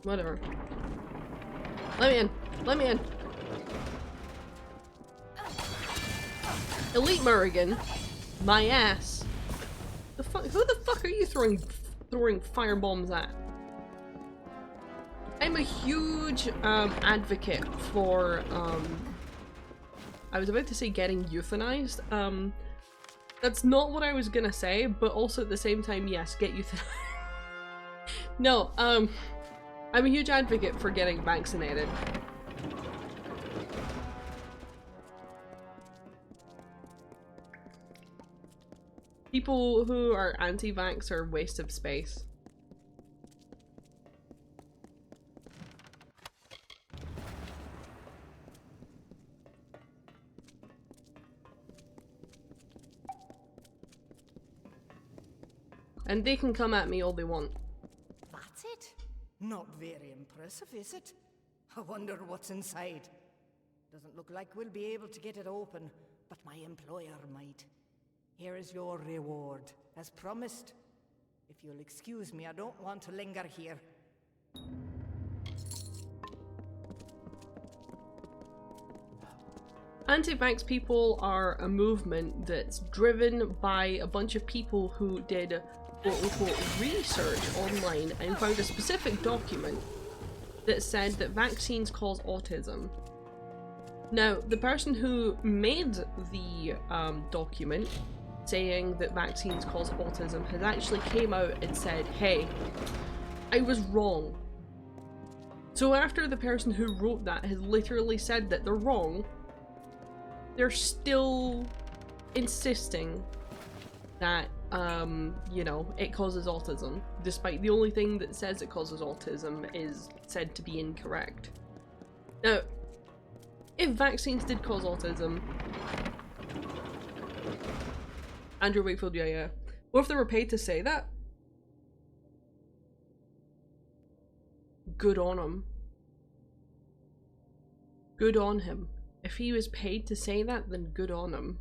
Whatever. Let me in. Let me in. Elite Murrigan. My ass. The fuck? Who the fuck are you throwing fire bombs at? I'm a huge advocate for I was about to say getting euthanized. That's not what I was gonna say, but also at the same time, yes, get euthanized. No, I'm a huge advocate for getting vaccinated. People who are anti-vax are a waste of space. And they can come at me all they want. That's it? Not very impressive, is it? I wonder what's inside. Doesn't look like we'll be able to get it open, but my employer might. Here is your reward, as promised. If you'll excuse me, I don't want to linger here. Anti-vax people are a movement that's driven by a bunch of people who did quote-unquote research online and found a specific document that said that vaccines cause autism. Now, the person who made the document saying that vaccines cause autism has actually came out and said, hey, I was wrong. So after the person who wrote that has literally said that they're wrong, they're still insisting that, you know, it causes autism, despite the only thing that says it causes autism is said to be incorrect. Now, if vaccines did cause autism... Andrew Wakefield, yeah. What if they were paid to say that? Good on him. Good on him. If he was paid to say that, then good on him.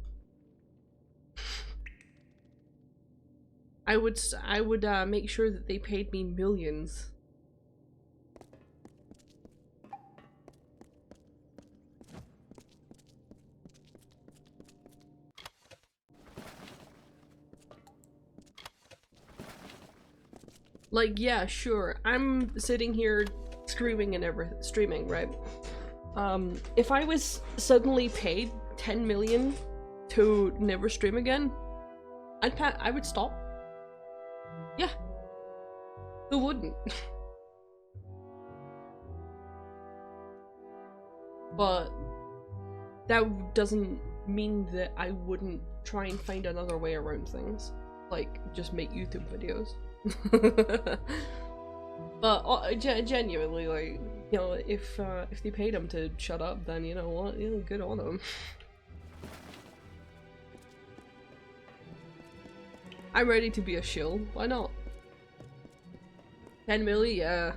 I would make sure that they paid me millions. Like, yeah, sure, I'm sitting here screaming and streaming, right? If I was suddenly paid 10 million to never stream again, I would stop. Yeah. Who wouldn't? But that doesn't mean that I wouldn't try and find another way around things. Like, just make YouTube videos. But genuinely, like, you know, if they paid him to shut up, then you know what, you know, good on him. I'm ready to be a shill. Why not? 10 million, yeah.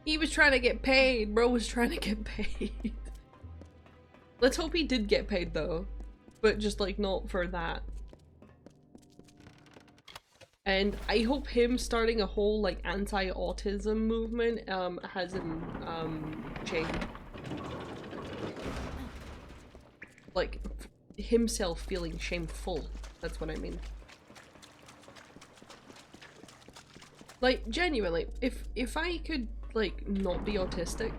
He was trying to get paid. Bro was trying to get paid. Let's hope he did get paid though. But just like not for that. And I hope him starting a whole like anti-autism movement has him changed. Like himself feeling shameful. That's what I mean. Like genuinely, if I could like not be autistic,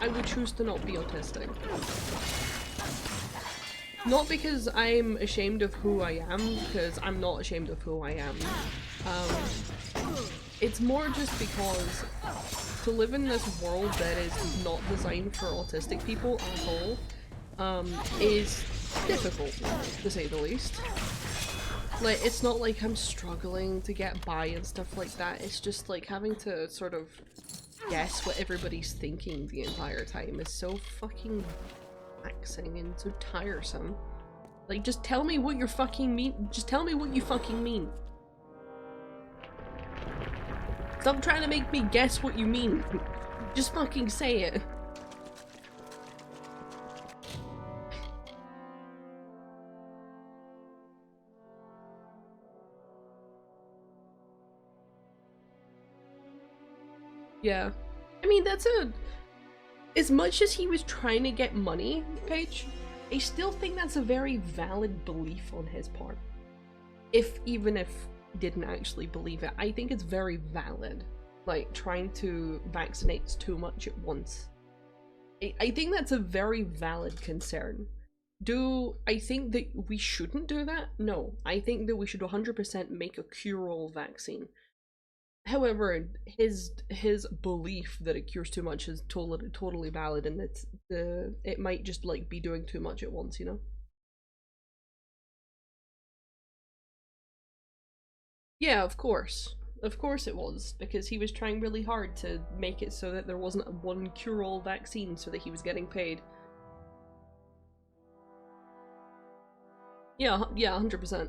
I would choose to not be autistic. Not because I'm ashamed of who I am, because I'm not ashamed of who I am. It's more just because to live in this world that is not designed for autistic people at all is difficult, to say the least. Like, it's not like I'm struggling to get by and stuff like that, it's just like having to sort of guess what everybody's thinking the entire time is so fucking taxing and so tiresome. Like, just tell me what you fucking mean. Just tell me what you fucking mean. Stop trying to make me guess what you mean. Just fucking say it. Yeah. I mean, that's as much as he was trying to get money, Paige, I still think that's a very valid belief on his part. Even if he didn't actually believe it, I think it's very valid. Like, trying to vaccinate too much at once. I think that's a very valid concern. Do I think that we shouldn't do that? No. I think that we should 100% make a cure-all vaccine. However, his belief that it cures too much is totally valid, and it might just like be doing too much at once, you know? Yeah, of course. of course it was, because he was trying really hard to make it so that there wasn't one cure-all vaccine so that he was getting paid. Yeah, 100%.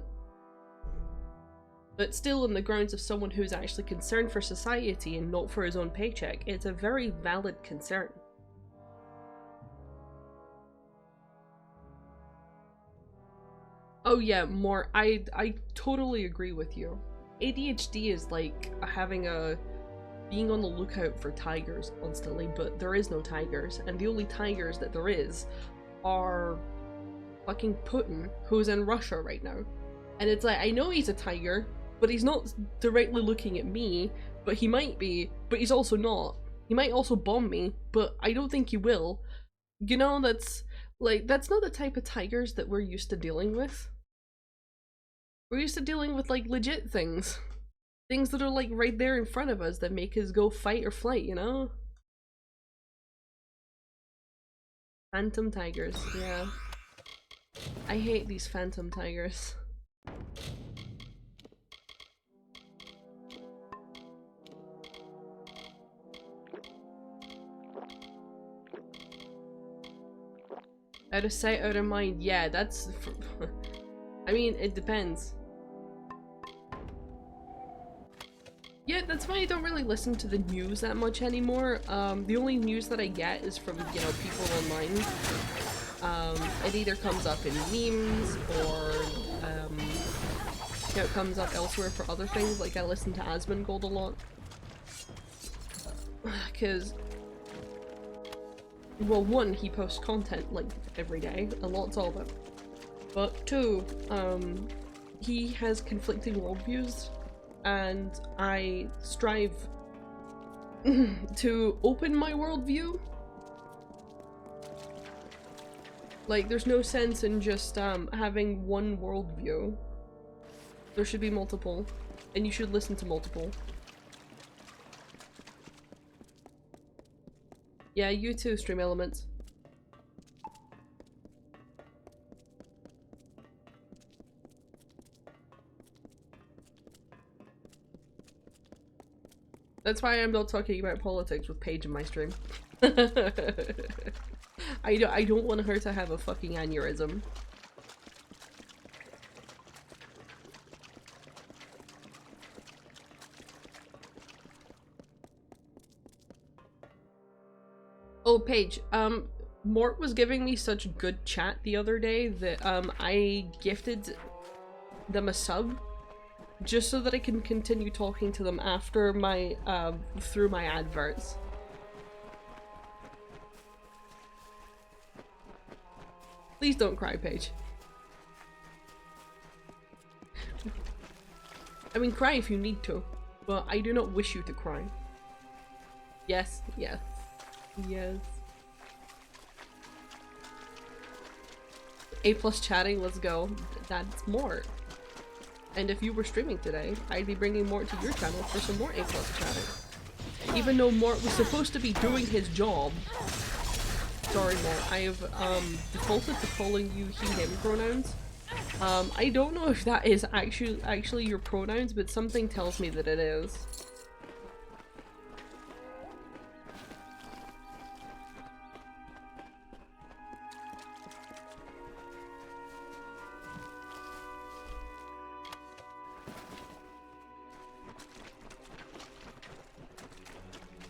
But still, on the grounds of someone who's actually concerned for society and not for his own paycheck, it's a very valid concern. Oh yeah, more. I totally agree with you. ADHD is like being on the lookout for tigers constantly, but there is no tigers, and the only tigers that there is are fucking Putin, who's in Russia right now. And it's like, I know he's a tiger, but he's not directly looking at me, but he might be, but he's also not. He might also bomb me, but I don't think he will. You know, that's not the type of tigers that we're used to dealing with. We're used to dealing with, like, legit things. Things that are, like, right there in front of us that make us go fight or flight, you know? Phantom tigers, yeah. I hate these phantom tigers. Out of sight, out of mind. Yeah, that's... I mean, it depends. Yeah, that's why I don't really listen to the news that much anymore. The only news that I get is from, you know, people online. It either comes up in memes or, you know, it comes up elsewhere for other things. Like, I listen to Asmongold a lot. Because, well, one, he posts content, like, every day. A lot's all of it. But two, he has conflicting worldviews, and I strive to open my worldview. Like, there's no sense in just having one worldview. There should be multiple, and you should listen to multiple. Yeah, you too, Stream Elements. That's why I'm not talking about politics with Paige in my stream. I don't want her to have a fucking aneurysm. Oh, Paige, Mort was giving me such good chat the other day that I gifted them a sub just so that I can continue talking to them after my through my adverts. Please don't cry, Paige. I mean, cry if you need to, but I do not wish you to cry. Yes, yes, yes. A+ chatting, let's go. That's Mort. And if you were streaming today, I'd be bringing Mort to your channel for some more A+ chatting. Even though Mort was supposed to be doing his job. Sorry, Mort, I have defaulted to calling you he, him pronouns. I don't know if that is actually your pronouns, but something tells me that it is.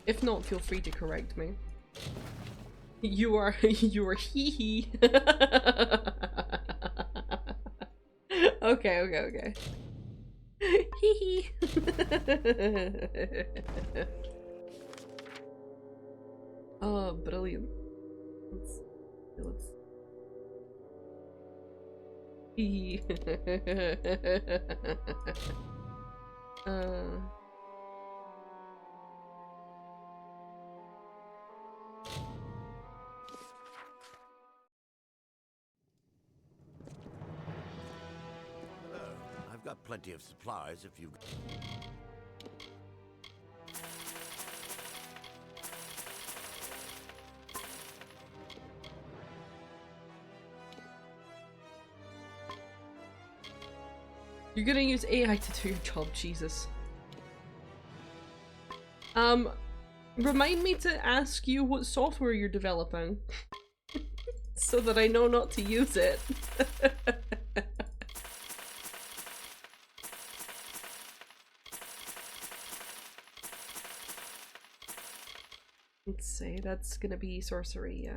If not, feel free to correct me. You are hee. Okay. Hee. Oh, brilliant. Let's hee. I've got plenty of supplies if you... You're gonna use AI to do your job, Jesus. Remind me to ask you what software you're developing. So that I know not to use it. Let's see, that's gonna be sorcery,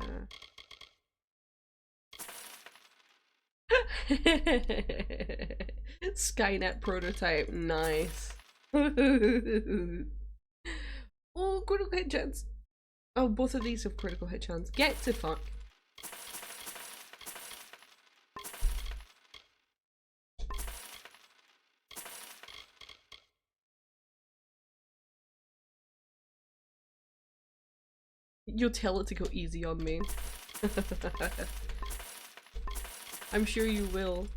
Skynet prototype, nice. Oh, critical hit chance. Oh, both of these have critical hit chance. Get to fuck. You'll tell it to go easy on me. I'm sure you will.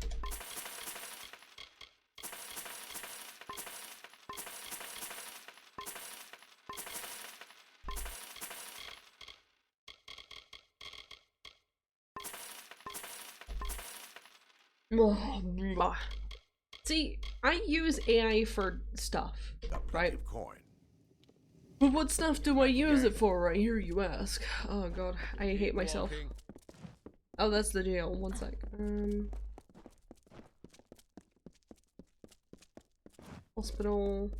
See, I use AI for stuff, right? But what stuff do I use it for right here, you ask? Oh god, I hate myself. Oh, that's the jail. One sec. Hospital.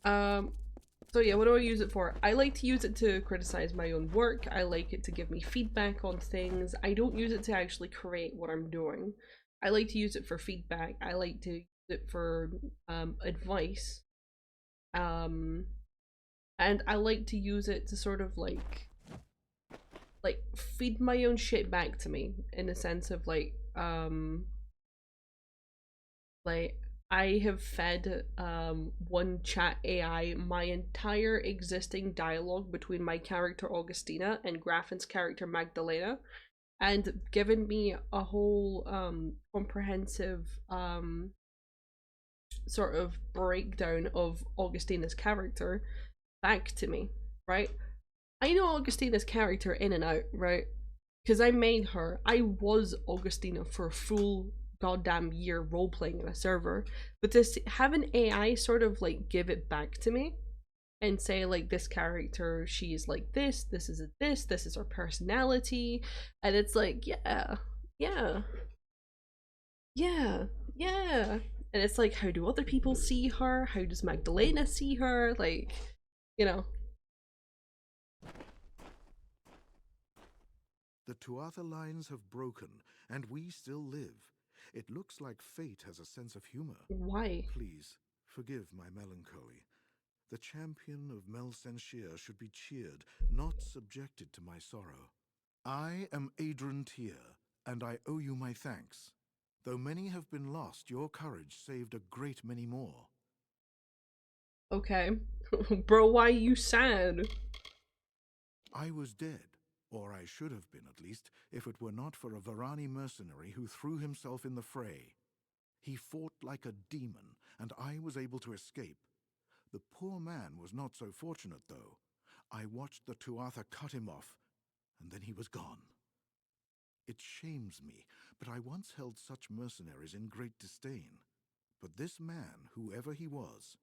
So yeah, what do I use it for? I like to use it to criticize my own work. I like it to give me feedback on things. I don't use it to actually create what I'm doing. I like to use it for feedback. I like to use it for advice. And I like to use it to sort of like feed my own shit back to me, in the sense of like I have fed one chat AI my entire existing dialogue between my character Augustina and Graffin's character Magdalena, and given me a whole comprehensive sort of breakdown of Augustina's character back to me, right? I know Augustina's character in and out, right? Because I made her. I was Augustina for a full goddamn year role-playing in a server, but this have an AI sort of like give it back to me and say like, this character, she's like this is a this is her personality, and it's like yeah, and it's like, how do other people see her? How does Magdalena see her? Like, you know. The Tuatha lines have broken, and we still live. It looks like fate has a sense of humor. Why? Please, forgive my melancholy. The champion of Melsenshir should be cheered, not subjected to my sorrow. I am Adrian Tyr, and I owe you my thanks. Though many have been lost, your courage saved a great many more. Okay. Bro, why you sad? I was dead. Or I should have been, at least, if it were not for a Varani mercenary who threw himself in the fray. He fought like a demon, and I was able to escape. The poor man was not so fortunate, though. I watched the Tuatha cut him off, and then he was gone. It shames me, but I once held such mercenaries in great disdain. But this man, whoever he was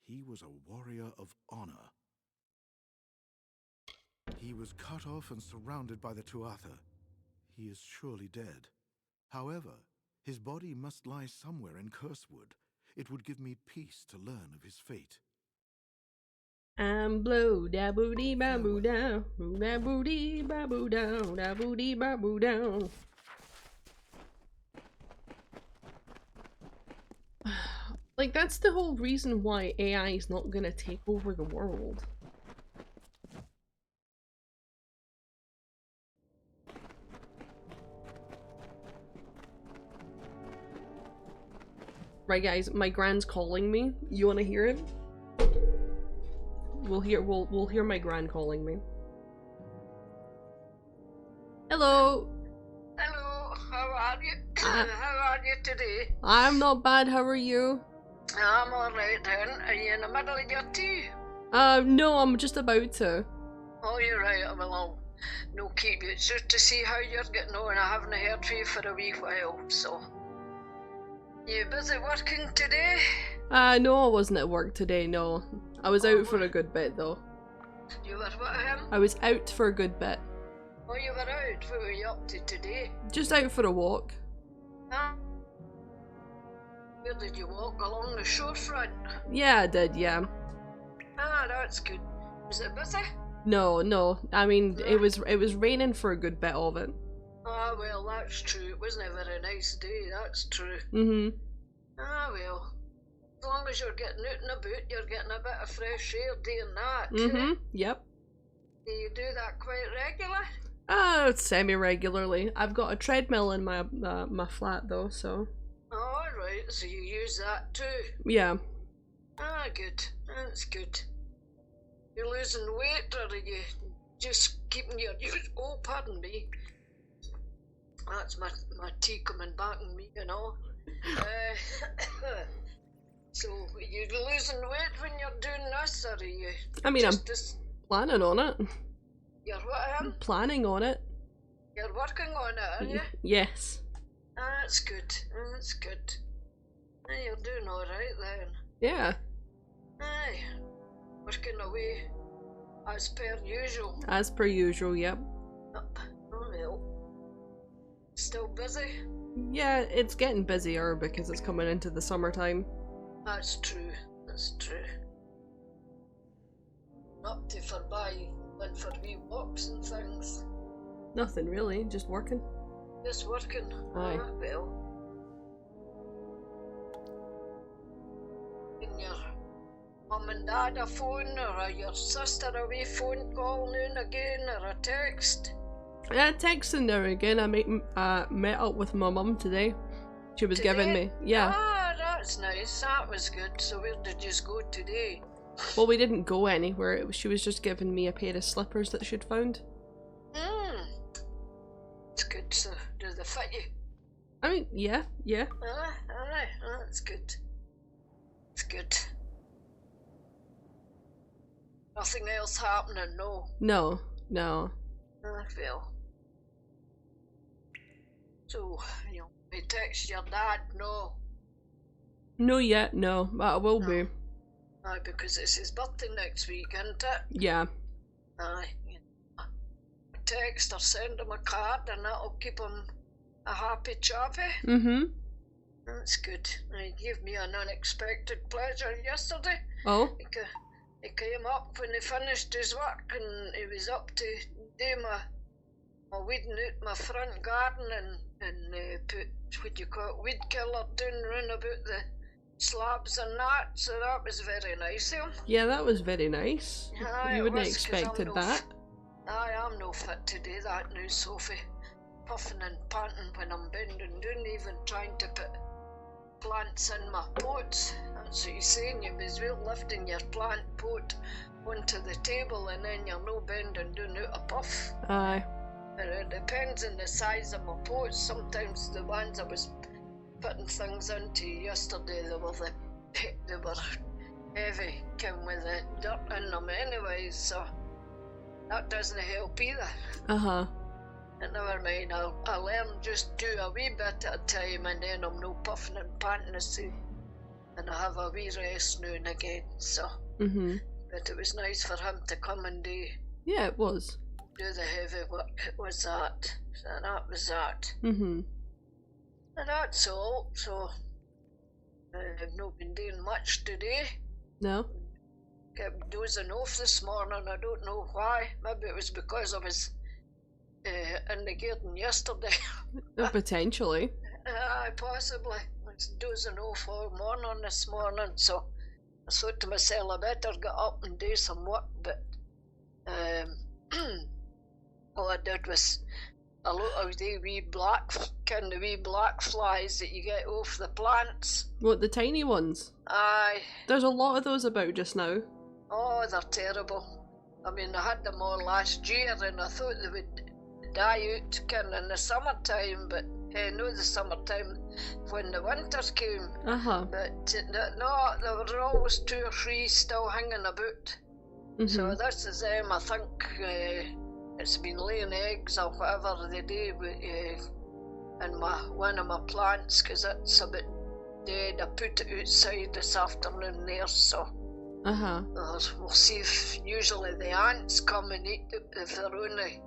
a warrior of honor. He was cut off and surrounded by the Tuatha. He is surely dead. However, his body must lie somewhere in Cursewood. It would give me peace to learn of his fate. I'm blow da booty ba boo down, da booty ba boo down, da booty ba boo down. Like, that's the whole reason why AI is not gonna take over the world. Right, guys, my grand's calling me. You wanna hear it? We'll hear my grand calling me. Hello. Hello. How are you? How are you today? I'm not bad. How are you? I'm all right, then. Are you in the middle of your tea? No, I'm just about to. Oh, you're right. Well, I'll no keep you. It's just to see how you're getting on. I haven't heard from you for a wee while, so. You busy working today? No, I wasn't at work today, no. I was out for a good bit, though. You were what, him? I was out for a good bit. Oh, you were out? What were you up to today? Just out for a walk. Huh? Where did you walk? Along the shorefront? Yeah, I did, yeah. Ah, that's good. Was it busy? No. I mean, it was raining for a good bit of it. Ah, well, that's true. It wasn't a very nice day, that's true. Mm-hmm. Ah, well. As long as you're getting out and about, you're getting a bit of fresh air doing that. Mm-hmm, yep. Do you do that quite regular? Semi-regularly. I've got a treadmill in my my flat, though, so... Oh, right, so you use that too? Yeah. Ah, good. That's good. You're losing weight, or are you just keeping your use? Oh, pardon me. That's my tea coming back on me, you know. So, are you losing weight when you're doing this, or are you? I mean, I'm planning on it. You're what, I'm planning on it. You're working on it, aren't you? Yes. Ah, that's good. That's good. You're doing all right then. Yeah. Aye. Working away as per usual. As per usual, yep. Oh well. Still busy? Yeah, it's getting busier because it's coming into the summertime. That's true. That's true. Up to for went for wee walks and things. Nothing really, just working. Just working. Aye. Ah, well. And your mum and dad a phone, or your sister a wee phone call now and again, or a text? Yeah, texting now and again. I met up with my mum today. She was giving me, yeah. Ah, that's nice. That was good. So where did you go today? Well, we didn't go anywhere. She was just giving me a pair of slippers that she'd found. It's good. So do they fit you? I mean, yeah. Alright. That's good. It's good. Nothing else happening, no? No. Well. So, you text your dad, no? No yet, no. But I will be. Aye, because it's his birthday next week, isn't it? Yeah. Aye. Text or send him a card and that'll keep him a happy chappy. Mm-hmm. That's good. He gave me an unexpected pleasure yesterday. Oh? He came up when he finished his work and he was up to do my weeding out my front garden and put, what do you call it, weed killer down round about the slabs and that, so that was very nice of him. Yeah, that was very nice. Aye, You wouldn't have expected that. Aye, I'm no fit to do that now, Sophie. Puffing and panting when I'm bending down, even trying to put plants in my pots. That's what you're saying, you was well lifting your plant pot onto the table and then you're no bending down out a puff. Aye. And it depends on the size of my pots. Sometimes the ones I was putting things into yesterday, they were heavy, came with the dirt in them anyways, so that doesn't help either. Uh-huh. And never mind, I'll learn just do a wee bit at a time and then I'm no puffing and panting to see. And I have a wee rest now and again, so. Mm-hmm. But it was nice for him to come and do it was. Do the heavy work. It was that. So that was that. Mm-hmm. And that's all, so I've not been doing much today. No? Kept dozing off this morning, I don't know why. Maybe it was because I was in the garden yesterday. Potentially. Possibly. I was dozing off all morning this morning, so I thought to myself I better get up and do some work, but all I did was a lot of the wee black flies that you get off the plants. What, the tiny ones? Aye. There's a lot of those about just now. Oh, they're terrible. I mean, I had them all last year and I thought they would die out kind of in the summertime, but no, the summertime when the winters came. Uh-huh. But no, there were always 2 or 3 still hanging about. Mm-hmm. So this is them, I think it's been laying eggs or whatever they do in one of my plants, because it's a bit dead. I put it outside this afternoon there, so Uh-huh. we'll see if usually the ants come and eat it if they're only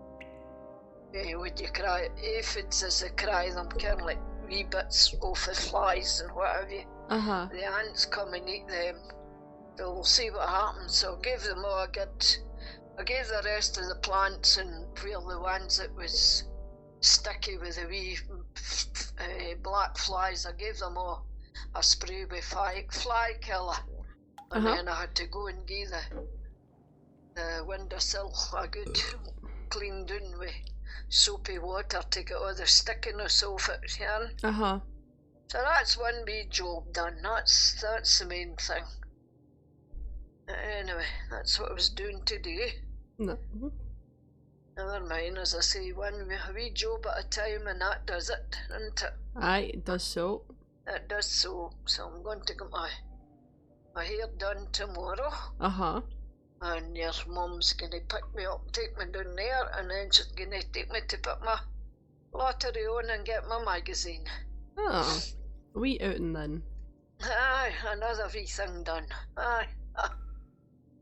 would you cry aphids as they cry them, kind of like wee bits off the flies and what have you. Uh-huh. The ants come and eat them. So we'll see what happens. So I gave them all I gave the rest of the plants and where the ones that was sticky with the wee black flies, I gave them all a spray with fly killer. And then I had to go and give the windowsill a good clean down with soapy water to get all the stickiness off it, yeah. Uh-huh. So that's one wee job done. That's the main thing. Anyway, that's what I was doing today. No. Never mind, as I say, one wee job at a time, and that does it, doesn't it? Aye, it does so. It does so. So I'm going to get my hair done tomorrow. Uh-huh. And your mum's going to pick me up, take me down there, and then she's going to take me to put my lottery on and get my magazine. Oh, a wee outing then. Aye, another wee thing done. Aye.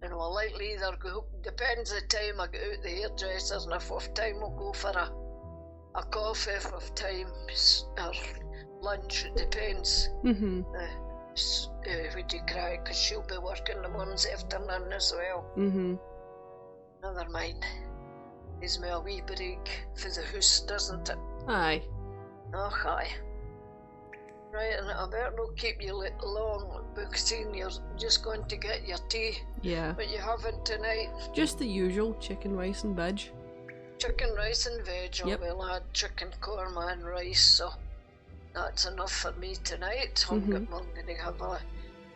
And we'll likely either go, depends the time I get out the hairdressers, and if we've time we'll go for a coffee, if we've time, or lunch, it depends. Mm-hmm. Would you cry, because she'll be working the mornings afternoon as well. Mm-hmm. Never mind. Gives me a wee break for the house, doesn't it? Aye. Oh, aye. Right, and I better not keep you long, because you're just going to get your tea. Yeah. What you having tonight? Just the usual chicken, rice and veg. Chicken, rice and veg. Yep. Well, I had chicken korma and rice, so that's enough for me tonight. I'm going to have a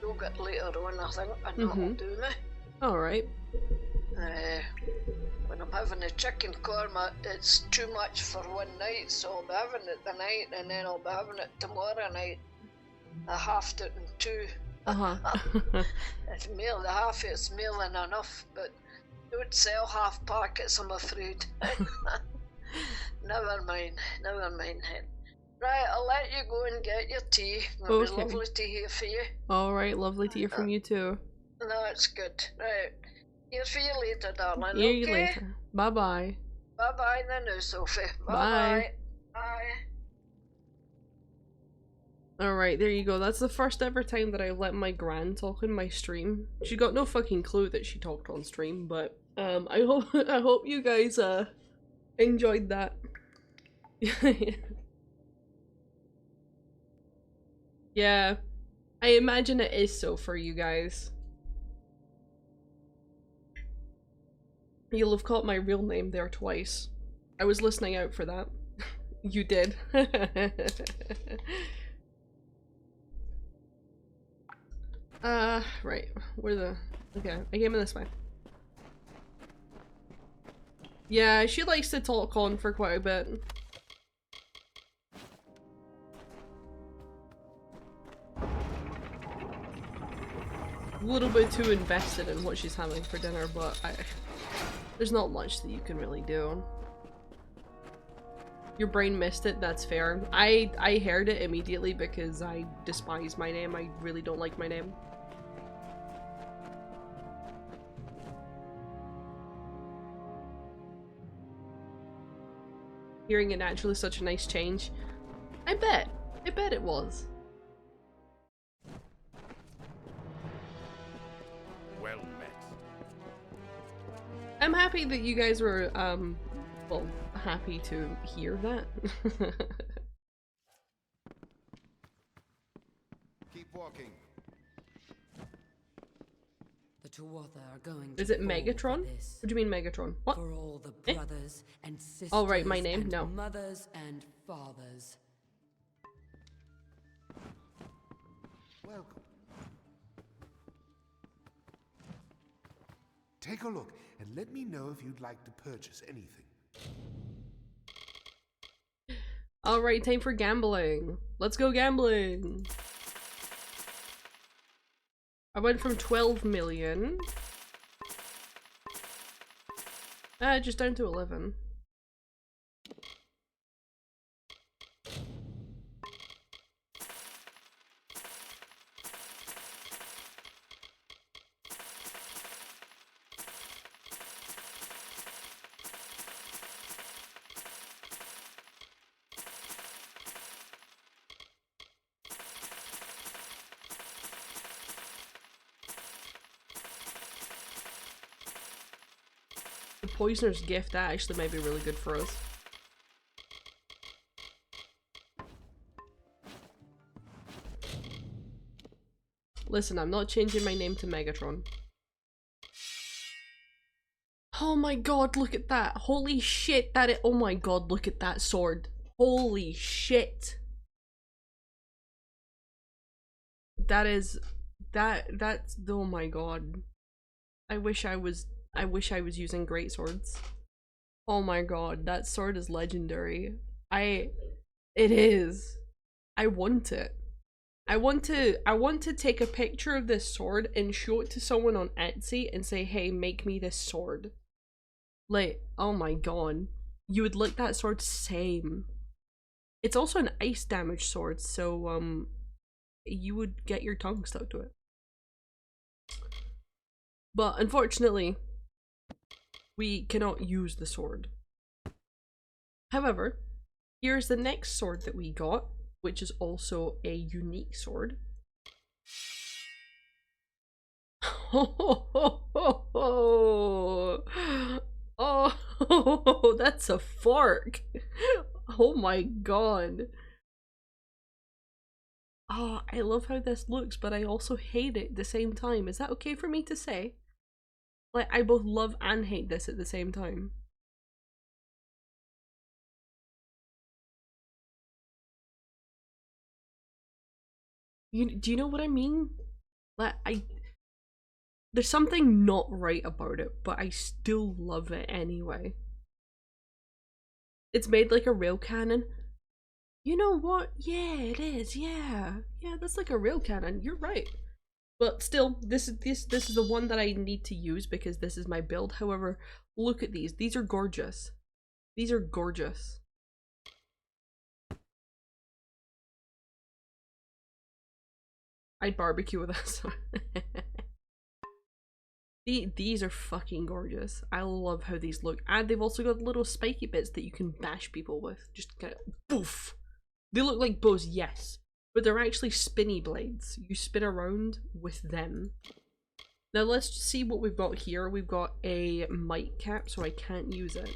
yogurt later on, I think, and that'll do me. Alright. When I'm having a chicken korma, it's too much for one night, so I'll be having it tonight, and then I'll be having it tomorrow night. I halved it in two. It's more the half, it's more than enough, but don't sell half packets, I'm afraid. Never mind. Right, I'll let you go and get your tea. It was lovely to hear from you. Alright, lovely to hear from you too. No, it's good. Right. Hear from you later, darling. Hear you later. Bye-bye. Bye-bye then now, Sophie. Bye. Bye. Alright, there you go. That's the first ever time that I've let my gran talk on my stream. She got no fucking clue that she talked on stream, but I hope you guys enjoyed that. Yeah. I imagine it is so for you guys. You'll have caught my real name there twice. I was listening out for that. You did. Right. Okay, I came in this way. Yeah, she likes to talk on for quite a bit. A little bit too invested in what she's having for dinner, but there's not much that you can really do. Your brain missed it, that's fair. I heard it immediately because I despise my name. I really don't like my name. Hearing it naturally is such a nice change. I bet it was. Well met. I'm happy that you guys were, well, happy to hear that. Keep walking. The Tuatha are going Is it Megatron? What do you mean Megatron? What? For all the brothers and sisters. Oh right, my name? And No. mothers and fathers. Welcome. Take a look and let me know if you'd like to purchase anything. Alright, time for gambling. Let's go gambling. I went from 12 million. Just down to 11. Poisoner's Gift, that actually might be really good for us. Listen, I'm not changing my name to Megatron. Oh my god, look at that. Holy shit, oh my god, look at that sword. Holy shit. That's, oh my god. I wish I was using great swords. Oh my god, that sword is legendary. It is. I want it. I want to take a picture of this sword and show it to someone on Etsy and say, hey, make me this sword. Like, oh my god. You would like that sword same. It's also an ice damage sword, so you would get your tongue stuck to it. But unfortunately, we cannot use the sword. However, here's the next sword that we got, which is also a unique sword. Oh, that's a fork. Oh my god. Oh, I love how this looks, but I also hate it at the same time. Is that okay for me to say? Like, I both love and hate this at the same time. Do you know what I mean? Like, there's something not right about it, but I still love it anyway. It's made like a rail cannon. You know what? Yeah, it is. Yeah, that's like a rail cannon. You're right. But still, this is the one that I need to use because this is my build. However, look at these. These are gorgeous. These are gorgeous. I'd barbecue with us. These are fucking gorgeous. I love how these look. And they've also got little spiky bits that you can bash people with. Just kind of poof. They look like bows, yes. But they're actually spinny blades. You spin around with them. Now let's see what we've got here. We've got a mic cap, so I can't use it.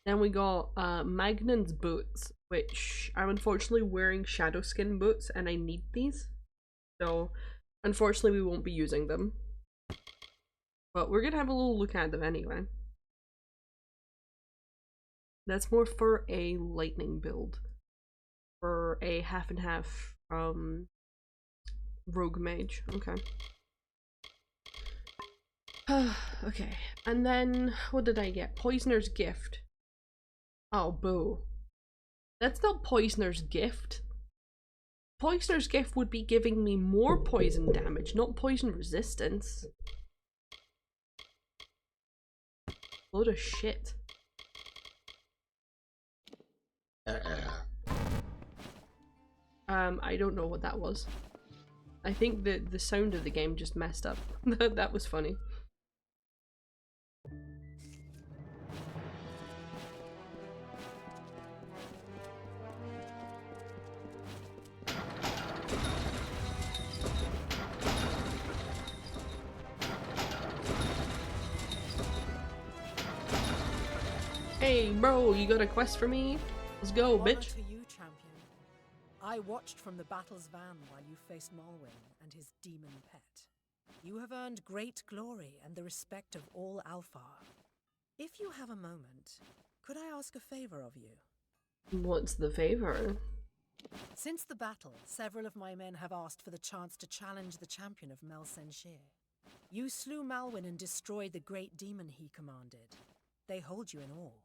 Then we got Magnan's boots, which I'm unfortunately wearing shadow skin boots and I need these. So unfortunately we won't be using them. But we're gonna have a little look at them anyway. That's more for a lightning build. For a half and half rogue mage. Okay. Okay. And then what did I get? Poisoner's Gift. Oh, boo. That's not Poisoner's Gift. Poisoner's Gift would be giving me more poison damage, not poison resistance. Load of shit. I don't know what that was. I think the sound of the game just messed up. That was funny. Hey bro, you got a quest for me? Let's go, bitch. To you, champion. I watched from the battle's van while you faced Malwyn and his demon pet. You have earned great glory and the respect of all Alfar. If you have a moment, could I ask a favor of you? What's the favor? Since the battle, several of my men have asked for the chance to challenge the champion of Mel Senshir. You slew Malwyn and destroyed the great demon he commanded. They hold you in awe.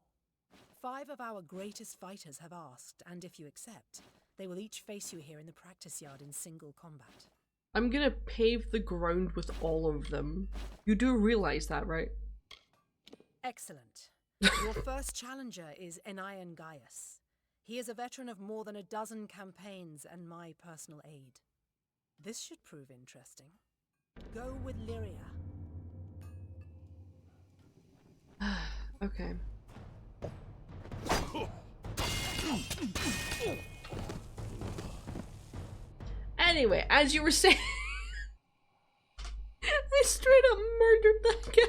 5 of our greatest fighters have asked, and if you accept, they will each face you here in the practice yard in single combat. I'm gonna pave the ground with all of them. You do realize that, right? Excellent. Your first challenger is Enion Gaius. He is a veteran of more than a dozen campaigns and my personal aid. This should prove interesting. Go with Lyria. Okay. Anyway, as you were saying, I straight up murdered that guy.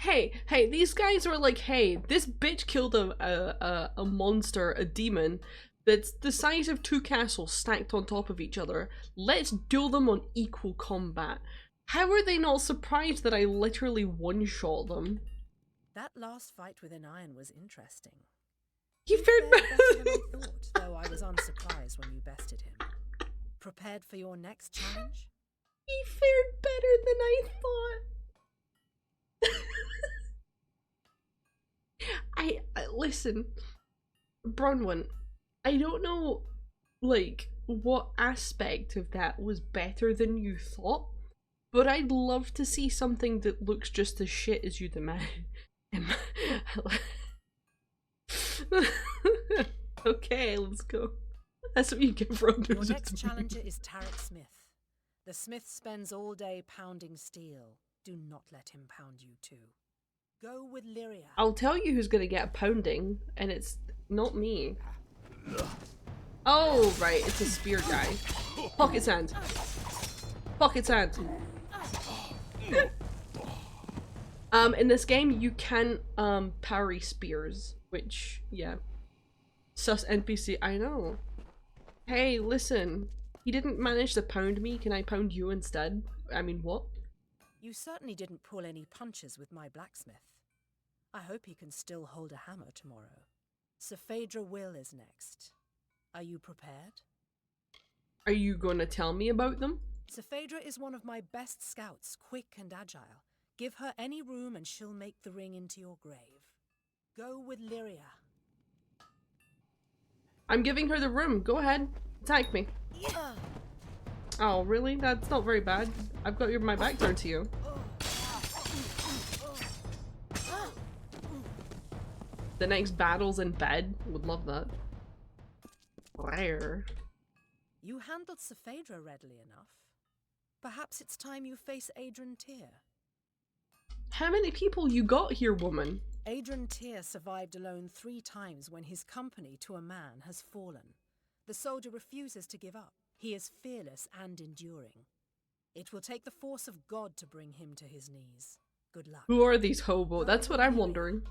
hey, these guys were like, hey, this bitch killed a monster, a demon, that's the size of 2 castles stacked on top of each other. Let's duel them on equal combat. How are they not surprised that I literally one-shot them? That last fight with an iron was interesting. He fared better than I thought, though I was unsurprised when you bested him. Prepared for your next challenge? He fared better than I thought. Listen, Bronwyn, I don't know, like, what aspect of that was better than you thought, but I'd love to see something that looks just as shit as you demand. Okay, let's go. That's what you get for Your next challenger is Tarek Smith. The smith spends all day pounding steel. Do not let him pound you too. Go with Lyria. I'll tell you who's gonna get a pounding, and it's not me. Oh, right, it's a spear guy. Pocket sand. Pocket sand. In this game, you can parry spears, which, yeah. Sus NPC, I know. Hey, listen. He didn't manage to pound me, can I pound you instead? I mean, what? You certainly didn't pull any punches with my blacksmith. I hope he can still hold a hammer tomorrow. Sir Phaedra Will is next. Are you prepared? Are you gonna tell me about them? Sir Phaedra is one of my best scouts, quick and agile. Give her any room and she'll make the ring into your grave. Go with Lyria. I'm giving her the room. Go ahead. Attack me. Yeah. Oh, really? That's not very bad. I've got my back turned to you. The next battle's in bed. Would love that. Rare. You handled Sir Phaedra readily enough. Perhaps it's time you face Adrian Tyr. How many people you got here, woman? Adrian Tyr survived alone 3 times when his company to a man has fallen. The soldier refuses to give up. He is fearless and enduring. It will take the force of God to bring him to his knees. Good luck. Who are these hobo? That's what I'm wondering.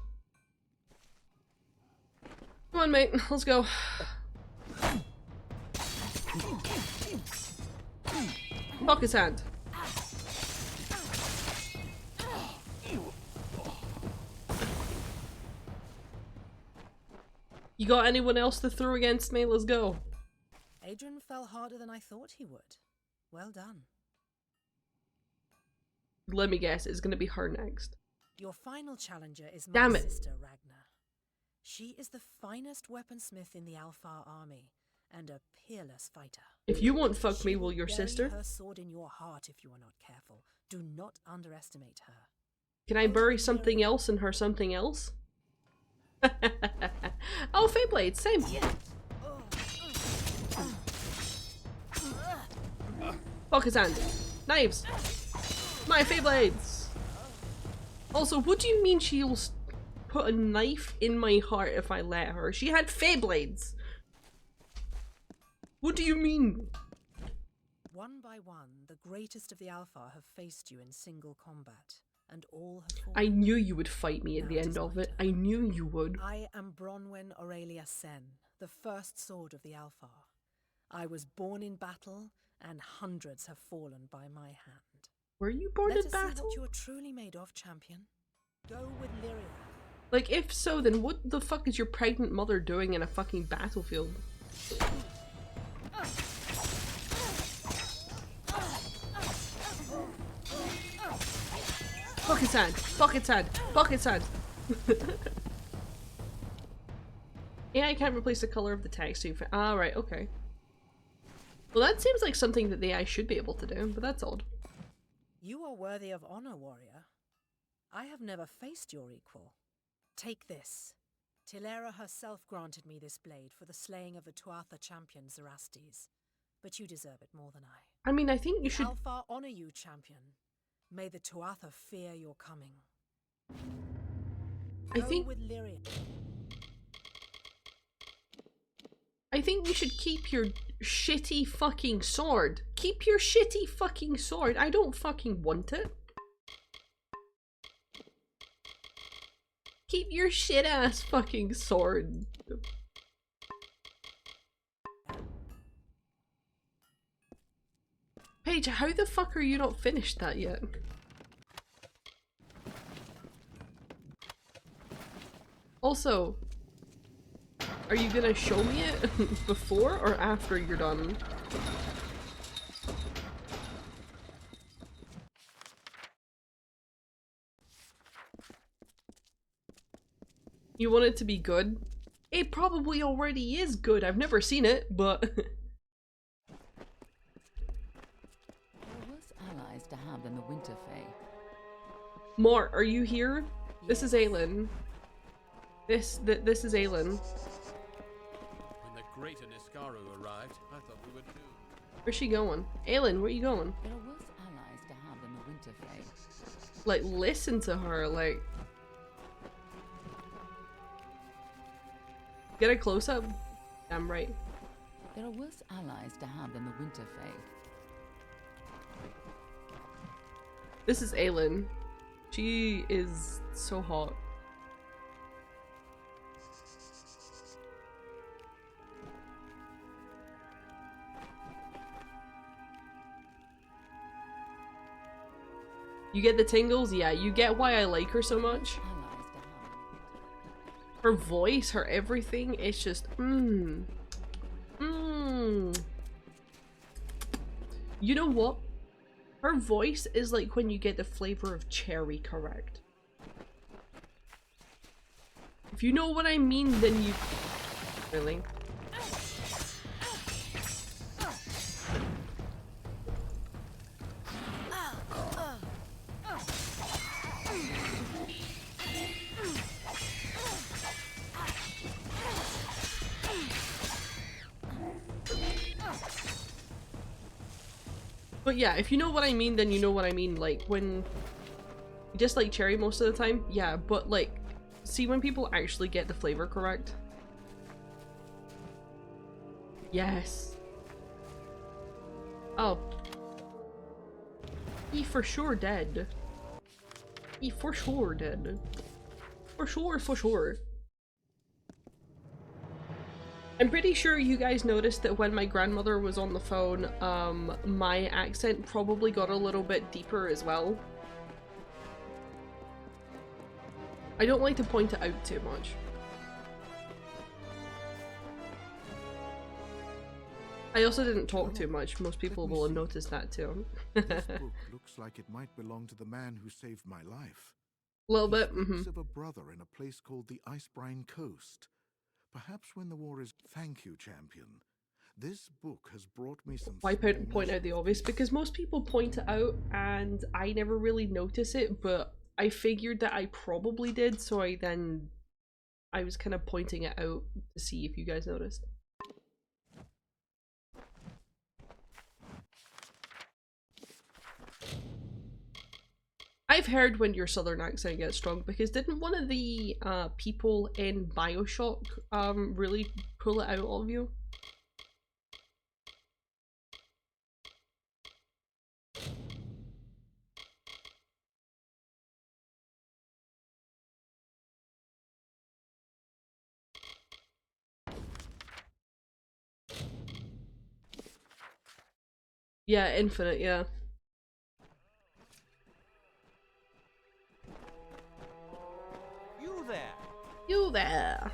Come on, mate. Let's go. Pocket hand. You got anyone else to throw against me? Let's go. Adrian fell harder than I thought he would. Well done. Let me guess, it's gonna be her next. Your final challenger is my Damn it. sister Ragnar. She is the finest weaponsmith in the Alfar army and a peerless fighter. If you won't fuck me, will your sister? Bury her sword in your heart if you are not careful. Do not underestimate her. Can I bury something else in her something else? Oh, Feyblade, same. Pocket hand. Knives. My Feyblades. Also, what do you mean she'll put a knife in my heart if I let her? She had Feyblades. What do you mean? One by one, the greatest of the Alpha have faced you in single combat, and all have fallen. I knew you would fight me at the end of it. I knew you would. I am Bronwyn Aurelia Sen, the first sword of the Alpha. I was born in battle, and hundreds have fallen by my hand. Were you born in Let us see battle? what you are truly made of, champion. Go with Lyria. Like, if so, then what the fuck is your pregnant mother doing in a fucking battlefield? Pocket sand! Pocket sand! Pocket sand! Yeah, I can't replace the color of the text. So ah, right, okay. Well, that seems like something that the AI should be able to do, but that's odd. You are worthy of honor, warrior. I have never faced your equal. Take this. Tilera herself granted me this blade for the slaying of the Tuatha champion Zerastes, but you deserve it more than I. I mean, I think you should. Alpha honor you, champion. May the Tuatha fear your coming. Go with Lyria. I think you should keep your shitty fucking sword. Keep your shitty fucking sword. I don't fucking want it. your shit ass fucking sword. Paige, how the fuck are you not finished that yet? Also, are you gonna show me it before or after you're done? You want it to be good? It probably already is good. I've never seen it, but... There were worse allies to have than the Winterfell. Mort, are you here? This is Aelin. This is Aelin. When the greater Niskaru arrived, I thought we were doomed. Where's she going? Aelin, where are you going? There are worse allies to have than the Winterfell. Like, listen to her, like... Get a close-up? Damn right. There are worse allies to have than the Winterfell. This is Aelin. She is so hot. You get the tingles? Yeah, you get why I like her so much. Her voice, her everything, it's just, You know what? Her voice is like when you get the flavor of cherry correct. If you know what I mean, then you... Really? But yeah, if you know what I mean, then you know what I mean. Like, when you just like cherry most of the time, yeah, but like, see when people actually get the flavor correct? Yes. Oh. He for sure dead. He for sure dead. For sure, for sure. I'm pretty sure you guys noticed that when my grandmother was on the phone, my accent probably got a little bit deeper as well. I don't like to point it out too much. I also didn't talk too much. Most people will have noticed that too. This book looks like it might belong to the man who saved my life. A little bit, Speaks of a brother in a place called the Icebrine Coast. Perhaps when the war is... Thank you, champion. This book has brought me some... Why point out the obvious? Because most people point it out and I never really notice it, but I figured that I probably did, so I was kind of pointing it out to see if you guys noticed. I've heard when your southern accent gets strong, because didn't one of the people in BioShock really pull it out of you? Yeah, Infinite, yeah. You there.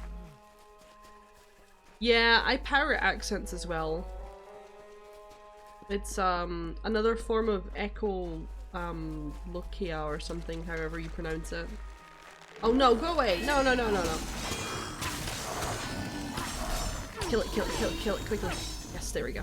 Yeah, I parrot accents as well. It's another form of echo lokia or something, however you pronounce it. Oh no, go away! No, no, no, no, no. Kill it, kill it, kill it, kill it quickly. Yes, there we go.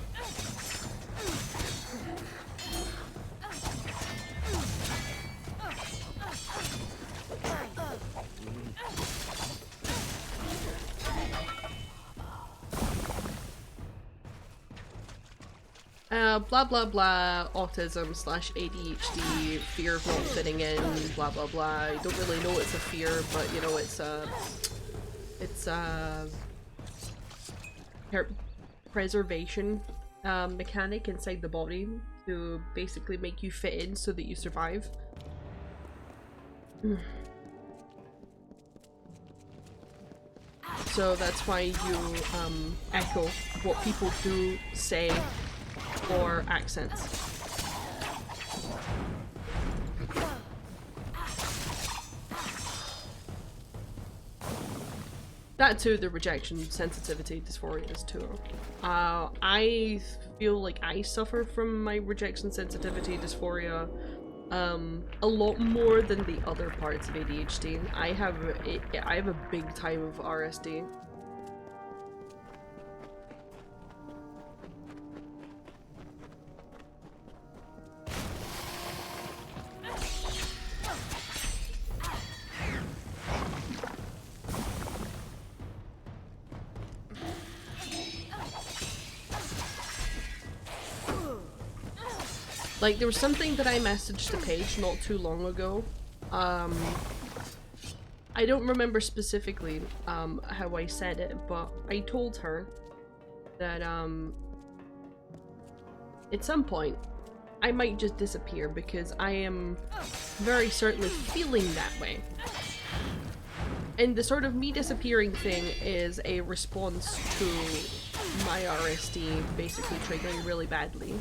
Blah blah blah, autism / ADHD, fear of not fitting in, blah blah blah. I don't really know it's a fear, but you know, it's preservation mechanic inside the body to basically make you fit in so that you survive. So that's why you echo what people do say or accents. That too, the rejection sensitivity dysphoria is too. I feel like I suffer from my rejection sensitivity dysphoria a lot more than the other parts of ADHD. I have a big time of RSD. Like, there was something that I messaged to Paige not too long ago. I don't remember specifically how I said it, but I told her that at some point I might just disappear because I am very certainly feeling that way. And the sort of me disappearing thing is a response to my RSD basically triggering really badly.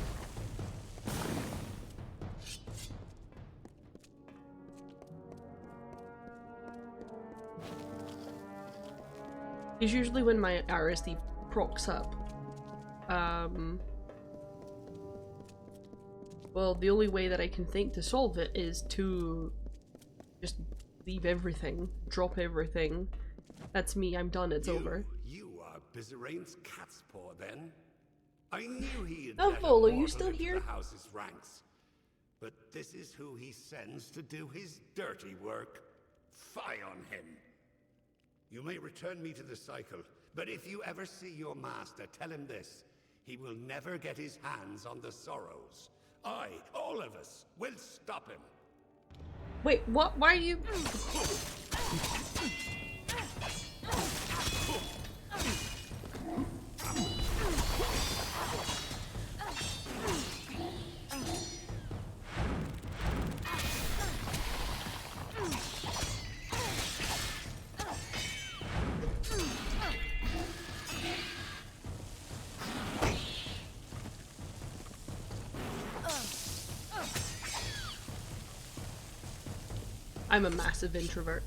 Because usually when my RSD procs up, well, the only way that I can think to solve it is to just leave everything, drop everything. That's me, I'm done, it's over. You are Bizarane's cat's paw, then? I knew he had Oh, let a Volo, you mortal still into here? the house's ranks. But this is who he sends to do his dirty work. Fie on him. You may return me to the cycle, but if you ever see your master, tell him this. He will never get his hands on the Sorrows. I, all of us, will stop him. Wait, what? Why are you... I'm a massive introvert.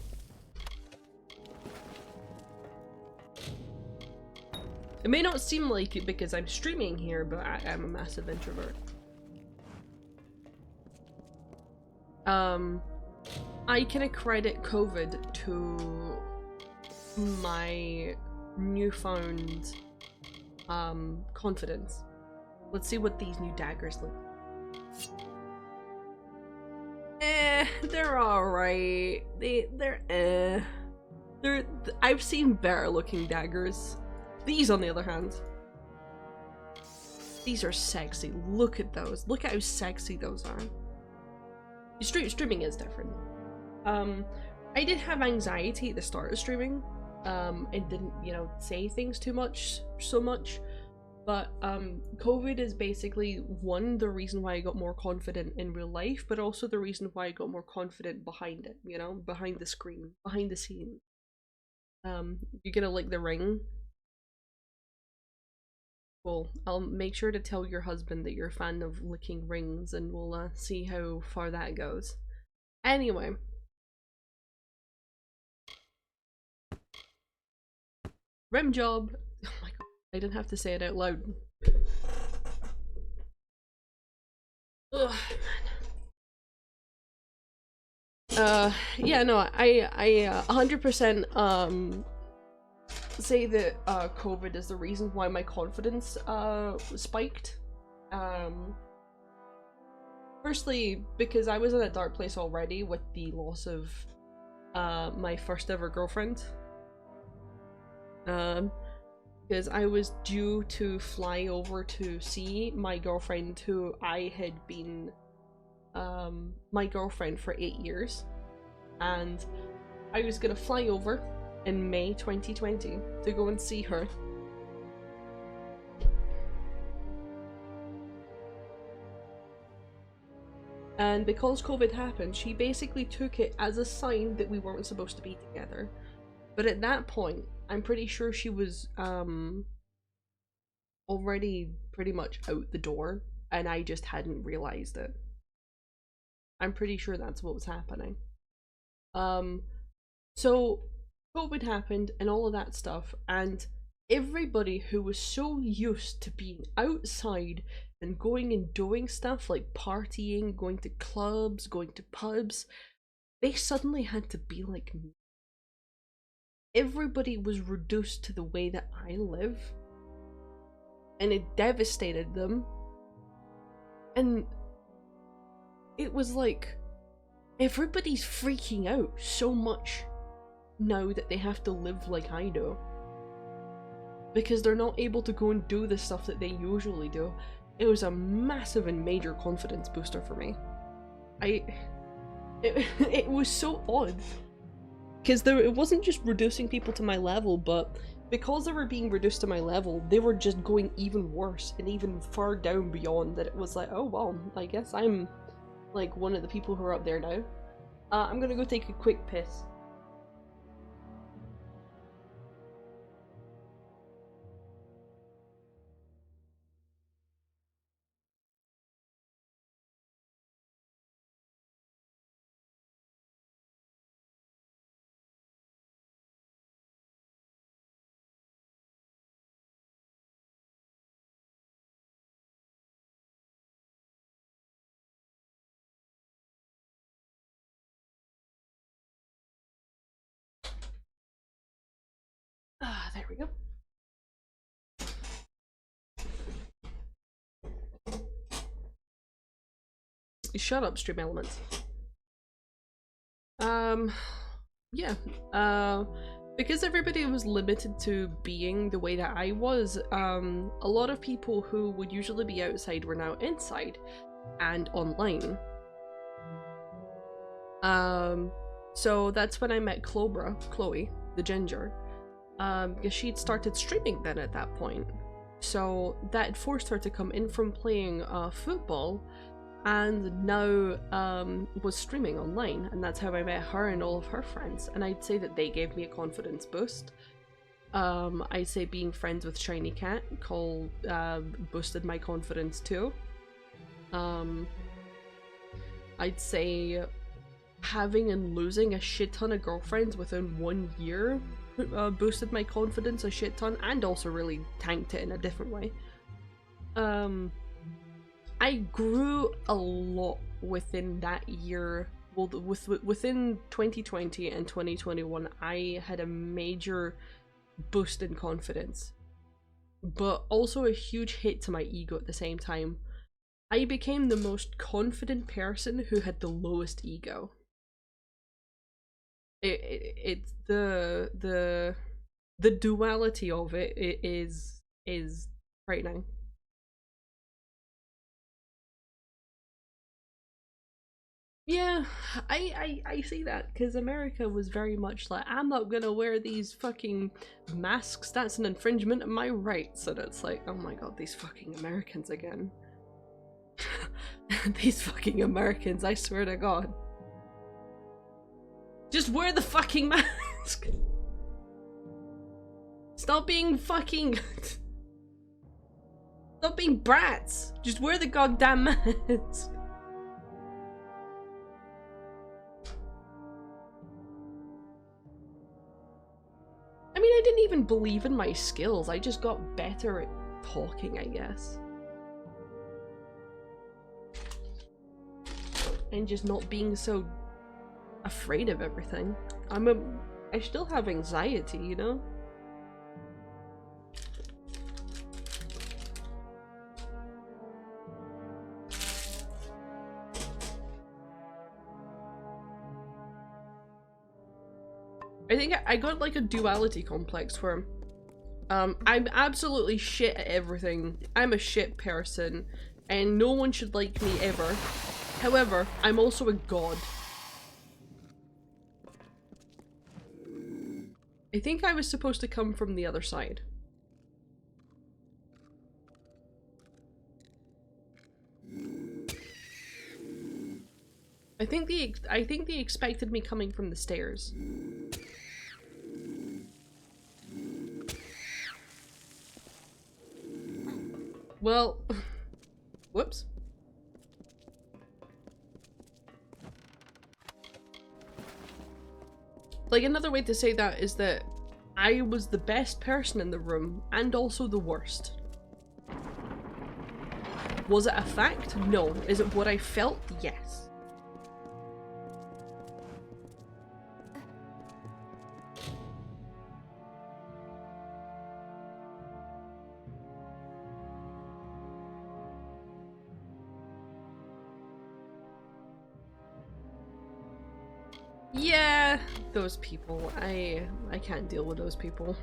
It may not seem like it because I'm streaming here, but I'm a massive introvert. I can accredit COVID to my newfound confidence. Let's see what these new daggers look like. They're alright. I've seen better looking daggers. These, on the other hand, these are sexy. Look at those. Look at how sexy those are. Streaming is different. I did have anxiety at the start of streaming, and didn't, you know, say things so much. But COVID is basically, one, the reason why I got more confident in real life, but also the reason why I got more confident behind it, you know, behind the screen, behind the scene. You're gonna lick the ring? Cool. I'll make sure to tell your husband that you're a fan of licking rings, and we'll see how far that goes. Anyway. Rim job! Oh my god. I didn't have to say it out loud. Ugh, man. Yeah, no, I 100% say that COVID is the reason why my confidence spiked. Firstly, because I was in a dark place already with the loss of my first ever girlfriend. Because I was due to fly over to see my girlfriend, who I had been my girlfriend for 8 years, and I was gonna fly over in May 2020 to go and see her. And because COVID happened, she basically took it as a sign that we weren't supposed to be together. But at that point, I'm pretty sure she was already pretty much out the door and I just hadn't realized it. I'm pretty sure that's what was happening. So COVID happened and all of that stuff, and everybody who was so used to being outside and going and doing stuff like partying, going to clubs, going to pubs, they suddenly had to be like me. Everybody was reduced to the way that I live, and it devastated them. And it was like everybody's freaking out so much now that they have to live like I do, because they're not able to go and do the stuff that they usually do. It was a massive and major confidence booster for me. It was so odd, because it wasn't just reducing people to my level, but because they were being reduced to my level, they were just going even worse and even far down beyond that. It was like, oh well, I guess I'm like one of the people who are up there now. I'm gonna go take a quick piss. Ah, there we go. Shut up, Stream Elements. Yeah. Because everybody was limited to being the way that I was, a lot of people who would usually be outside were now inside and online. So that's when I met Chloe, the ginger, because she'd started streaming then at that point. So that forced her to come in from playing football, and now was streaming online, and that's how I met her and all of her friends. And I'd say that they gave me a confidence boost. I'd say being friends with Shiny Cat boosted my confidence too. I'd say having and losing a shit ton of girlfriends within 1 year boosted my confidence a shit ton, and also really tanked it in a different way. I grew a lot within that year. Well, within 2020 and 2021, I had a major boost in confidence, but also a huge hit to my ego at the same time. I became the most confident person who had the lowest ego. It's the duality of it is frightening. Yeah, I see that, because America was very much like, I'm not gonna wear these fucking masks, that's an infringement of my rights. And it's like, oh my god, these fucking Americans again. These fucking Americans, I swear to god. Just wear the fucking mask! Stop being fucking... Stop being brats! Just wear the goddamn mask! I mean, I didn't even believe in my skills, I just got better at talking, I guess. And just not being so afraid of everything. I still have anxiety, you know? I think I got like a duality complex where I'm absolutely shit at everything. I'm a shit person and no one should like me ever. However, I'm also a god. I think I was supposed to come from the other side. I think they expected me coming from the stairs. Well, whoops. Like, another way to say that is that I was the best person in the room and also the worst. Was it a fact? No. Is it what I felt? Yes. Yeah, those people. I can't deal with those people.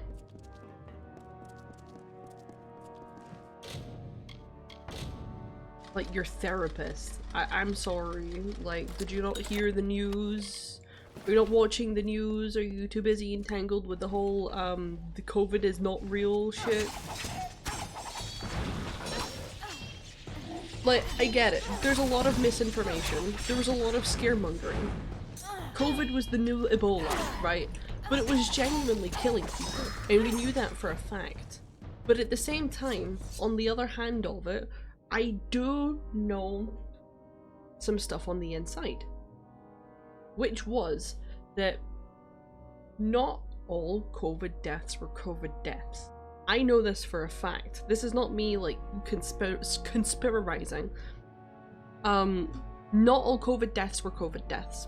Like, your therapist. I'm sorry. Like, did you not hear the news? Are you not watching the news? Are you too busy entangled with the whole, the COVID is not real shit? Like, I get it. There's a lot of misinformation. There was a lot of scaremongering. COVID was the new Ebola, right? But it was genuinely killing people, and we knew that for a fact. But at the same time, on the other hand of it, I do know some stuff on the inside. Which was that not all COVID deaths were COVID deaths. I know this for a fact. This is not me, like, conspirizing. Not all COVID deaths were COVID deaths.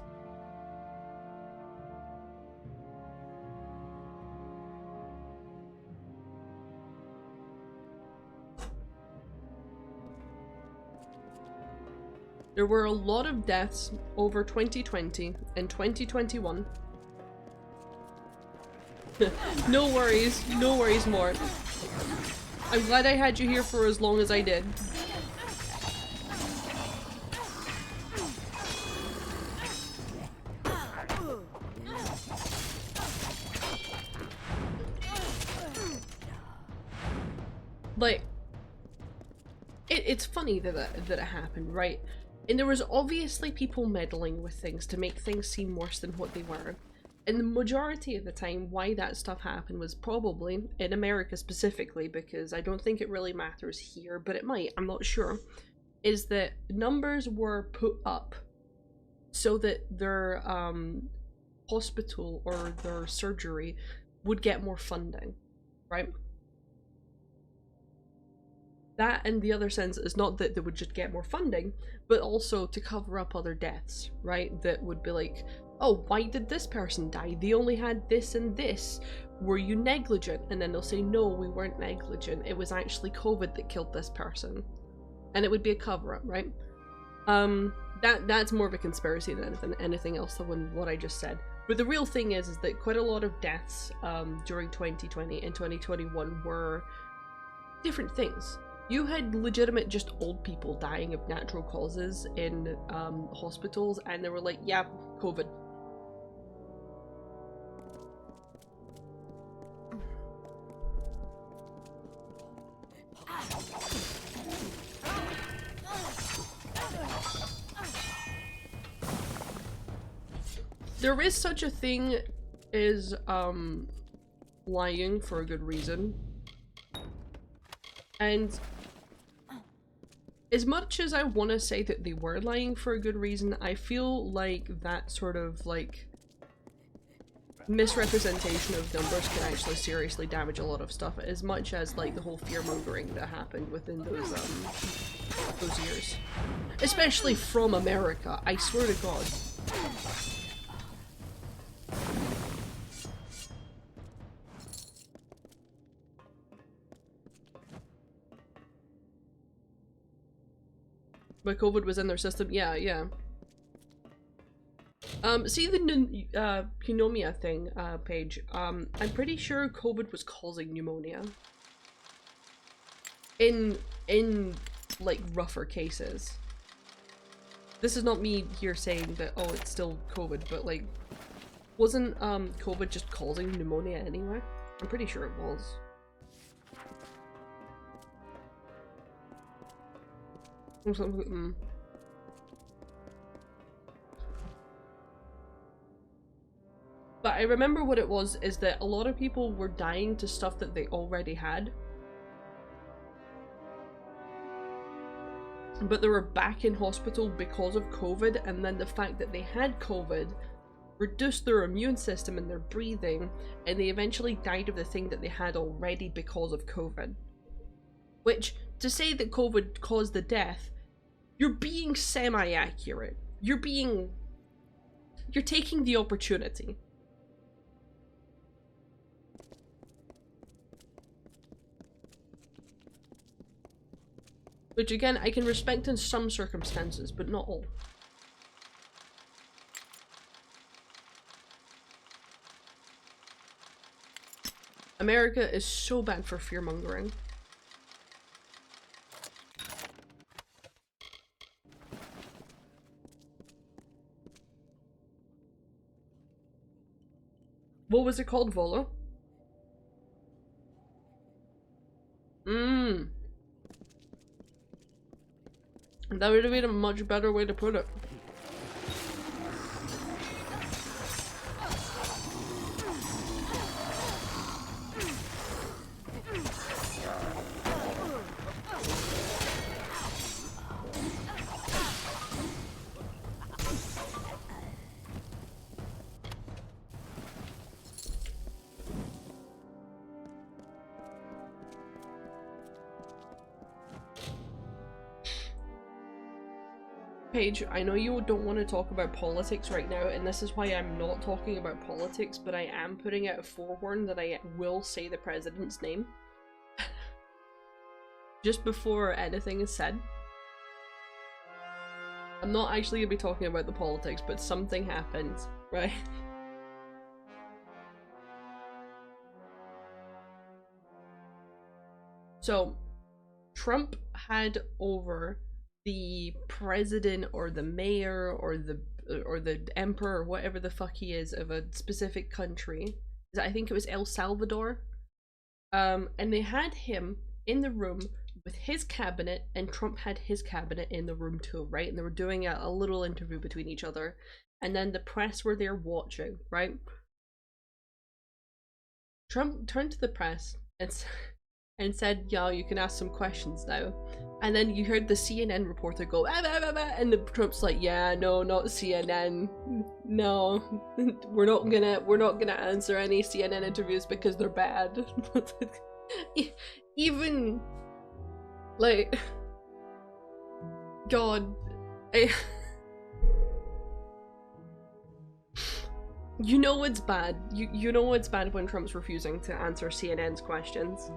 There were a lot of deaths over 2020 and 2021. No worries more. I'm glad I had you here for as long as I did. Like, it's funny that it happened, right? And there was obviously people meddling with things to make things seem worse than what they were. And the majority of the time, why that stuff happened was probably, in America specifically, because I don't think it really matters here, but it might, I'm not sure, is that numbers were put up so that their hospital or their surgery would get more funding, right? That, in the other sense, is not that they would just get more funding, but also to cover up other deaths, right? That would be like, oh, why did this person die? They only had this and this. Were you negligent? And then they'll say, no, we weren't negligent. It was actually COVID that killed this person. And it would be a cover-up, right? That's more of a conspiracy than anything else than what I just said. But the real thing is that quite a lot of deaths during 2020 and 2021 were different things. You had legitimate just old people dying of natural causes in hospitals, and they were like, yeah, COVID. There is such a thing as lying for a good reason. And as much as I want to say that they were lying for a good reason, I feel like that sort of, like, misrepresentation of numbers can actually seriously damage a lot of stuff, as much as, like, the whole fear-mongering that happened within those years. Especially from America, I swear to God. But COVID was in their system. Yeah. See the pneumonia thing, Paige. I'm pretty sure COVID was causing pneumonia. In like rougher cases. This is not me here saying that, oh, it's still COVID, but like, wasn't COVID just causing pneumonia anyway? I'm pretty sure it was. But I remember what it was is that a lot of people were dying to stuff that they already had. but they were back in hospital because of COVID, and then the fact that they had COVID reduced their immune system and their breathing, and they eventually died of the thing that they had already because of COVID. Which, to say that COVID caused the death, you're being semi-accurate. You're taking the opportunity. Which again, I can respect in some circumstances, but not all. America is so bad for fear-mongering. What was it called, Volo? That would have been a much better way to put it. Paige, I know you don't want to talk about politics right now, and this is why I'm not talking about politics, but I am putting out a forewarn that I will say the president's name. Just before anything is said. I'm not actually going to be talking about the politics, but something happened, right? So, Trump had over the president or the mayor or the emperor or whatever the fuck he is of a specific country. I think it was El Salvador. And they had him in the room with his cabinet, and Trump had his cabinet in the room too, right? And they were doing a little interview between each other, and then the press were there watching, right? Trump turned to the press and said, "Yeah, you can ask some questions now." And then you heard the CNN reporter go, ah, bah, bah, bah, and the Trump's like, "Yeah, no, not CNN. No, we're not gonna answer any CNN interviews because they're bad." Even like, God, you know what's bad. You know what's bad when Trump's refusing to answer CNN's questions.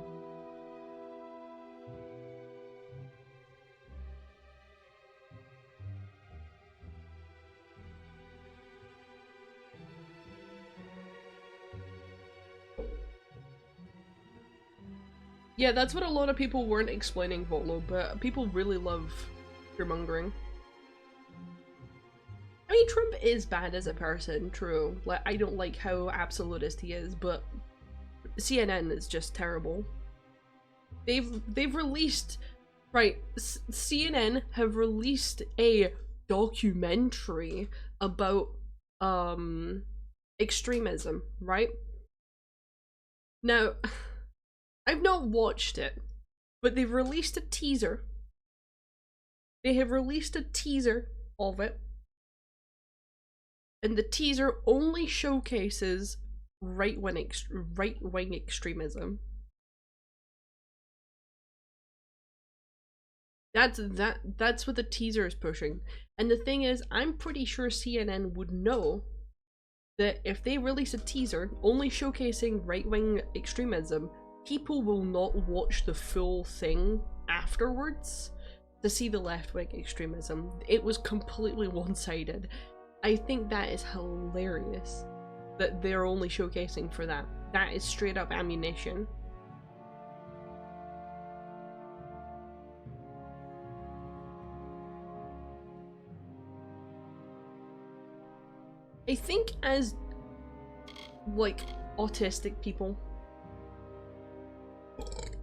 Yeah, that's what a lot of people weren't explaining, Volo, but people really love fear-mongering. I mean, Trump is bad as a person, true. Like, I don't like how absolutist he is, but CNN is just terrible. They've released, right, CNN have released a documentary about extremism, right? Now, I've not watched it, but they've released a teaser. They have released a teaser of it, and the teaser only showcases right-wing extremism. That's what the teaser is pushing. And the thing is, I'm pretty sure CNN would know that if they release a teaser only showcasing right-wing extremism, people will not watch the full thing afterwards to see the left-wing extremism. It was completely one-sided. I think that is hilarious that they're only showcasing for that. That is straight up ammunition. I think as, like, autistic people,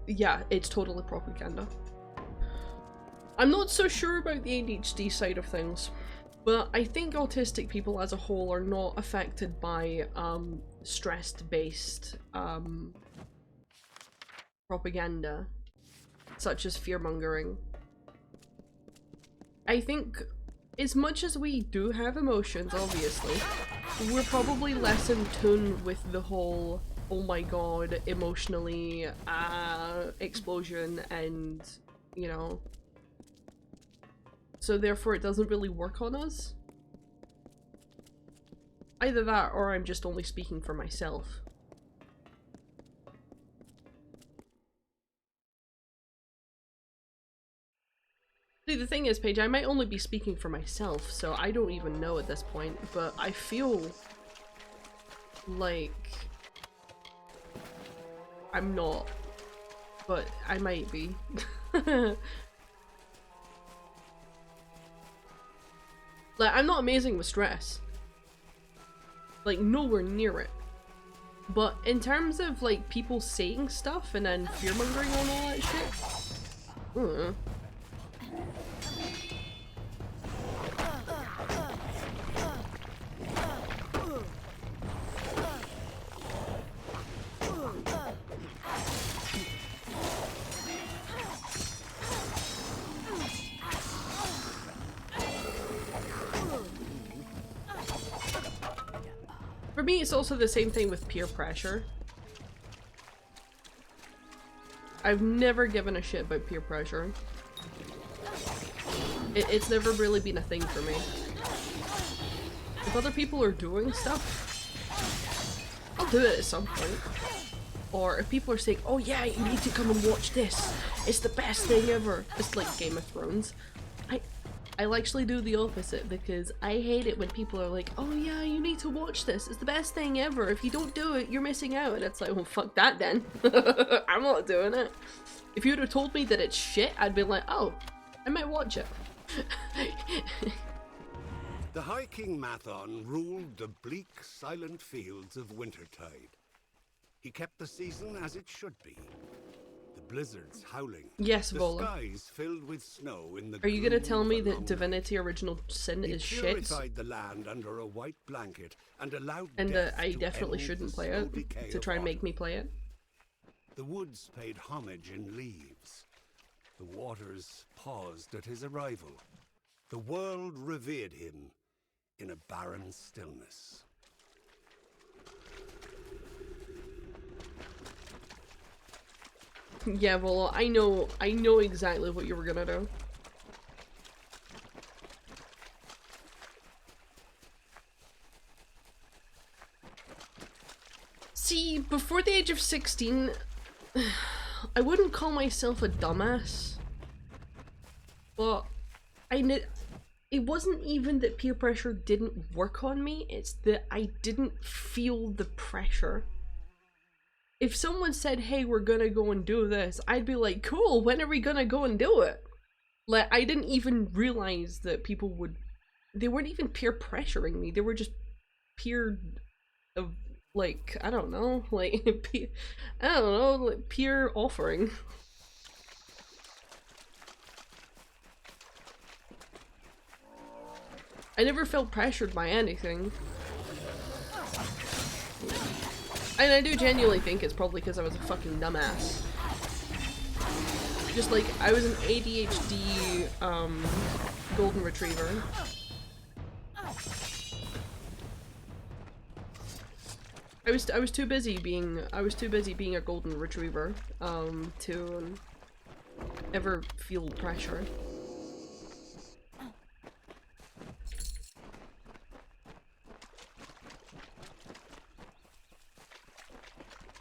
yeah, it's totally propaganda. I'm not so sure about the ADHD side of things, but I think autistic people as a whole are not affected by stress-based propaganda, such as fear-mongering. I think as much as we do have emotions, obviously, we're probably less in tune with the whole, oh my god, emotionally, explosion and, you know, so therefore it doesn't really work on us. Either that, or I'm just only speaking for myself. See, the thing is, Paige, I might only be speaking for myself, so I don't even know at this point, but I feel like I'm not, but I might be. Like, I'm not amazing with stress. Like, nowhere near it. But in terms of, like, people saying stuff and then fear-mongering on all that shit, I don't know. For me, it's also the same thing with peer pressure. I've never given a shit about peer pressure. It's never really been a thing for me. If other people are doing stuff, I'll do it at some point. Or if people are saying, oh yeah, you need to come and watch this, it's the best thing ever. It's like Game of Thrones. I'll actually do the opposite because I hate it when people are like, oh yeah, you need to watch this, it's the best thing ever, if you don't do it, you're missing out. And it's like, well, fuck that then. I'm not doing it. If you would have told me that it's shit, I'd be like, oh, I might watch it. The High King Mathon ruled the bleak, silent fields of Wintertide. He kept the season as it should be. The blizzards howling. Yes, the Vola. skies filled with snow in the Are you gonna gloom tell of me a that long Divinity Original Sin He is shit? purified the land under a white blanket and allowed And death I to definitely end shouldn't the play slow it decay to of try and make autumn. me play it. The woods paid homage in leaves. The waters paused at his arrival. The world revered him in a barren stillness. Yeah, well, I know exactly what you were gonna do. See, before the age of 16, I wouldn't call myself a dumbass, but it wasn't even that peer pressure didn't work on me, it's that I didn't feel the pressure. If someone said, hey, we're gonna go and do this, I'd be like, cool, when are we gonna go and do it? Like, I didn't even realize that people would... They weren't even peer pressuring me, they were just peer... like, I don't know, like, I don't know, like, peer offering. I never felt pressured by anything. And I do genuinely think it's probably because I was a fucking dumbass. Just like, I was an ADHD, golden retriever. I was too busy being a golden retriever, to ever feel pressure.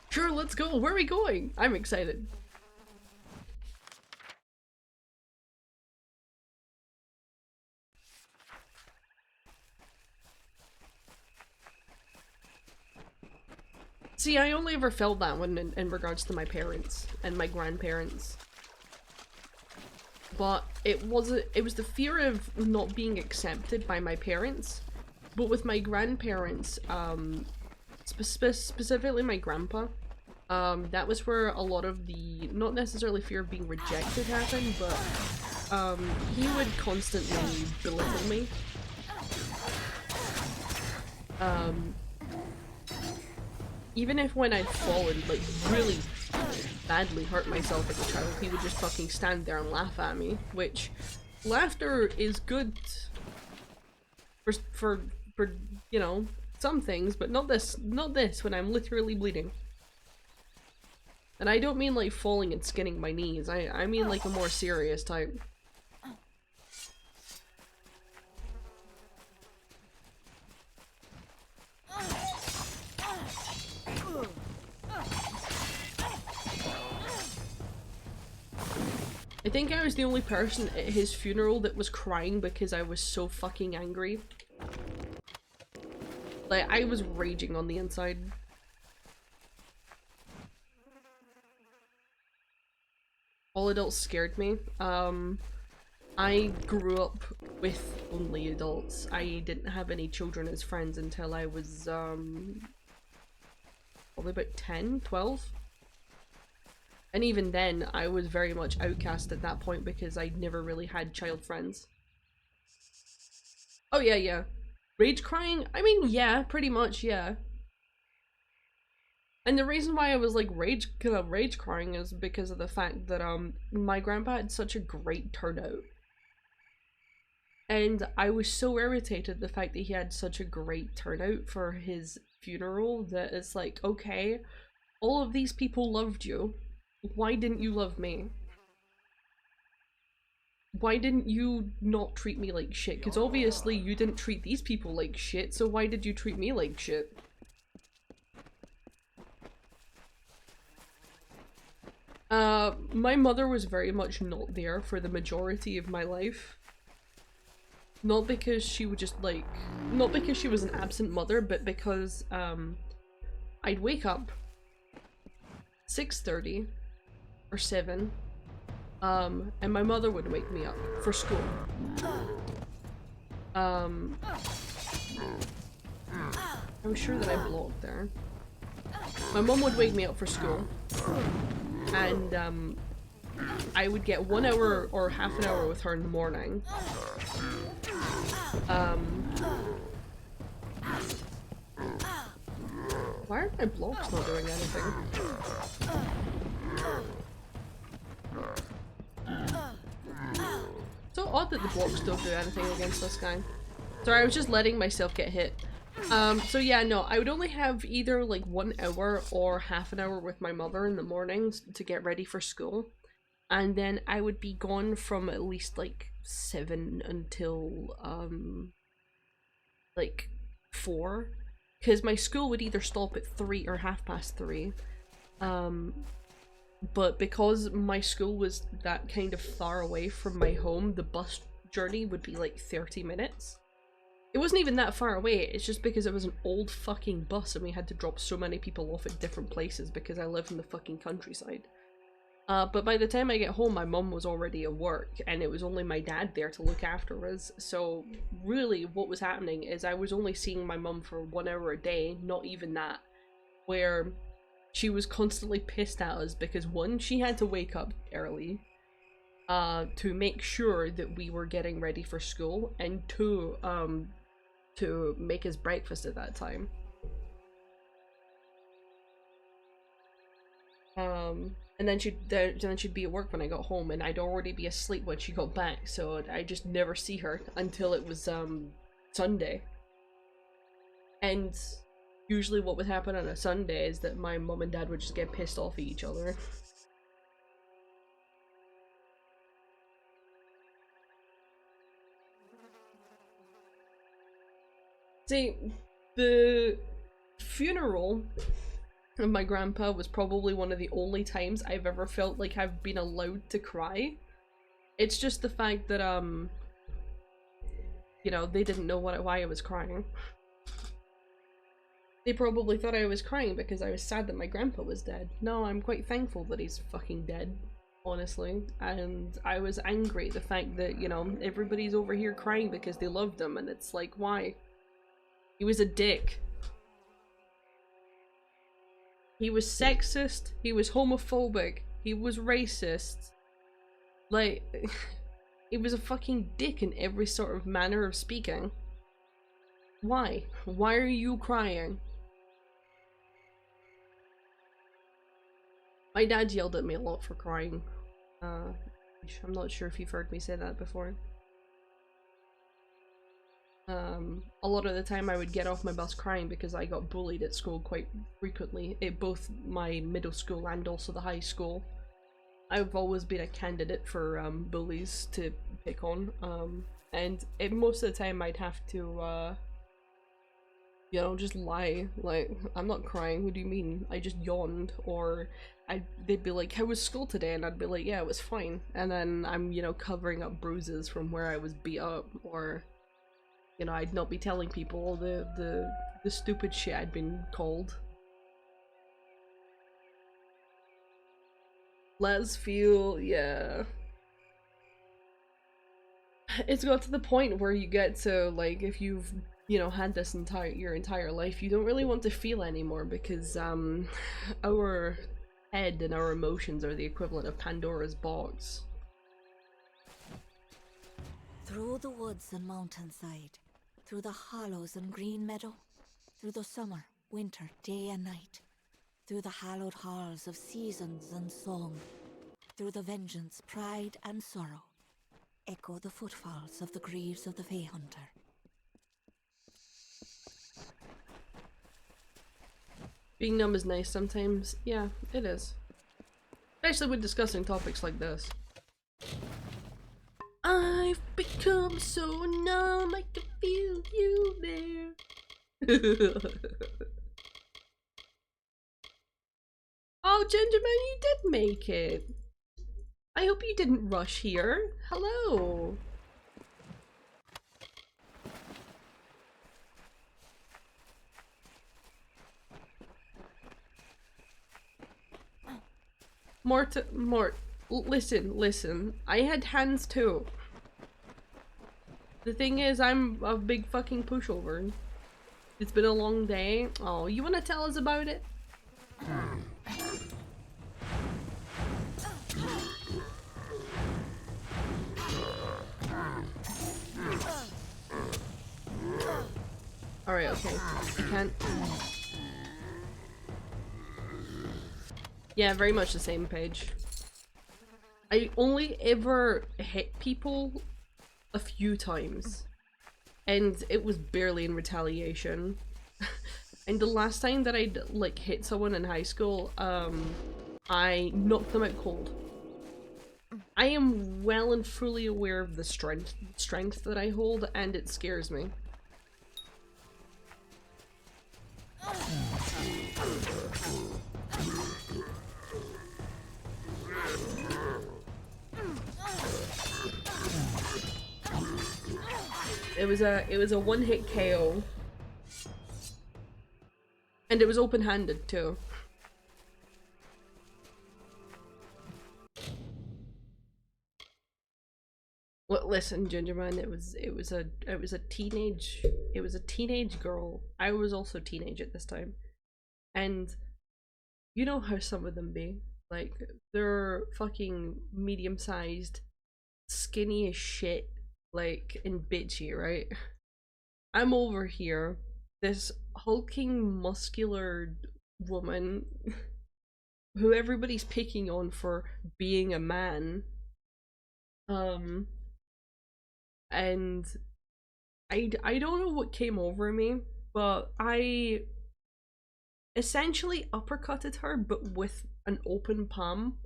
Sure, let's go. Where are we going? I'm excited. See, I only ever felt that one in regards to my parents and my grandparents. But it was the fear of not being accepted by my parents. But with my grandparents, specifically my grandpa, that was where a lot of the, not necessarily fear of being rejected happened, but he would constantly belittle me. Even if when I'd fallen, like, really badly hurt myself as a child, he would just fucking stand there and laugh at me, which laughter is good for you know, some things, but not this when I'm literally bleeding. And I don't mean like falling and skinning my knees, I mean like a more serious type. I think I was the only person at his funeral that was crying because I was so fucking angry. Like, I was raging on the inside. All adults scared me. I grew up with only adults. I didn't have any children as friends until I was, probably about 10, 12. And even then, I was very much outcast at that point because I never really had child friends. Oh yeah, yeah. Rage crying? I mean, yeah, pretty much, yeah. And the reason why I was like rage crying is because of the fact that my grandpa had such a great turnout. And I was so irritated the fact that he had such a great turnout for his funeral that it's like, okay, all of these people loved you. Why didn't you love me? Why didn't you not treat me like shit? Because obviously you didn't treat these people like shit, so why did you treat me like shit? My mother was very much not there for the majority of my life. Not because she would just like, not because she was an absent mother, but because I'd wake up 6:30 or 7, and my mother would wake me up for school. I'm sure that I blocked there. My mom would wake me up for school, and I would get 1 hour or half an hour with her in the morning. Why aren't my blocks not doing anything? So odd that the blocks don't do anything against this guy. Sorry, I was just letting myself get hit. So yeah, no, I would only have either like 1 hour or half an hour with my mother in the mornings to get ready for school. And then I would be gone from at least like 7 until like 4. Because my school would either stop at 3 or 3:30. But because my school was that kind of far away from my home, the bus journey would be like 30 minutes. It wasn't even that far away, it's just because it was an old fucking bus and we had to drop so many people off at different places because I live in the fucking countryside. But by the time I get home, my mum was already at work and it was only my dad there to look after us. So really what was happening is I was only seeing my mum for 1 hour a day, not even that, where she was constantly pissed at us because 1, she had to wake up early to make sure that we were getting ready for school, and 2, to make us breakfast at that time. And then she'd be at work when I got home, and I'd already be asleep when she got back, so I just never see her until it was Sunday. And usually what would happen on a Sunday is that my mum and dad would just get pissed off at each other. See, the funeral of my grandpa was probably one of the only times I've ever felt like I've been allowed to cry. It's just the fact that, you know, they didn't know why I was crying. They probably thought I was crying because I was sad that my grandpa was dead. No, I'm quite thankful that he's fucking dead, honestly. And I was angry at the fact that, you know, everybody's over here crying because they loved him, and it's like, why? He was a dick. He was sexist, he was homophobic, he was racist. Like, he was a fucking dick in every sort of manner of speaking. Why? Why are you crying? My dad yelled at me a lot for crying. I'm not sure if you've heard me say that before. A lot of the time I would get off my bus crying because I got bullied at school quite frequently, at both my middle school and also the high school. I've always been a candidate for bullies to pick on, and most of the time I'd have to, you know, just lie, like, I'm not crying, what do you mean? I just yawned, or they'd be like, how was school today? And I'd be like, yeah, it was fine, and then I'm, you know, covering up bruises from where I was beat up, or, you know, I'd not be telling people all the stupid shit I'd been called. Les feel, yeah. It's got to the point where you get to, like, if you've, you know, had this your entire life, you don't really want to feel anymore because, our head and our emotions are the equivalent of Pandora's box. Through the woods and mountainside, through the hollows and green meadow, through the summer, winter, day and night, through the hallowed halls of seasons and song, through the vengeance, pride and sorrow, echo the footfalls of the greaves of the Fey Hunter. Being numb is nice sometimes. Yeah, it is. Especially when discussing topics like this. I've become so numb, I can feel you there. Oh, Gingerman, you did make it. I hope you didn't rush here. Hello. Listen, I had hands too. The thing is, I'm a big fucking pushover. It's been a long day. Oh, you wanna tell us about it? Alright, okay. I can't. Yeah, very much the same page. I only ever hit people a few times, and it was barely in retaliation. And the last time that I like hit someone in high school, I knocked them out cold. I am well and fully aware of the strength that I hold, and it scares me. It was a one-hit KO. And it was open-handed too. Well, listen, Gingerman, it was a teenage girl. I was also teenage at this time. And you know how some of them be. Like, they're fucking medium-sized, skinny as shit, like, and bitchy, right? I'm over here, this hulking, muscular woman who everybody's picking on for being a man. And I don't know what came over me, but I essentially uppercutted her, but with an open palm.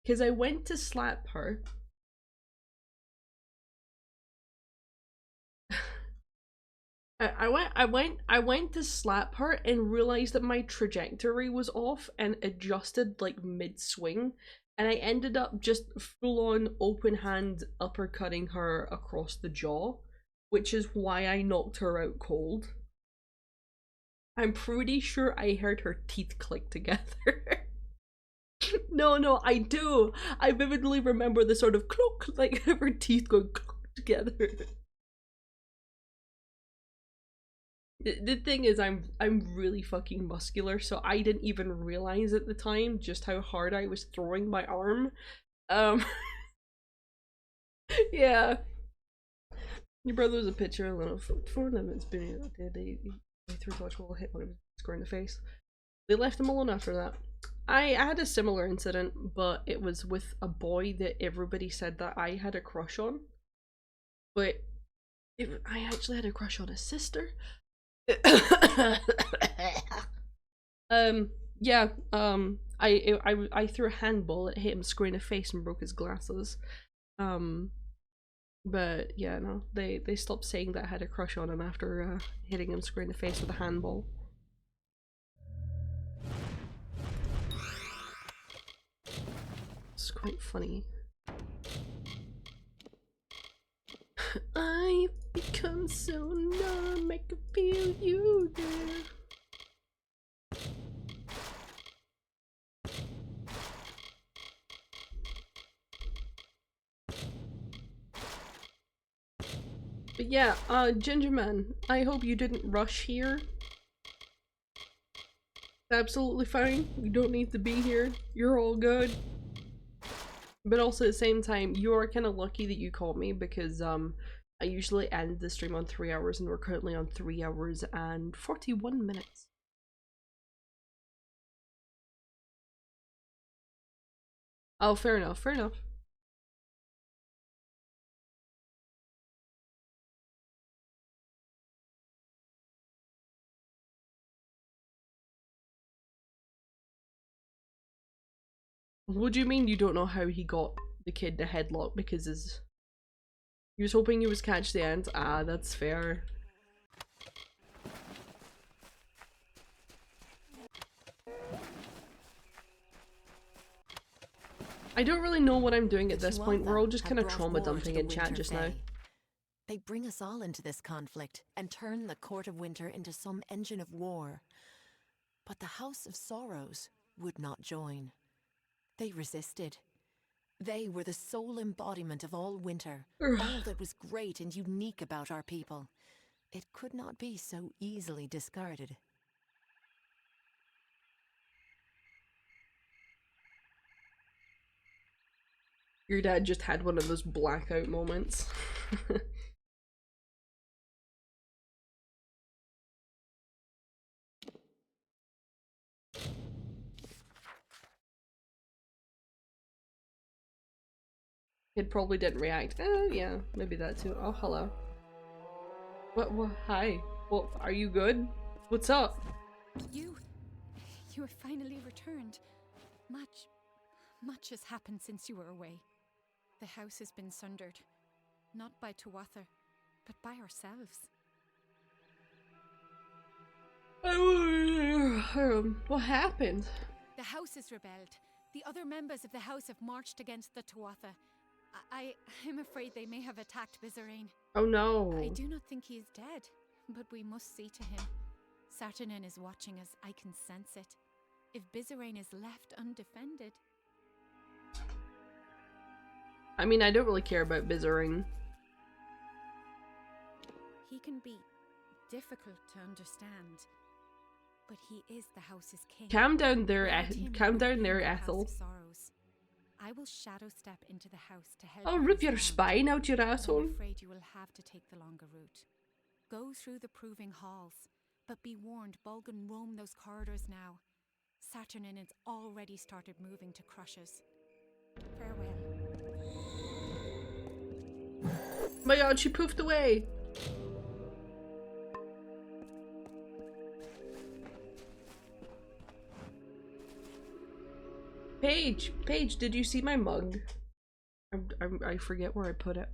Because I went to slap her. I went to slap her and realized that my trajectory was off and adjusted like mid-swing, and I ended up just full-on open hand uppercutting her across the jaw, which is why I knocked her out cold. I'm pretty sure I heard her teeth click together. No, I do. I vividly remember the sort of clock, like her teeth going clock together. The thing is, I'm really fucking muscular, so I didn't even realize at the time just how hard I was throwing my arm. Yeah. Your brother was a pitcher, a little for them. It's been they threw a dodgeball, hit one of him square in the face. They left him alone after that. I had a similar incident, but it was with a boy that everybody said that I had a crush on. But I actually had a crush on his sister. Yeah, I threw a handball, it hit him square in the face and broke his glasses. But yeah, no, they stopped saying that I had a crush on him after hitting him square in the face with a handball. It's quite funny. I've become so numb, I can feel you there. But yeah, Gingerman, I hope you didn't rush here. Absolutely fine. You don't need to be here. You're all good. But also at the same time, you are kind of lucky that you called me because I usually end the stream on 3 hours and we're currently on 3 hours and 41 minutes. Oh, fair enough, fair enough. What do you mean you don't know how he got the kid the headlock? Because he was hoping he was catch the end? Ah, that's fair. I don't really know what I'm doing at this point. We're all just kind of trauma dumping in chat just now. They bring us all into this conflict and turn the Court of Winter into some engine of war. But the House of Sorrows would not join. They resisted. They were the sole embodiment of all winter, all that was great and unique about our people. It could not be so easily discarded. Your dad just had one of those blackout moments. Kid probably didn't react. Oh yeah, maybe that too. Oh hello. What? Hi. What? Are you good? What's up? You have finally returned. Much has happened since you were away. The house has been sundered, not by Tuatha, but by ourselves. What happened? The house has rebelled. The other members of the house have marched against the Tuatha. I'm afraid they may have attacked Bizarane. Oh no. I do not think he is dead, but we must see to him. Saturnin is watching us, I can sense it. If Bizarane is left undefended... I mean, I don't really care about Bizarane. He can be difficult to understand, but he is the house's king. Calm down there, Ethel. I will shadow step into the house to help. I'll rip your spine out your asshole. I'm afraid you will have to take the longer route. Go through the proving halls, but be warned, Bulgan roam those corridors now. Saturnin has already started moving to crush us. Farewell. My god, she poofed away. Paige, did you see my mug? I forget where I put it.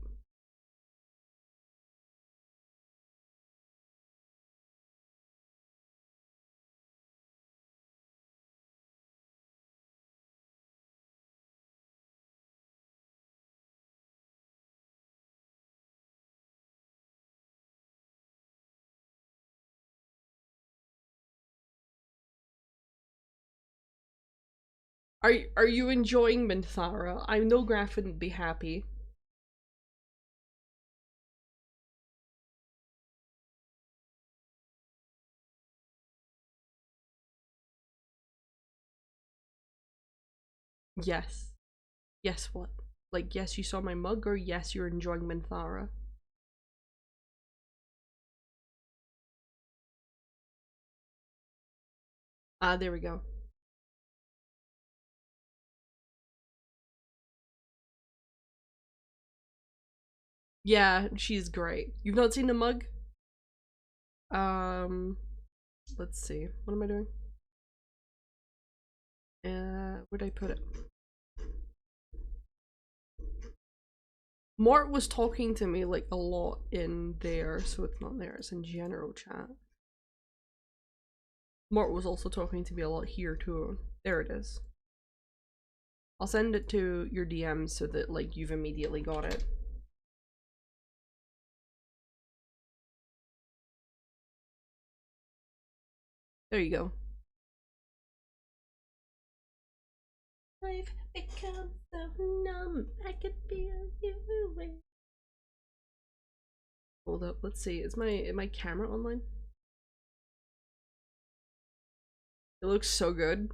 Are you enjoying Minthara? I know Graf wouldn't be happy. Yes. Yes, what? Like, yes, you saw my mug, or yes, you're enjoying Minthara? Ah, there we go. Yeah, she's great. You've not seen the mug? Let's see. What am I doing? Where'd I put it? Mort was talking to me like a lot in there, so it's not there, it's in general chat. Mort was also talking to me a lot here too. There it is. I'll send it to your DMs so that like you've immediately got it. There you go. I've become so numb, I could feel you away. Hold up, let's see. Is my camera online? It looks so good.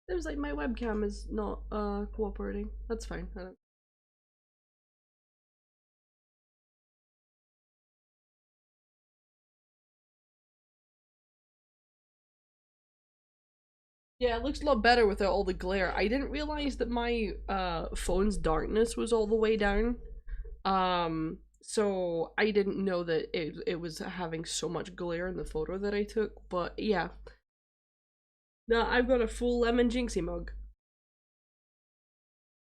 Seems like my webcam is not cooperating. That's fine. I don't... Yeah, it looks a lot better without all the glare. I didn't realize that my phone's darkness was all the way down. So I didn't know that it was having so much glare in the photo that I took, but yeah. Now I've got a full lemon jinxie mug.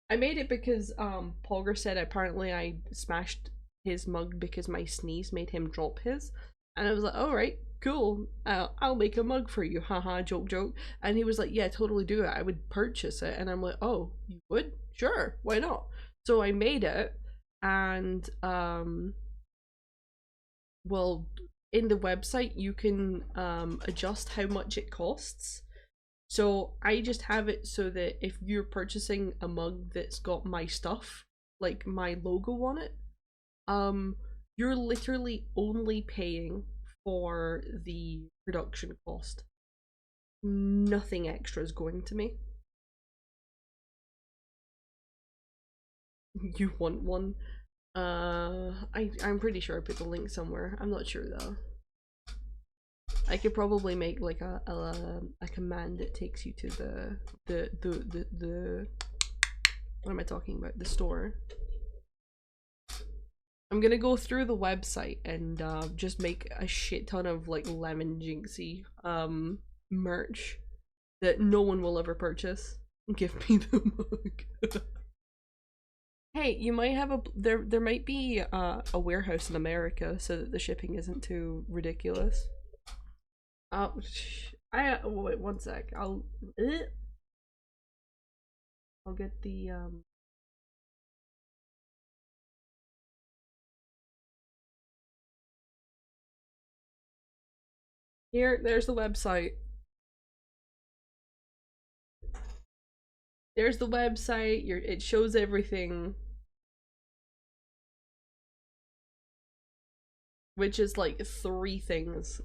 I made it because Pogger said apparently I smashed his mug because my sneeze made him drop his, and I was like, alright, cool, I'll make a mug for you, haha, joke joke. And he was like, yeah, totally do it, I would purchase it. And I'm like, oh, you would? Sure, why not? So I made it, and well, in the website you can adjust how much it costs. So I just have it so that if you're purchasing a mug that's got my stuff, like my logo on it, you're literally only paying for the production cost. Nothing extra is going to me. You want one? I'm pretty sure I put the link somewhere. I'm not sure though. I could probably make like a command that takes you to the what am I talking about? The store. I'm gonna go through the website and just make a shit ton of like lemon jinxie merch that no one will ever purchase. Give me the mug. Hey, you might have there might be a warehouse in America so that the shipping isn't too ridiculous. Wait one sec. I'll get the here, there's the website. There's the website. It shows everything. Which is like three things.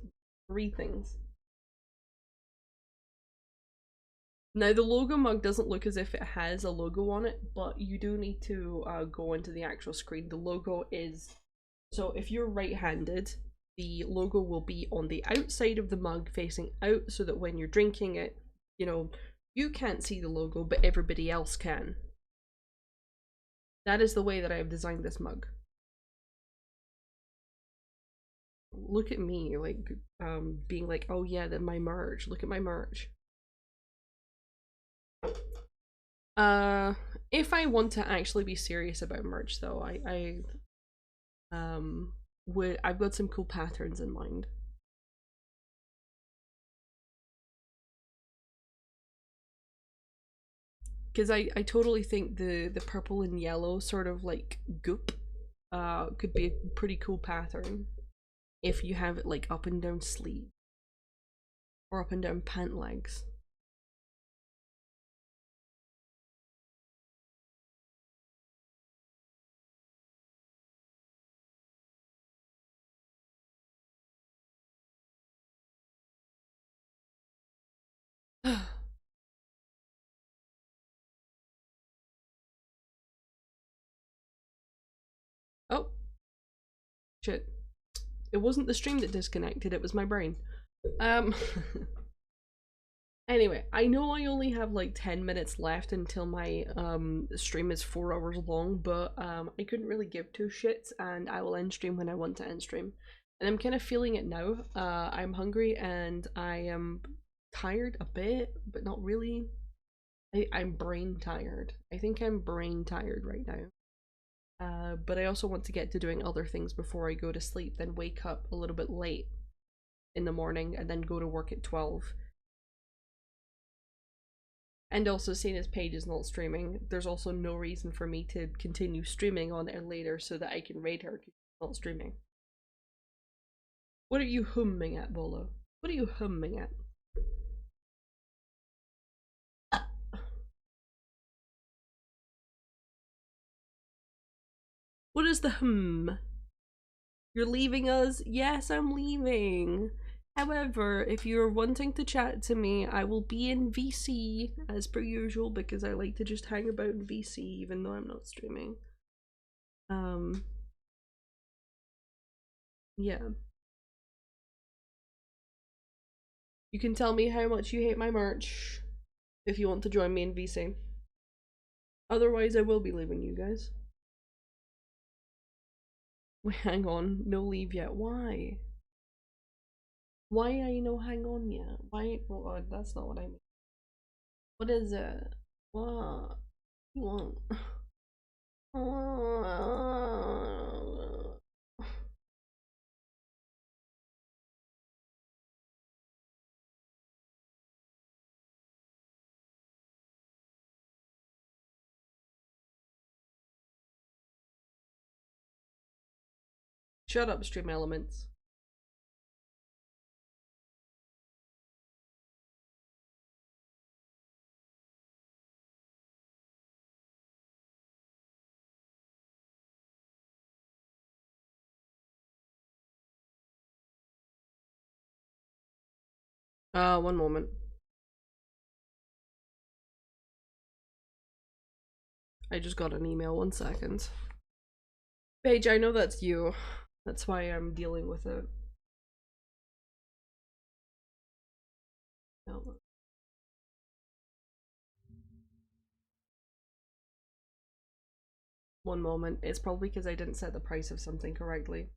Now the logo mug doesn't look as if it has a logo on it, but you do need to go into the actual screen. The logo is, so if you're right-handed, the logo will be on the outside of the mug facing out so that when you're drinking it, you know, you can't see the logo, but everybody else can. That is the way that I have designed this mug. Look at me, like, being like, oh yeah, then my merch, look at my merch. If I want to actually be serious about merch though, I've got some cool patterns in mind. Because I totally think the purple and yellow sort of like goop could be a pretty cool pattern if you have it like up and down sleeve or up and down pant legs. Oh shit. It wasn't the stream that disconnected, it was my brain. Anyway, I know I only have like 10 minutes left until my stream is 4 hours long, but I couldn't really give two shits, and I will end stream when I want to end stream. And I'm kind of feeling it now. I'm hungry and I am tired a bit, but not really. I'm brain tired. I think I'm brain tired right now. But I also want to get to doing other things before I go to sleep, then wake up a little bit late in the morning and then go to work at 12. And also, seeing as Paige is not streaming, there's also no reason for me to continue streaming on it later so that I can raid her because she's not streaming. What are you humming at, Bolo? What are you humming at? What is the hum? You're leaving us? Yes, I'm leaving. However, if you're wanting to chat to me, I will be in VC as per usual because I like to just hang about in VC even though I'm not streaming. Yeah. You can tell me how much you hate my merch if you want to join me in VC. Otherwise, I will be leaving you guys. Wait, hang on. No leave yet. Why? Why are you no hang on yet? Why? Oh, that's not what I mean. What is it? What? You want? Shut up, stream elements. One moment. I just got an email, 1 second. Paige, I know that's you. That's why I'm dealing with it. No. One moment. It's probably because I didn't set the price of something correctly.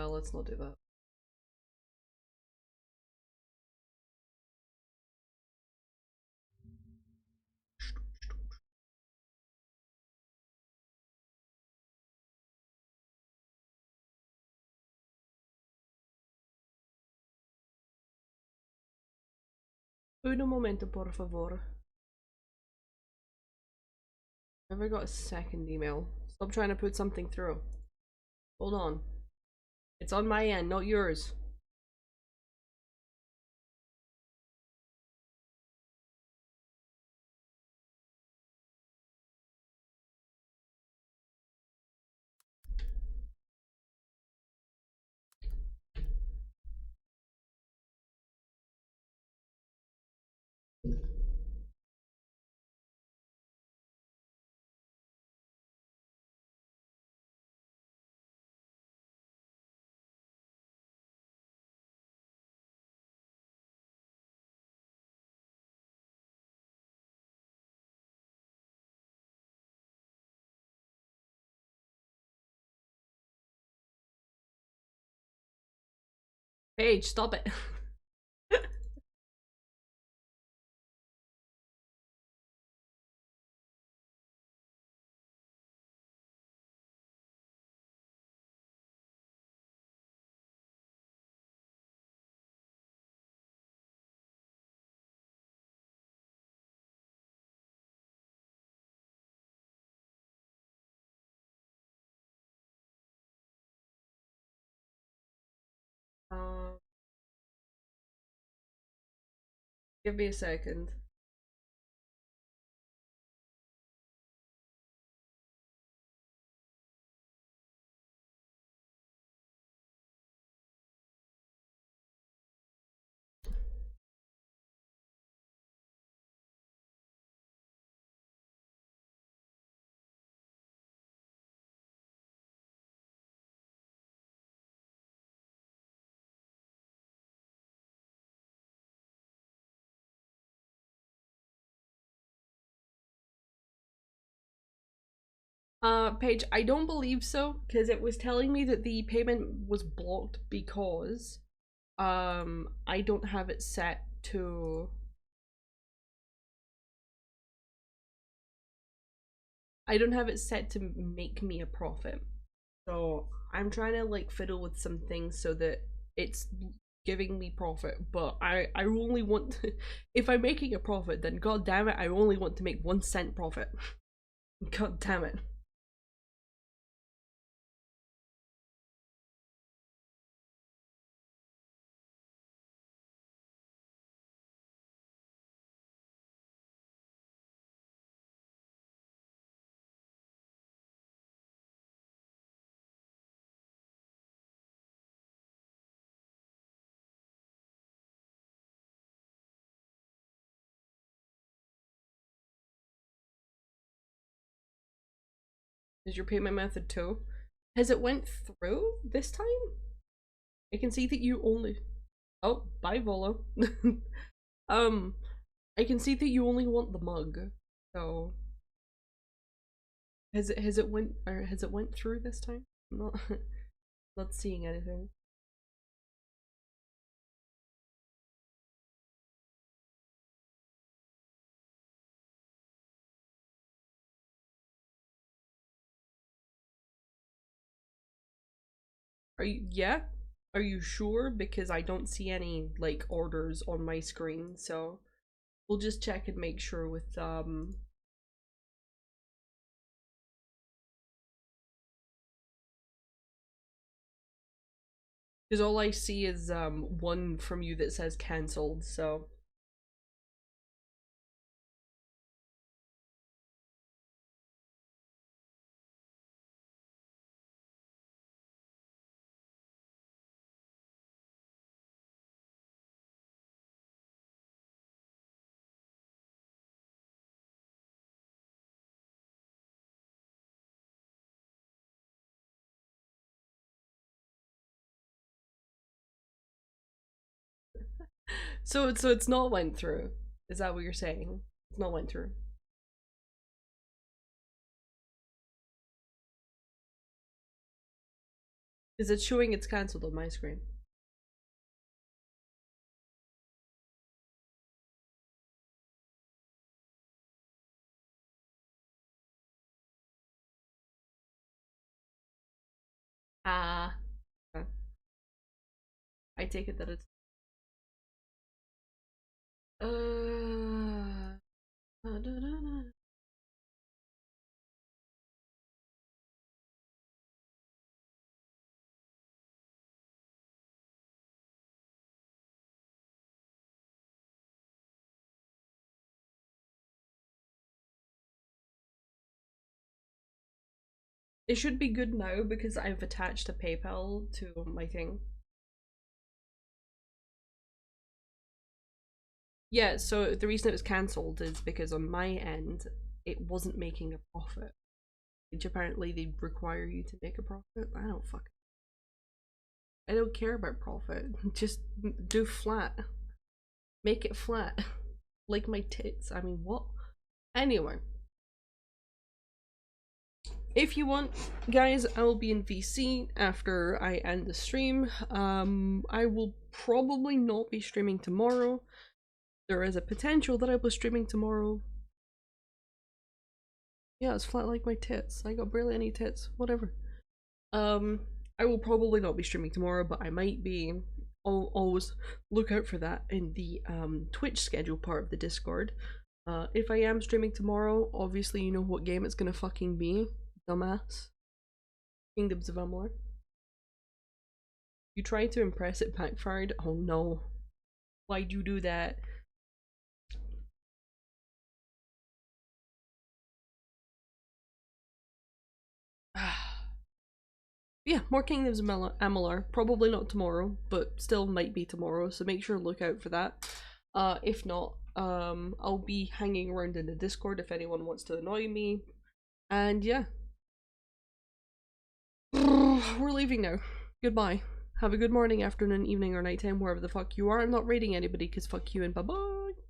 Let's not do that. Un momento, por favor. Never got a second email. Stop trying to put something through. Hold on. It's on my end, not yours. Paige, stop it. Give me a second. Paige, I don't believe so, because it was telling me that the payment was blocked because I don't have it set to make me a profit. So I'm trying to like fiddle with some things so that it's giving me profit, but I only want to, if I'm making a profit, then god damn it, I only want to make 1 cent profit. God damn it. Is your payment method too? Has it went through this time? I can see that you only, oh, bye Volo. I can see that you only want the mug, so has it went through this time? I'm not not seeing anything. Are you, yeah? Are you sure? Because I don't see any like orders on my screen, so we'll just check and make sure with because all I see is one from you that says cancelled, so so it's not went through. Is that what you're saying? It's not went through. Is it showing it's cancelled on my screen? Ah. Okay. I take it that it's it should be good now because I've attached a PayPal to my thing. Yeah, so the reason it was cancelled is because on my end, it wasn't making a profit. Which apparently they require you to make a profit. I don't care about profit. Just do flat. Make it flat. Like my tits. I mean, what? Anyway. If you want, guys, I will be in VC after I end the stream. I will probably not be streaming tomorrow. There is a potential that I will be streaming tomorrow. Yeah, it's flat like my tits. I got barely any tits. Whatever. I will probably not be streaming tomorrow, but I might be. I'll always look out for that in the Twitch schedule part of the Discord. If I am streaming tomorrow, obviously you know what game it's gonna fucking be. Dumbass. Kingdoms of Amalur. You tried to impress, it backfired? Oh no. Why'd you do that? Yeah, more Kingdoms of Amalur. Probably not tomorrow, but still might be tomorrow, so make sure to look out for that. If not, I'll be hanging around in the Discord if anyone wants to annoy me. And yeah. We're leaving now. Goodbye. Have a good morning, afternoon, evening, or nighttime, wherever the fuck you are. I'm not raiding anybody because fuck you and bye bye.